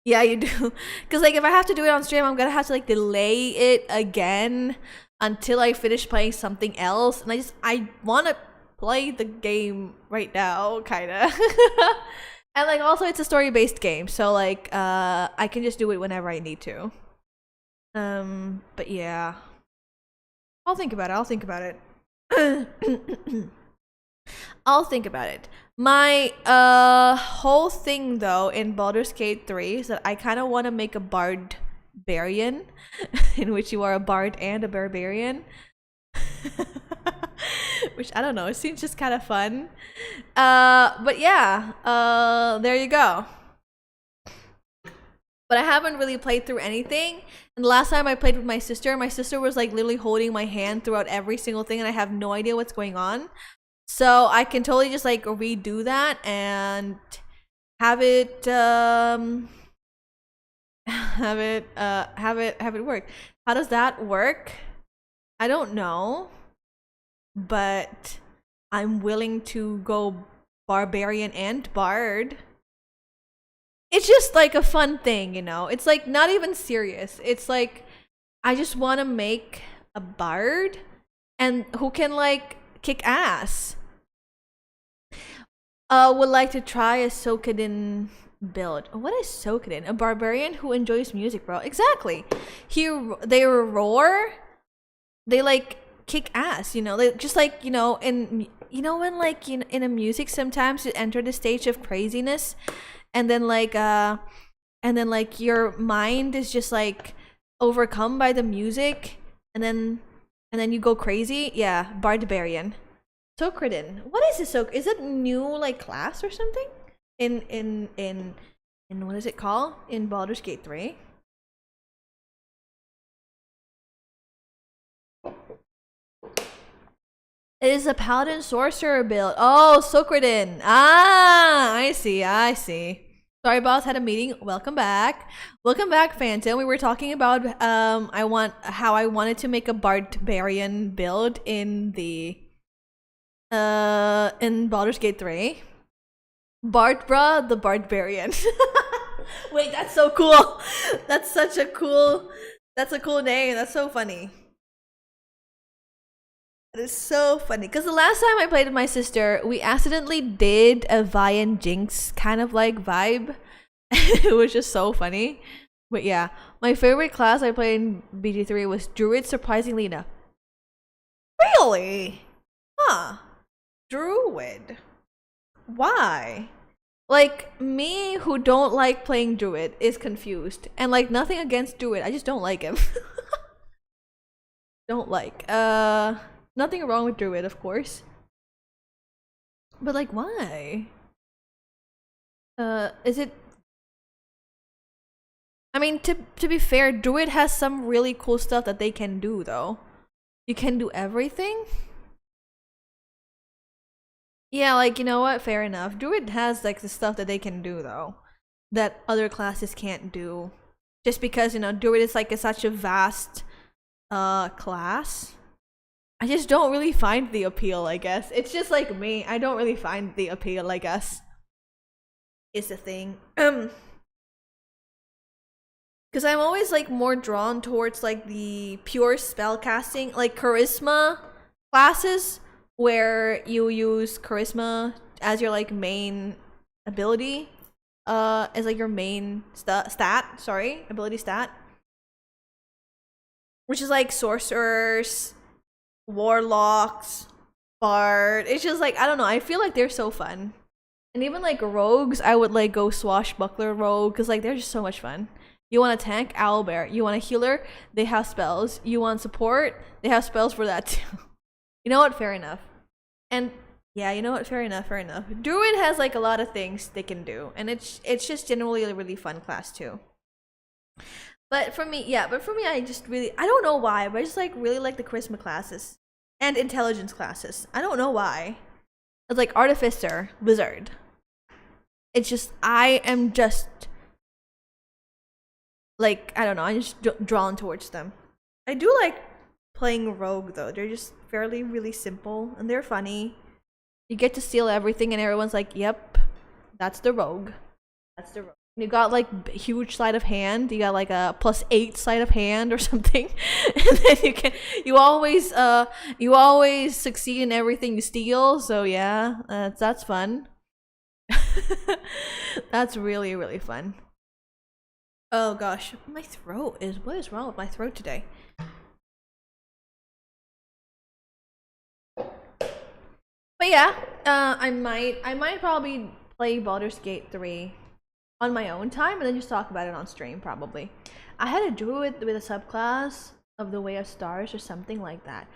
Speaker 1: Yeah, you do. Because like if I have to do it on stream, I'm gonna have to like delay it again until I finish playing something else. And I want to play the game right now, kinda. And like also it's a story-based game, so like I can just do it whenever I need to. But yeah, I'll think about it. I'll think about it. I'll think about it. My whole thing though in Baldur's Gate 3 is that I kind of want to make a barbarian in which you are a bard and a barbarian. Which I don't know, it seems just kind of fun. But yeah, there you go. But I haven't really played through anything. And the last time I played with my sister was like literally holding my hand throughout every single thing, and I have no idea what's going on. So I can totally just like redo that and have it work. How does that work? I don't know, but I'm willing to go barbarian and bard. It's just like a fun thing, you know? It's like not even serious. It's like I just want to make a bard and who can like kick ass. Would like to try a Sokedin build. What is Sokedin? A barbarian who enjoys music, bro. Exactly. They roar. They like kick ass, you know? They just like, you know, when like in a music sometimes you enter the stage of craziness and then like your mind is just like overcome by the music and then you go crazy. Yeah, barbarian. Sokradin. What is this? Is it new like class or something? In what is it called? In Baldur's Gate 3? It is a paladin sorcerer build. Oh, Sokradin. Ah, I see. Sorry, boss, had a meeting. Welcome back. Welcome back, Phantom. We were talking about how I wanted to make a barbarian build in Baldur's Gate 3. Bardbra the Barbarian. Wait, that's so cool. That's a cool name. That's so funny. It is so funny because the last time I played with my sister, we accidentally did a Vi and Jinx kind of like vibe. It was just so funny. But yeah, my favorite class I played in BG3 was Druid, surprisingly enough. Really? Huh. Druid. Why? Like, me who don't like playing Druid is confused. And like, nothing against Druid, I just don't like him. Don't like. Nothing wrong with Druid, of course. But like, why? Is it... I mean, to be fair, Druid has some really cool stuff that they can do, though. You can do everything? Yeah, like, you know what? Fair enough. Druid has, like, the stuff that they can do, though. That other classes can't do. Just because, you know, Druid is, like, such a vast, class. I just don't really find the appeal, I guess. It's just like me. I don't really find the appeal, I guess. Is the thing. Because I'm always, like, more drawn towards, like, the pure spellcasting, like, charisma classes, where you use charisma as your, like, main ability. As, like, your main ability stat. Which is, like, sorcerers, warlocks, bard. It's just, like, I don't know. I feel like they're so fun. And even, like, rogues, I would, like, go swashbuckler rogue, because, like, they're just so much fun. You want a tank? Owlbear. You want a healer? They have spells. You want support? They have spells for that too. You know what? Fair enough. And yeah, you know what? Fair enough. Fair enough. Druid has like a lot of things they can do, and it's just generally a really fun class too. But for me, I just really, I don't know why, but I just like really like the charisma classes and intelligence classes. I don't know why. It's like artificer, wizard. It's just I am just like, I don't know. I'm just drawn towards them. I do like playing rogue though. They're just fairly really simple and they're funny. You get to steal everything, and everyone's like, "Yep, that's the rogue. That's the rogue." You got like huge sleight of hand. You got like a +8 sleight of hand or something, and then you always succeed in everything you steal. So yeah, that's fun. That's really really fun. Oh gosh, my throat is, what is wrong with my throat today? But yeah, I might probably play Baldur's Gate 3 on my own time and then just talk about it on stream probably. I had to do it with a subclass of the Way of Stars or something like that.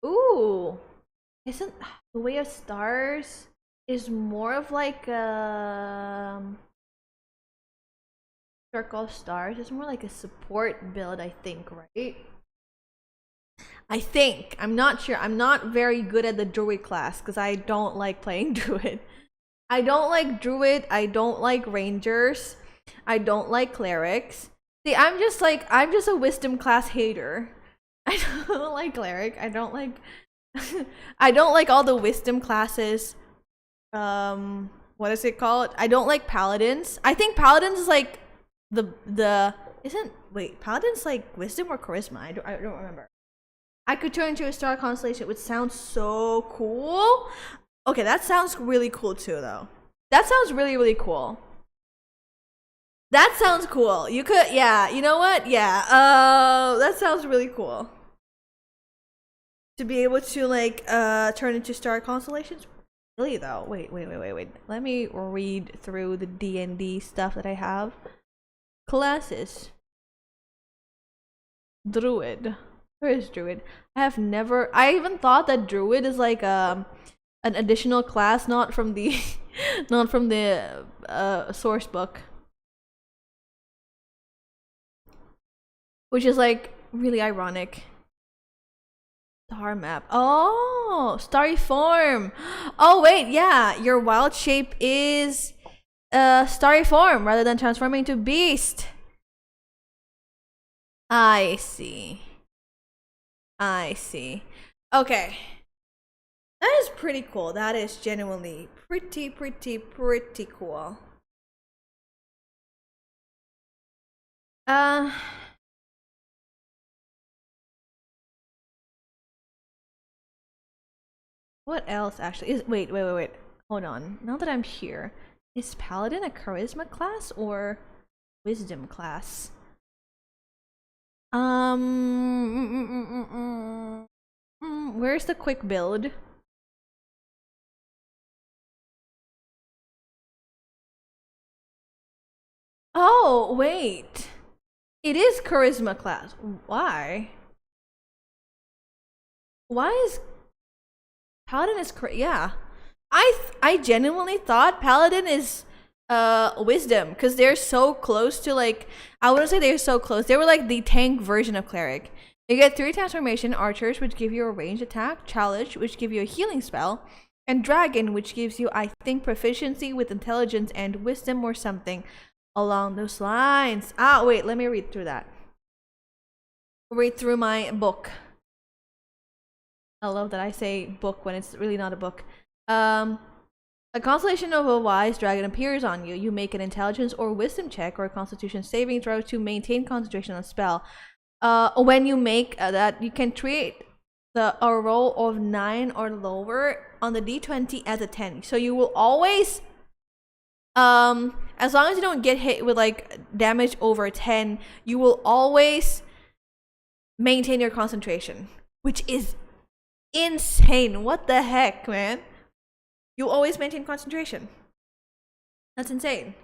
Speaker 1: Ooh, isn't the Way of Stars is more of like a Circle of Stars? It's more like a support build, I think, right? I think. I'm not sure. I'm not very good at the Druid class because I don't like playing Druid. I don't like Druid. I don't like Rangers. I don't like Clerics. See, I'm just a Wisdom class hater. I don't like Cleric. I don't like I don't like all the Wisdom classes. What is it called? I don't like Paladins. I think Paladins is like the isn't, wait, Paladins like Wisdom or Charisma? I don't remember. I could turn into a star constellation, which sounds so cool. Okay, that sounds really cool too, though. That sounds really, really cool. That sounds cool. You could, yeah, you know what? Yeah, that sounds really cool. To be able to, like, turn into star constellations? Really, though? Wait. Let me read through the D&D stuff that I have. Classes. Druid. Where is Druid? I even thought that Druid is like an additional class, not from the not from the source book, which is like really ironic. Star map. Oh, starry form. Oh wait, yeah, your wild shape is starry form rather than transforming into beast. I see. Okay. That is pretty cool. That is genuinely pretty cool. What else actually is, wait. Hold on. Now that I'm here, is Paladin a charisma class or wisdom class? Where's the quick build? Oh, wait. It is charisma class. Why? Why is Paladin is yeah. I genuinely thought Paladin is wisdom because they're so close to, like, I wouldn't say they're so close. They were like the tank version of cleric. You get 3 transformation: archers, which give you a ranged attack; challenge, which give you a healing spell; and dragon, which gives you, I think, proficiency with intelligence and wisdom or something along those lines. Ah, wait, let me read through that. Read through my book. I love that I say book when it's really not a book. A constellation of a wise dragon appears on you. You make an intelligence or wisdom check or a constitution saving throw to maintain concentration on spell. When you make that, you can treat a roll of 9 or lower on the d20 as a 10. So you will always, as long as you don't get hit with like damage over 10, you will always maintain your concentration, which is insane. What the heck, man? You always maintain concentration. That's insane.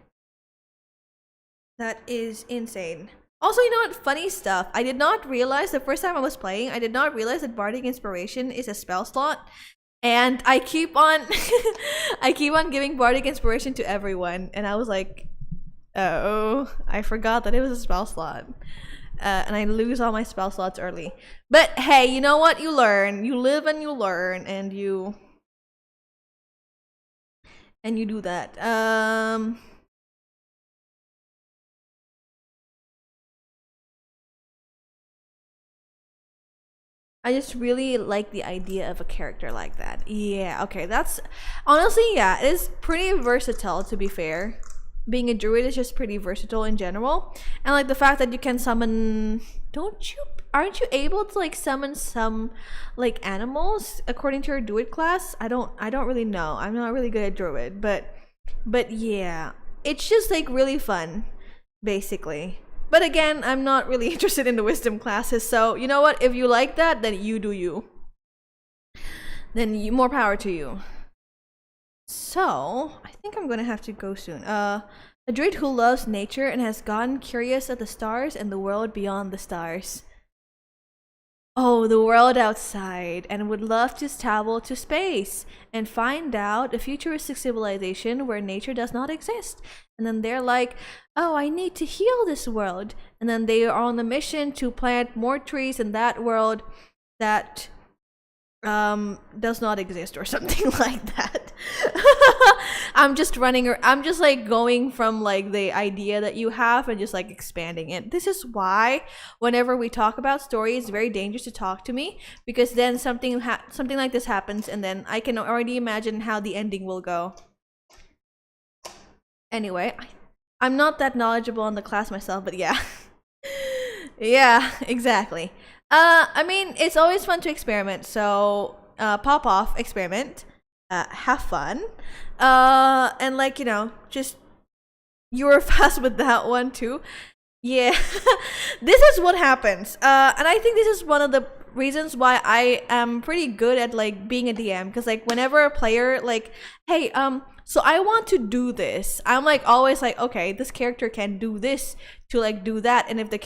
Speaker 1: That is insane. Also, you know what? Funny stuff. I did not realize the first time I was playing, I did not realize that Bardic Inspiration is a spell slot. And I keep on I keep on giving Bardic Inspiration to everyone. And I was like, oh, I forgot that it was a spell slot. And I lose all my spell slots early. But hey, you know what? You learn. You live and you learn, and you do that. I just really like the idea of a character like that. Yeah, okay, that's honestly, yeah, it is pretty versatile, to be fair. Being a druid is just pretty versatile in general. And like the fact that you can summon, aren't you able to like summon some like animals according to your druid class? I don't really know. I'm not really good at druid, but yeah, it's just like really fun, basically. But again, I'm not really interested in the wisdom classes, so you know what? If you like that, then you do you. Then more power to you. So, I think I'm gonna have to go soon. A druid who loves nature and has gotten curious at the stars and the world beyond the stars. Oh, the world outside, and would love to travel to space and find out a futuristic civilization where nature does not exist. And then they're like, oh, I need to heal this world. And then they are on the mission to plant more trees in that world that does not exist or something like that. I'm just like going from like the idea that you have and just like expanding it. This is why whenever we talk about story, it's very dangerous to talk to me, because then something like this happens and then I can already imagine how the ending will go. Anyway, I'm not that knowledgeable on the class myself, but yeah. Yeah, exactly. I mean, it's always fun to experiment, so pop off, experiment, have fun, and like, you know, just you were fast with that one too. Yeah, this is what happens, and I think this is one of the reasons why I am pretty good at like being a DM, because like whenever a player like, hey, so I want to do this, I'm like always like, okay, this character can do this to like do that, and if the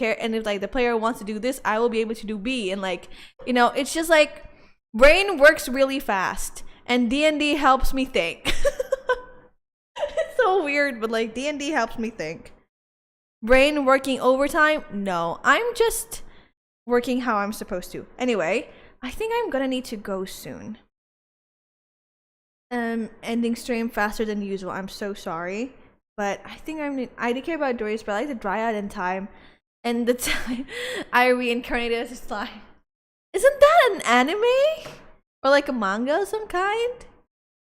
Speaker 1: player wants to do this, I will be able to do B, and like, you know, it's just like brain works really fast, and D&D helps me think. It's so weird, but like D&D helps me think. Brain working overtime? No, I'm just working how I'm supposed to. Anyway, I think I'm gonna need to go soon. Ending stream faster than usual. I'm so sorry, but I think I did care about Doris, but I like the Dryad in time, and the time I reincarnated as a slime. Isn't that an anime or like a manga of some kind?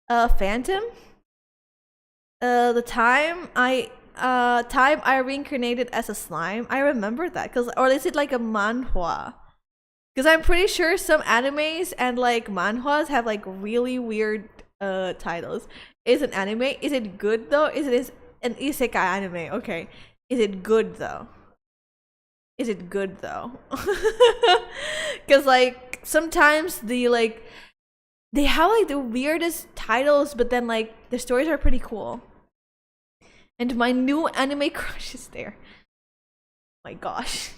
Speaker 1: Phantom. The time I reincarnated as a slime. I remember that, or is it like a manhwa? Because I'm pretty sure some animes and like manhwas have like really weird titles. Is an anime? Is it good though? Is it an isekai anime? Okay. Is it good though? Is it good though? Because like sometimes they have like the weirdest titles, but then like the stories are pretty cool. And my new anime crush is there. Oh my gosh.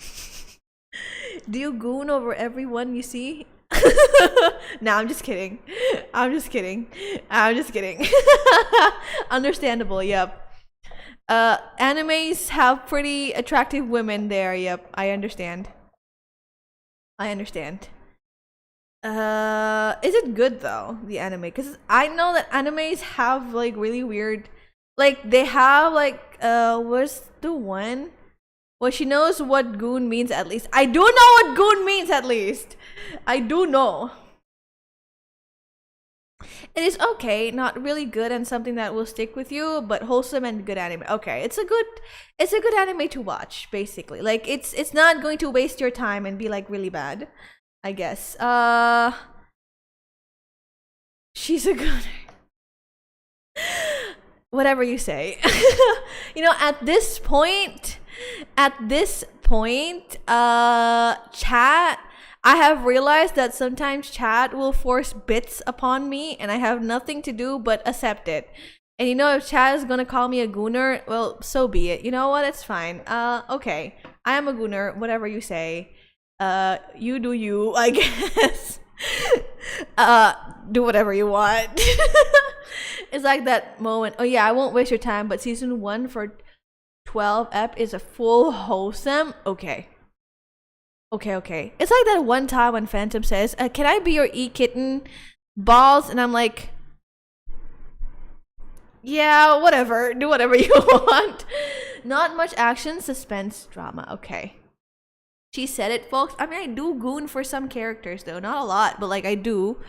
Speaker 1: Do you goon over everyone you see? Nah, I'm just kidding. I'm just kidding. Understandable, yep. Animes have pretty attractive women there, yep. I understand. Is it good though, the anime? Because I know that animes have like really weird, like they have like what's the one? Well, she knows what goon means at least. I do know what goon means at least. I do know. It is okay, not really good and something that will stick with you, but wholesome and good anime. Okay, it's a good anime to watch, basically. Like it's not going to waste your time and be like really bad, I guess. She's a gooner. Whatever you say. You know, at this point, chat, I have realized that sometimes chat will force bits upon me and I have nothing to do but accept it. And you know, if chat is gonna call me a gooner, well, so be it. You know what? It's fine. Okay. I am a gooner, whatever you say. You do you, I guess. Do whatever you want. It's like that moment. Oh yeah, I won't waste your time, but season 1 for 12 ep is a full wholesome. Okay. Okay. It's like that one time when Phantom says, "Can I be your e-kitten balls?" And I'm like, yeah, whatever. Do whatever you want. Not much action, suspense, drama. Okay. She said it, folks. I mean, I do goon for some characters, though. Not a lot, but like I do.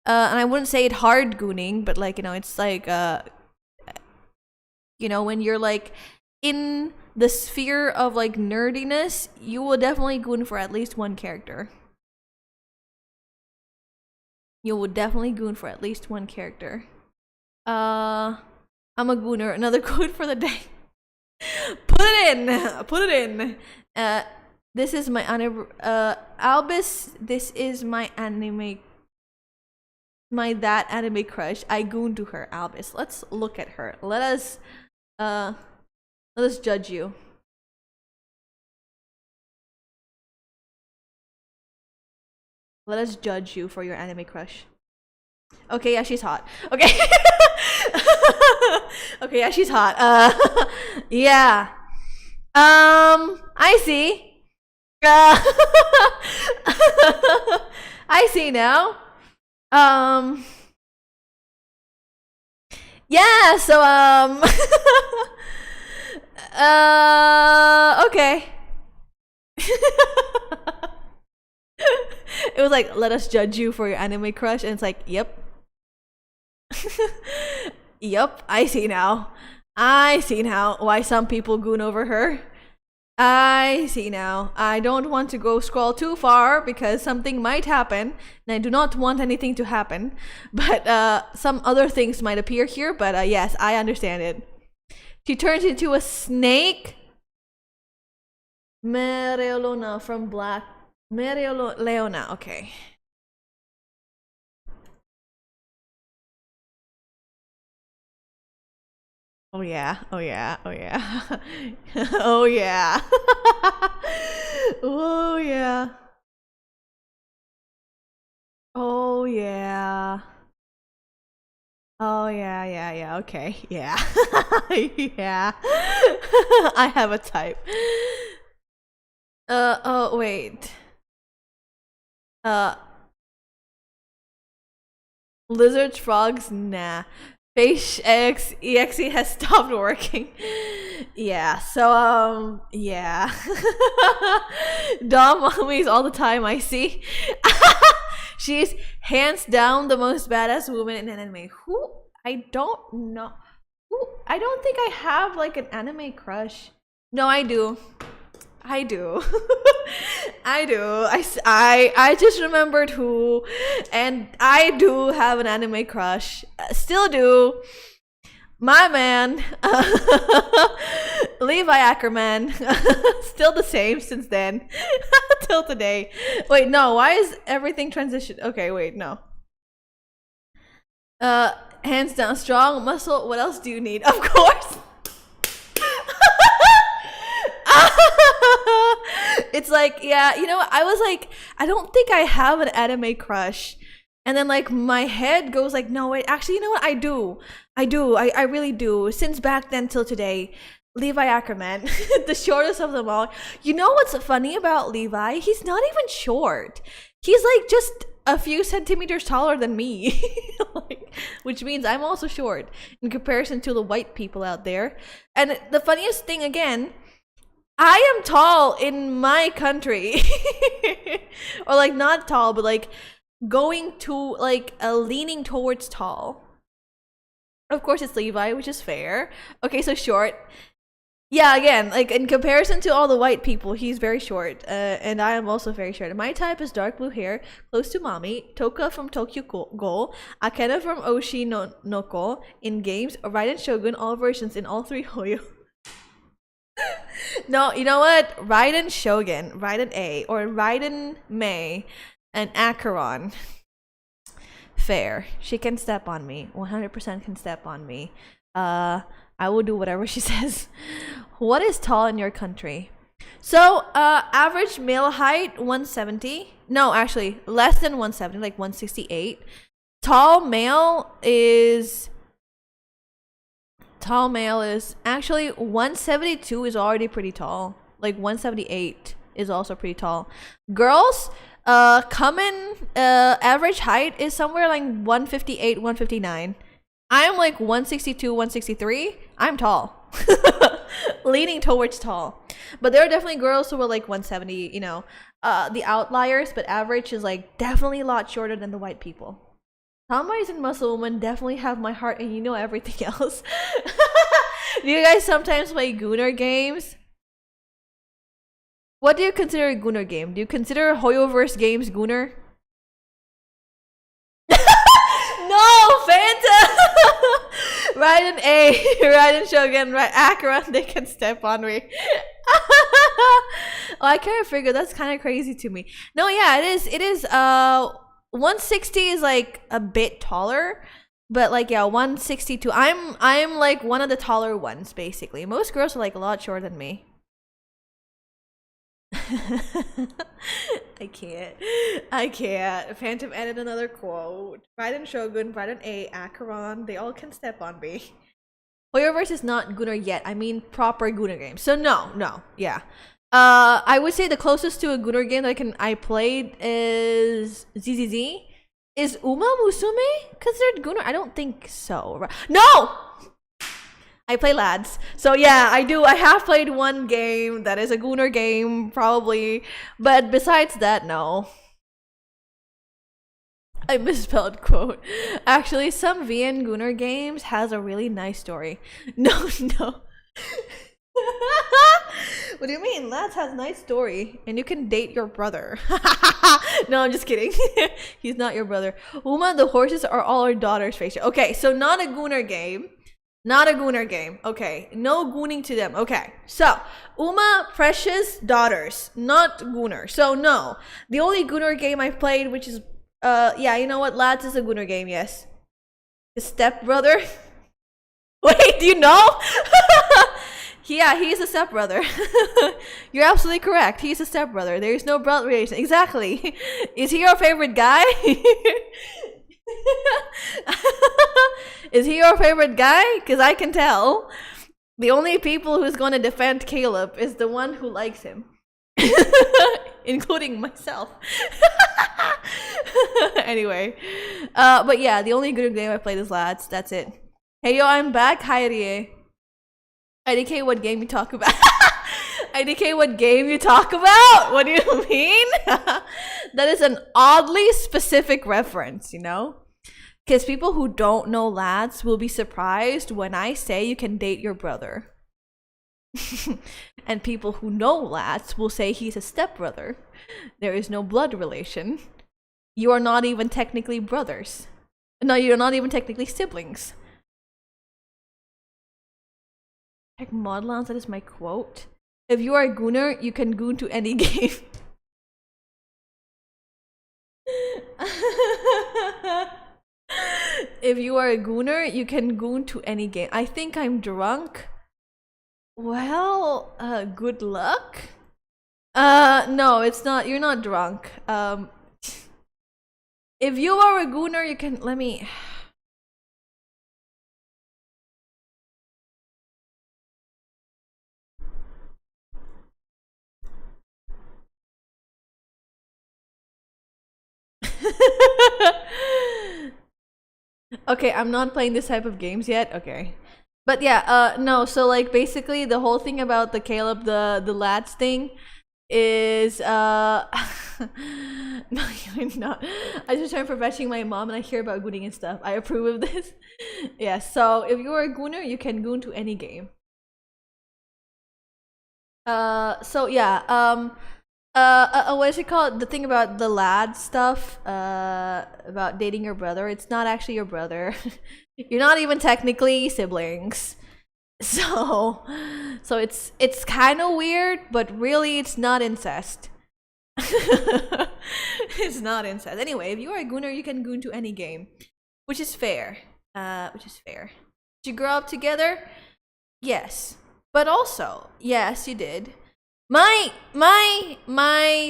Speaker 1: And I wouldn't say it hard gooning, but like, it's like, when you're like in the sphere of like nerdiness, you will definitely goon for at least one character. You will definitely goon for at least one character. I'm a gooner. Another goon for the day. Put it in. This is my Albus. This is my anime. That anime crush. I goon to her, Albus. Let's look at her. Let us judge you. Let us judge you for your anime crush. Okay, yeah, she's hot. Okay. Okay, yeah, she's hot. Yeah. I see. I see now. Yeah, so okay. It was like, let us judge you for your anime crush, and it's like, yep. Yep, I see now why some people goon over her. I see now. I don't want to go scroll too far because something might happen, and I do not want anything to happen. But some other things might appear here, but yes, I understand it. She turns into a snake. Mereolona from Black. Leona, okay. Oh yeah. Oh yeah. Oh yeah. Oh yeah. Oh yeah. Oh yeah. Oh yeah. Okay. Yeah. Yeah. I have a type. Oh wait. Lizards, frogs, nah. Face exe has stopped working. Yeah, so yeah. Dom mummies all the time, I see. She's hands down the most badass woman in anime. Who? I don't know. Who? I don't think I have like an anime crush. No, I do. I do. I just remembered who, and I do have an anime crush. Still do. My man, Levi Ackerman. Still the same since then. Till today. Wait, no. Why is everything transitioned? Okay, wait, no. Hands down, strong muscle. What else do you need? Of course. It's like, yeah, I was like, I don't think I have an anime crush. And then like my head goes like, no, wait, actually, you know what? I do. I really do. Since back then till today, Levi Ackerman, the shortest of them all. You know what's funny about Levi? He's not even short. He's like just a few centimeters taller than me. Like, which means I'm also short in comparison to the white people out there. And the funniest thing again, I am tall in my country. Or like not tall, but like going to like leaning towards tall. Of course it's Levi, which is fair. Okay, so short. Yeah, again, like in comparison to all the white people, he's very short. And I am also very short. My type is dark blue hair, close to mommy, Toka from Tokyo Ghoul, Akena from Oshi no Noko in games, Raiden Shogun, all versions in all 3 Hoyo. No, you know what? Raiden Shogun, Raiden A, or Raiden Mei, and Acheron. Fair. She can step on me. 100% can step on me. I will do whatever she says. What is tall in your country? So, average male height 170. No, actually, less than 170, like 168. Tall male is actually 172 is already pretty tall. Like 178 is also pretty tall. Girls, common average height is somewhere like 158, 159. I'm like 162, 163. I'm tall. Leaning towards tall. But there are definitely girls who are like 170, you know, the outliers, but average is like definitely a lot shorter than the white people. Tomboys and muscle women definitely have my heart, and you know everything else. Do you guys sometimes play Gooner games? What do you consider a Gooner game? Do you consider Hoyoverse games Gooner? No, Fanta! Raiden A, Raiden Shogun, right? Acheron, they can step on me. Oh, I kind of figured that's kind of crazy to me. No, yeah, it is. It is. 160 is like a bit taller, but like yeah, 162. I'm like one of the taller ones basically. Most girls are like a lot shorter than me. I can't. Phantom added another quote. Raiden Shogun, Raiden A, Acheron, they all can step on me. Hoyoverse is not Gunnar yet. I mean proper Gunnar game. So no, yeah. I would say the closest to a Gunnar game that I played is ZZZ. Is Uma Musume considered Gunnar? I don't think so. No! I play lads. So yeah, I do. I have played one game that is a Gunnar game, probably. But besides that, no. I misspelled quote. Actually, some VN Gunnar games has a really nice story. No. What do you mean? Lads has nice story, and you can date your brother. No, I'm just kidding. He's not your brother. Uma, the horses are all our daughter's face. Okay, so not a Gunnar game. Not a Gunnar game. Okay, no gooning to them. Okay, so Uma, precious daughters, not Gunnar. So no, the only Gunnar game I've played, which is yeah, you know what? Lads is a Gunnar game. Yes, his stepbrother. Wait, do you know? Yeah, he's a stepbrother. You're absolutely correct. He's a stepbrother. There is no blood relation. Exactly. Is he your favorite guy? Is he your favorite guy? Because I can tell. The only people who's going to defend Caleb is the one who likes him. Including myself. Anyway. But yeah, the only good game I played is Lads. That's it. Hey yo, I'm back. Hi, Rie. IDK, what game you talk about? IDK, what game you talk about? What do you mean? That is an oddly specific reference, you know? Because people who don't know Lads will be surprised when I say you can date your brother. And people who know Lads will say he's a stepbrother. There is no blood relation. You are not even technically brothers. No, you're not even technically siblings. Check Modlans, that is my quote. If you are a gooner, you can goon to any game. If you are a gooner, you can goon to any game. I think I'm drunk. Well, good luck. No, it's not. You're not drunk. If you are a gooner, you can. Let me. Okay, I'm not playing this type of games yet. Okay. But yeah, no, so like basically the whole thing about the Caleb the lads thing is no, you're not. I just returned for fetching my mom and I hear about gooning and stuff. I approve of this. Yeah, so if you're a gooner, you can goon to any game. So yeah, what is it called? The thing about the lad stuff, about dating your brother. It's not actually your brother. You're not even technically siblings. So it's kind of weird, but really it's not incest. It's not incest. Anyway, if you are a gooner, you can goon to any game, which is fair. Which is fair. Did you grow up together? Yes. But also, yes, you did. My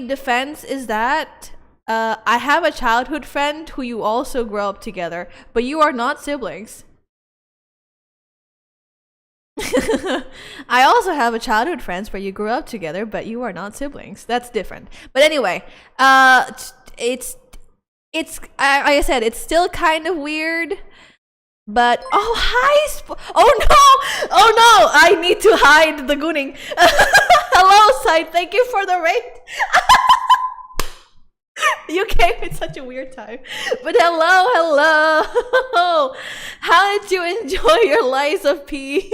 Speaker 1: defense is that I have a childhood friend who you also grow up together, but you are not siblings. I also have a childhood friends where you grew up together, but you are not siblings. That's different. But anyway, it's like I said, it's still kind of weird. But oh hi, oh no, oh no! I need to hide the gooning. Hello, side. Thank you for the rate. You came at such a weird time. But hello, hello. How did you enjoy your Lies of P?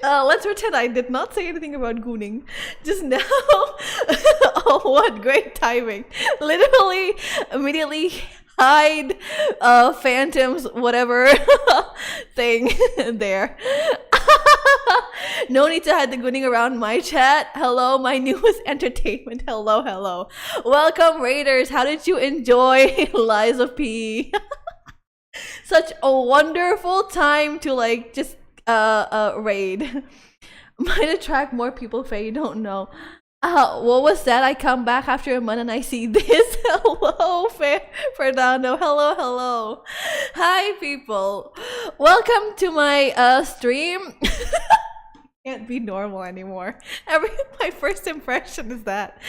Speaker 1: Let's pretend I did not say anything about gooning just now. Oh, what great timing. Literally, immediately hide Phantom's whatever thing there. No need to hide the gooning around my chat. Hello, my newest entertainment. Hello, hello. Welcome, Raiders. How did you enjoy Lies of P? Such a wonderful time to like just raid. Might attract more people, Faye, you don't know. What was that? I come back after a month and I see this. Hello, Fernando. Hello, hello. Hi, people. Welcome to my stream. Can't be normal anymore. My first impression is that.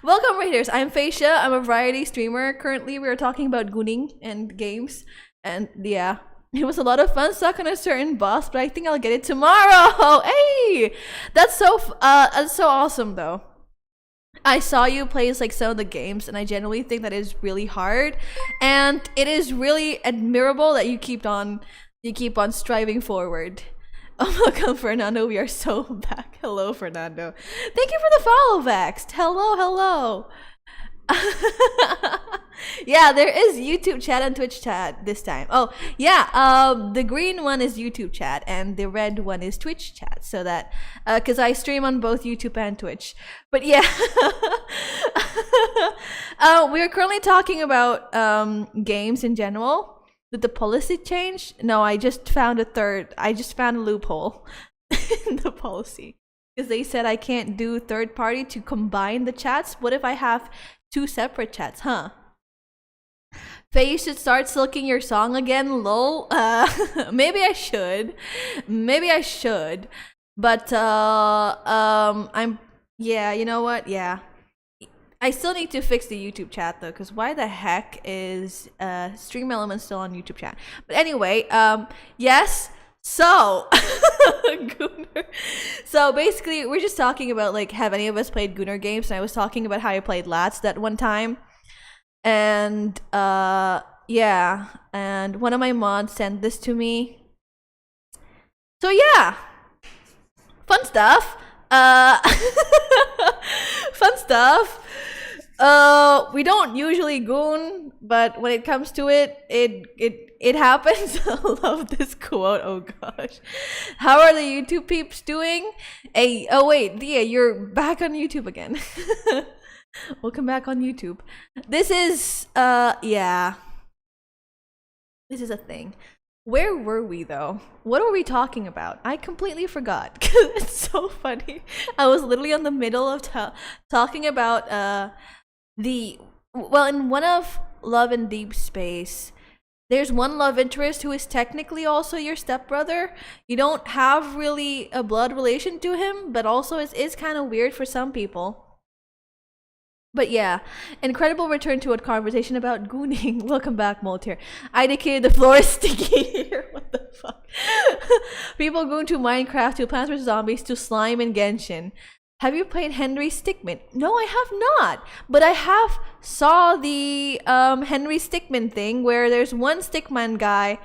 Speaker 1: Welcome, Raiders. I'm Faisha. I'm a variety streamer. Currently, we are talking about gooning and games. And yeah, it was a lot of fun stuck on a certain boss, but I think I'll get it tomorrow. Hey, that's so awesome though. I saw you play like some of the games, and I genuinely think that is really hard, and it is really admirable that you keep on striving forward. Oh, welcome, Fernando. We are so back. Hello, Fernando. Thank you for the follow, Vexed. Hello, hello. Yeah, there is YouTube chat and Twitch chat this time. Oh, yeah, the green one is YouTube chat and the red one is Twitch chat. So that, because I stream on both YouTube and Twitch. But yeah, we are currently talking about games in general. Did the policy change? No, I just found a loophole in the policy. Because they said I can't do third party to combine the chats. What if I have two separate chats, huh? Faye, you should start silking your song again, lol. Maybe I should. But yeah, you know what? Yeah. I still need to fix the YouTube chat though, because why the heck is Stream Elements still on YouTube chat? But anyway, yes. So, Gooner. So basically, we're just talking about like, have any of us played Gooner games? And I was talking about how I played Lats that one time, and yeah, and one of my mods sent this to me. So yeah, fun stuff. Fun stuff. We don't usually goon, but when it comes to it, it happens. I love this quote. Oh gosh. How are the YouTube peeps doing? Hey, oh wait, Dia, you're back on YouTube again. Welcome back on YouTube. This is yeah. This is a thing. Where were we though? What were we talking about? I completely forgot. It's so funny. I was literally on the middle of talking about in one of Love and Deep Space, there's one love interest who is technically also your stepbrother. You don't have really a blood relation to him, but also it's kind of weird for some people. But yeah, incredible return to a conversation about gooning. Welcome back, Moltier. I decay the floor is sticky here. What the fuck? People goon to Minecraft, to Plants vs. Zombies, to Slime and Genshin. Have you played Henry Stickmin? No, I have not. But I have saw the Henry Stickmin thing where there's one Stickman guy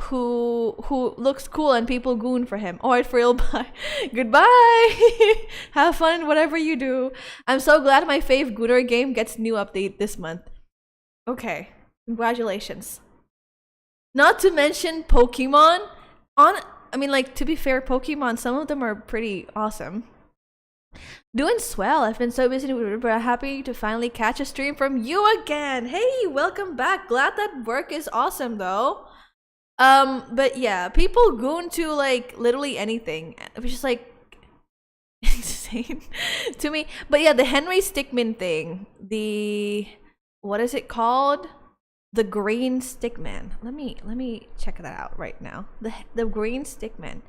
Speaker 1: who looks cool and people goon for him. Alright, for real, bye. Goodbye. Have fun whatever you do. I'm so glad my fave gooner game gets new update this month. Okay, congratulations. Not to mention Pokemon. I mean, like, to be fair, Pokemon, some of them are pretty awesome. Doing swell. I've been so busy, but happy to finally catch a stream from you again. Hey, welcome back. Glad that work is awesome though. But yeah, people goon to like literally anything. It was just like, insane to me. But yeah, the Henry Stickmin thing, what is it called? The green stickman. Let me check that out right now. The green stickman.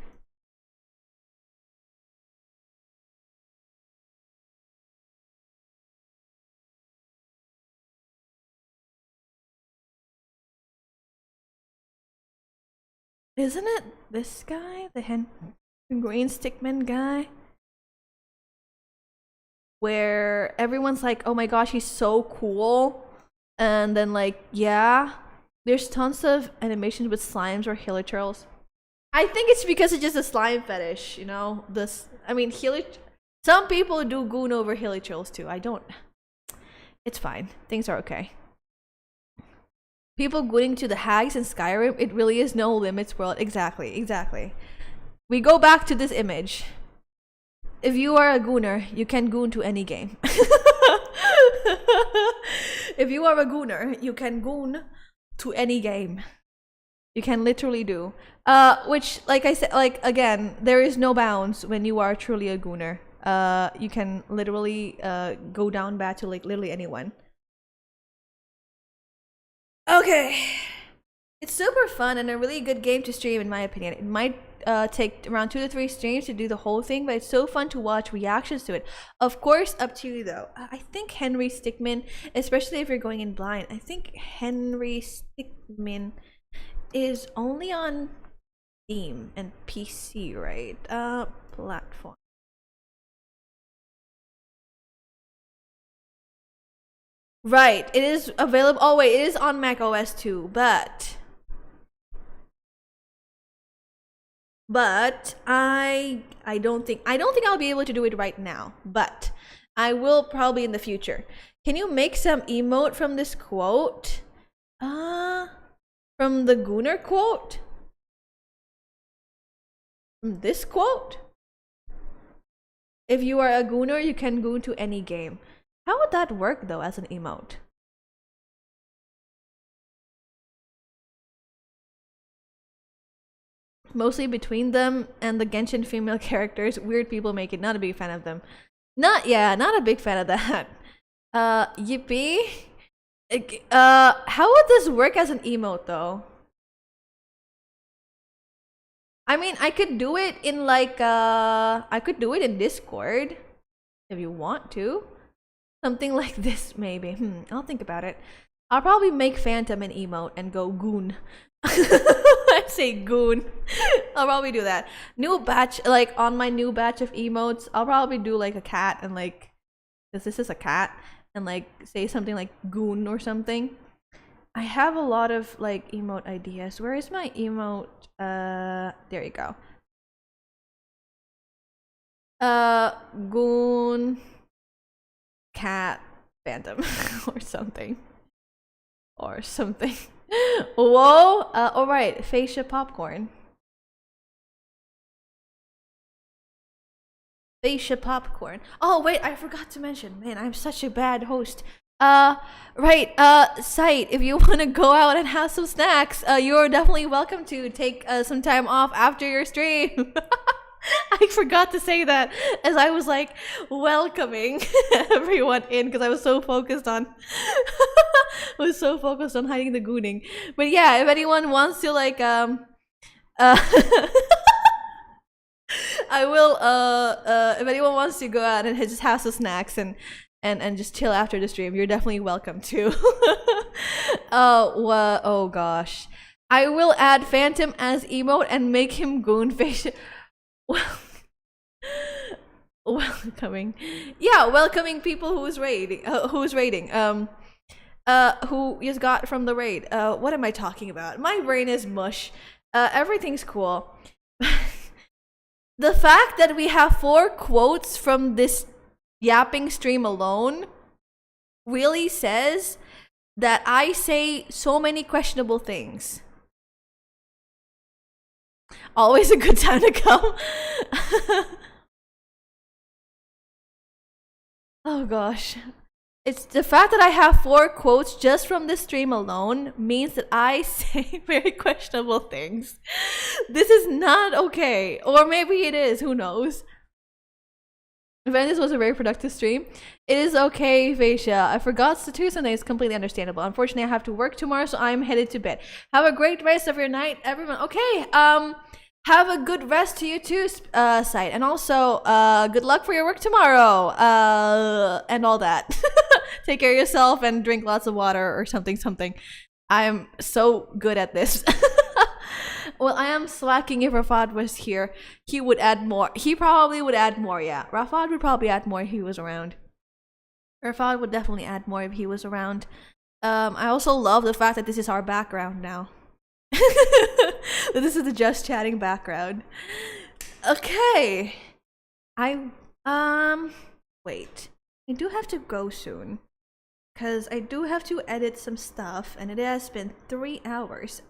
Speaker 1: Isn't it this guy? The green stickman guy? Where everyone's like, oh my gosh, he's so cool. And then like, yeah, there's tons of animations with slimes or hilichurls. I think it's because it's just a slime fetish, you know? Some people do goon over hilichurls too. I don't. It's fine. Things are okay. People gooning to the hags in Skyrim, it really is no limits world. Exactly. We go back to this image. If you are a gooner, you can goon to any game. If you are a gooner, you can goon to any game. You can literally do. Which, like I said, like, again, there is no bounds when you are truly a gooner. You can literally go down bad to, like, literally anyone. Okay. It's super fun and a really good game to stream, in my opinion. It might take around 2 to 3 streams to do the whole thing, but it's so fun to watch reactions to it. Of course, up to you though. I think Henry Stickmin, especially if you're going in blind, I think Henry Stickmin is only on Steam and PC, right? Platform. Right, it is available. Oh wait, it is on Mac OS too, but I don't think I'll be able to do it right now, but I will probably in the future. Can you make some emote from this quote? From the Gooner quote? From this quote? If you are a Gooner, you can goon to any game. How would that work though as an emote? Mostly between them and the Genshin female characters, weird people make it. Not a big fan of them. Not a big fan of that. Yippee. How would this work as an emote though? I mean, I could do it in like I could do it in Discord if you want to. Something like this maybe. I'll think about it. I'll probably make Phantom an emote and go goon. I say goon. I'll probably do that. New batch, like on my new batch of emotes, I'll probably do like a cat and like, because this is a cat, and like say something like goon or something. I have a lot of like emote ideas. Where is my emote? There you go. Goon, cat, Phantom, or something. Whoa. All right. Fascia popcorn. Fascia popcorn. Oh wait, I forgot to mention. Man, I'm such a bad host. Right. Sight. If you want to go out and have some snacks, you're definitely welcome to take some time off after your stream. I forgot to say that as I was like welcoming everyone in because I was so focused on hiding the gooning. But yeah, if anyone wants to like I will if anyone wants to go out and just have some snacks and just chill after the stream, you're definitely welcome to. Oh gosh. I will add Phantom as emote and make him goon face. Welcoming people who's raiding who just got from the raid. What am I talking about? My brain is mush. Everything's cool. The fact that we have 4 quotes from this yapping stream alone really says that I say so many questionable things. Always a good time to come. Oh gosh. It's the fact that I have 4 quotes just from this stream alone means that I say very questionable things. This is not okay. Or maybe it is, who knows? This was a very productive stream. It is okay, Vaisha. I forgot to do something. It's completely understandable. Unfortunately, I have to work tomorrow, so I'm headed to bed. Have a great rest of your night, everyone. Okay, have a good rest to you too, Sight. And also, good luck for your work tomorrow, and all that. Take care of yourself and drink lots of water or something. I'm so good at this. Well, I am slacking. If Rafad was here, he would add more. He probably would add more, yeah. Rafad would probably add more if he was around. Rafad would definitely add more if he was around. I also love the fact that this is our background now. This is the just chatting background. Okay. Wait. I do have to go soon. Because I do have to edit some stuff, and it has been 3 hours.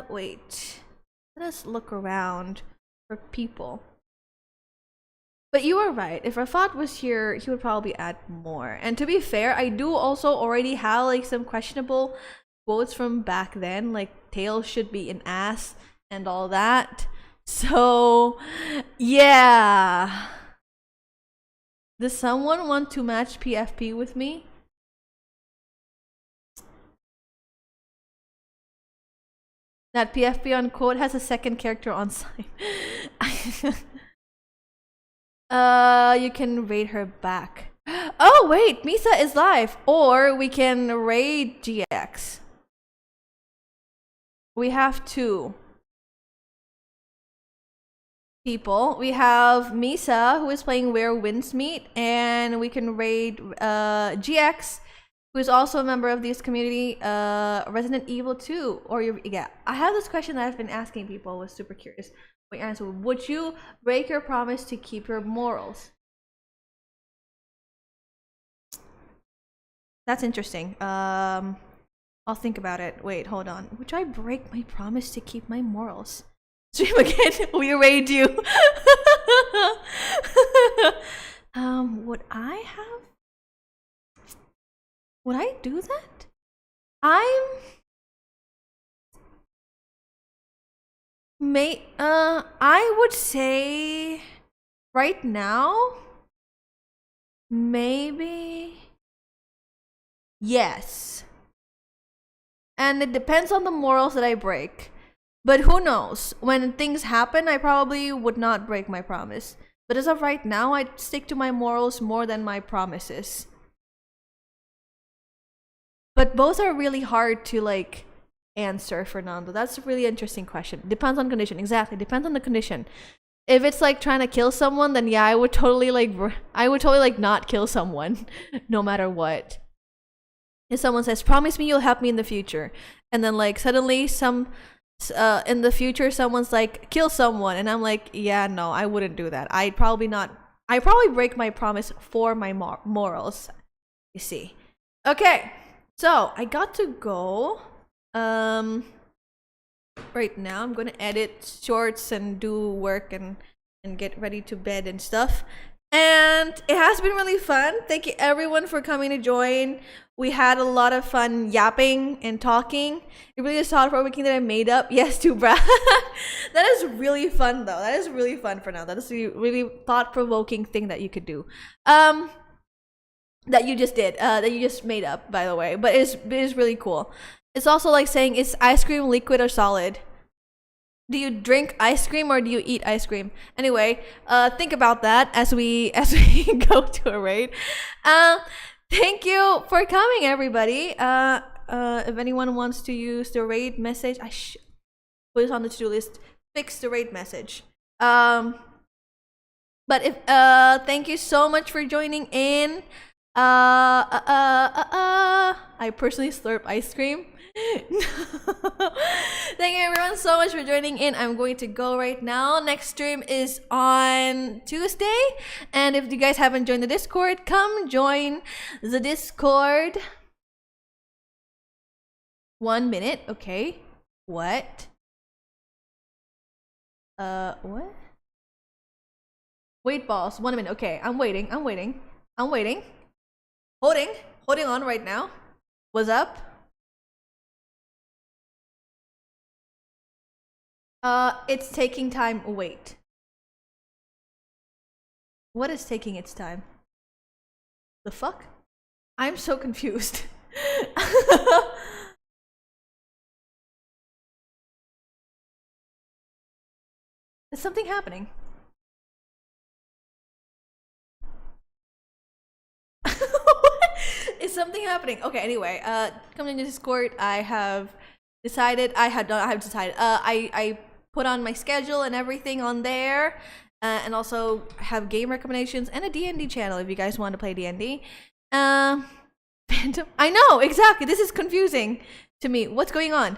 Speaker 1: Wait. Let us look around for people. But you were right. If Rafat was here, he would probably add more. And to be fair, I do also already have like some questionable quotes from back then, like tail should be an ass and all that. So, yeah. Does someone want to match PFP with me? That PFP on quote has a second character on site. You can raid her back. Oh wait, Misa is live. Or we can raid GX. We have 2 people. We have Misa, who is playing Where Winds Meet, and we can raid GX, who is also a member of this community, Resident Evil 2. Or yeah, I have this question that I've been asking people. I was super curious. Wait, answer. Would you break your promise to keep your morals? That's interesting. I'll think about it. Wait, hold on. Would I break my promise to keep my morals? Stream again. We raid you. Would I have? Would I do that? I would say right now, maybe yes. And it depends on the morals that I break. But who knows? When things happen, I probably would not break my promise. But as of right now, I stick to my morals more than my promises. But both are really hard to like answer, Fernando. That's a really interesting question. Depends on condition. Exactly. Depends on the condition. If it's like trying to kill someone, then yeah, I would totally like not kill someone no matter what. If someone says, "Promise me you'll help me in the future," and then like suddenly in the future someone's like, "Kill someone," and I'm like, "Yeah, no, I wouldn't do that. I'd probably break my promise for my morals." You see. Okay. So, I got to go. Right now I'm gonna edit shorts and do work and get ready to bed and stuff. And it has been really fun. Thank you everyone for coming to join. We had a lot of fun yapping and talking. It really is thought-provoking that I made up. Yes, to Brad. That is really fun though. That is really fun for now. That is a really thought-provoking thing that you could do. That you just did. That you just made up, by the way. But it is really cool. It's also like saying, is ice cream liquid or solid? Do you drink ice cream or do you eat ice cream? Anyway, think about that as we go to a raid. Thank you for coming, everybody. If anyone wants to use the raid message, I should put it on the to-do list. Fix the raid message. But if thank you so much for joining in. I personally slurp ice cream. Thank you everyone so much for joining in. I'm going to go right now. Next stream is on Tuesday, and if you guys haven't joined the Discord, come join the Discord. 1 minute. Okay. What? What? Wait, boss. 1 minute. Okay, I'm waiting. Holding on right now. What's up? It's taking time. Wait. What is taking its time? The fuck? I'm so confused. Is something happening? Is something happening? Okay, anyway, coming into Discord, I have decided, I put on my schedule and everything on there, and also have game recommendations and a D&D channel if you guys want to play D&D. Phantom, I know, exactly, this is confusing to me. What's going on?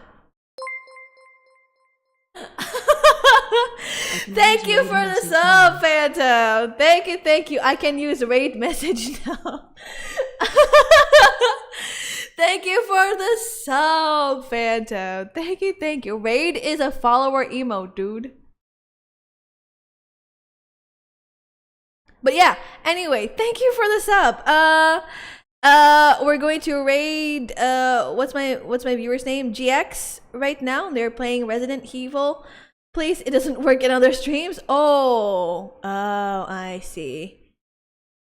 Speaker 1: Thank you for the sub, Phantom. Thank you. I can use raid message now. Thank you for the sub, Phantom. Thank you. Raid is a follower emote, dude. But yeah, anyway, thank you for the sub. We're going to raid what's my viewer's name? GX right now. They're playing Resident Evil. Please, it doesn't work in other streams. Oh, I see.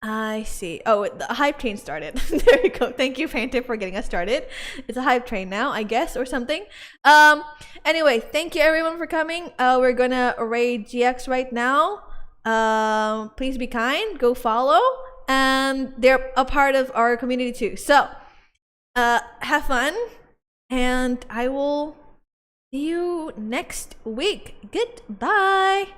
Speaker 1: Oh, the hype train started. There you go. Thank you, Phantom, for getting us started. It's a hype train now, I guess, or something. Anyway, thank you everyone for coming. We're gonna raid GX right now. Please be kind. Go follow. And they're a part of our community too. So, have fun, and I will see you next week. Goodbye.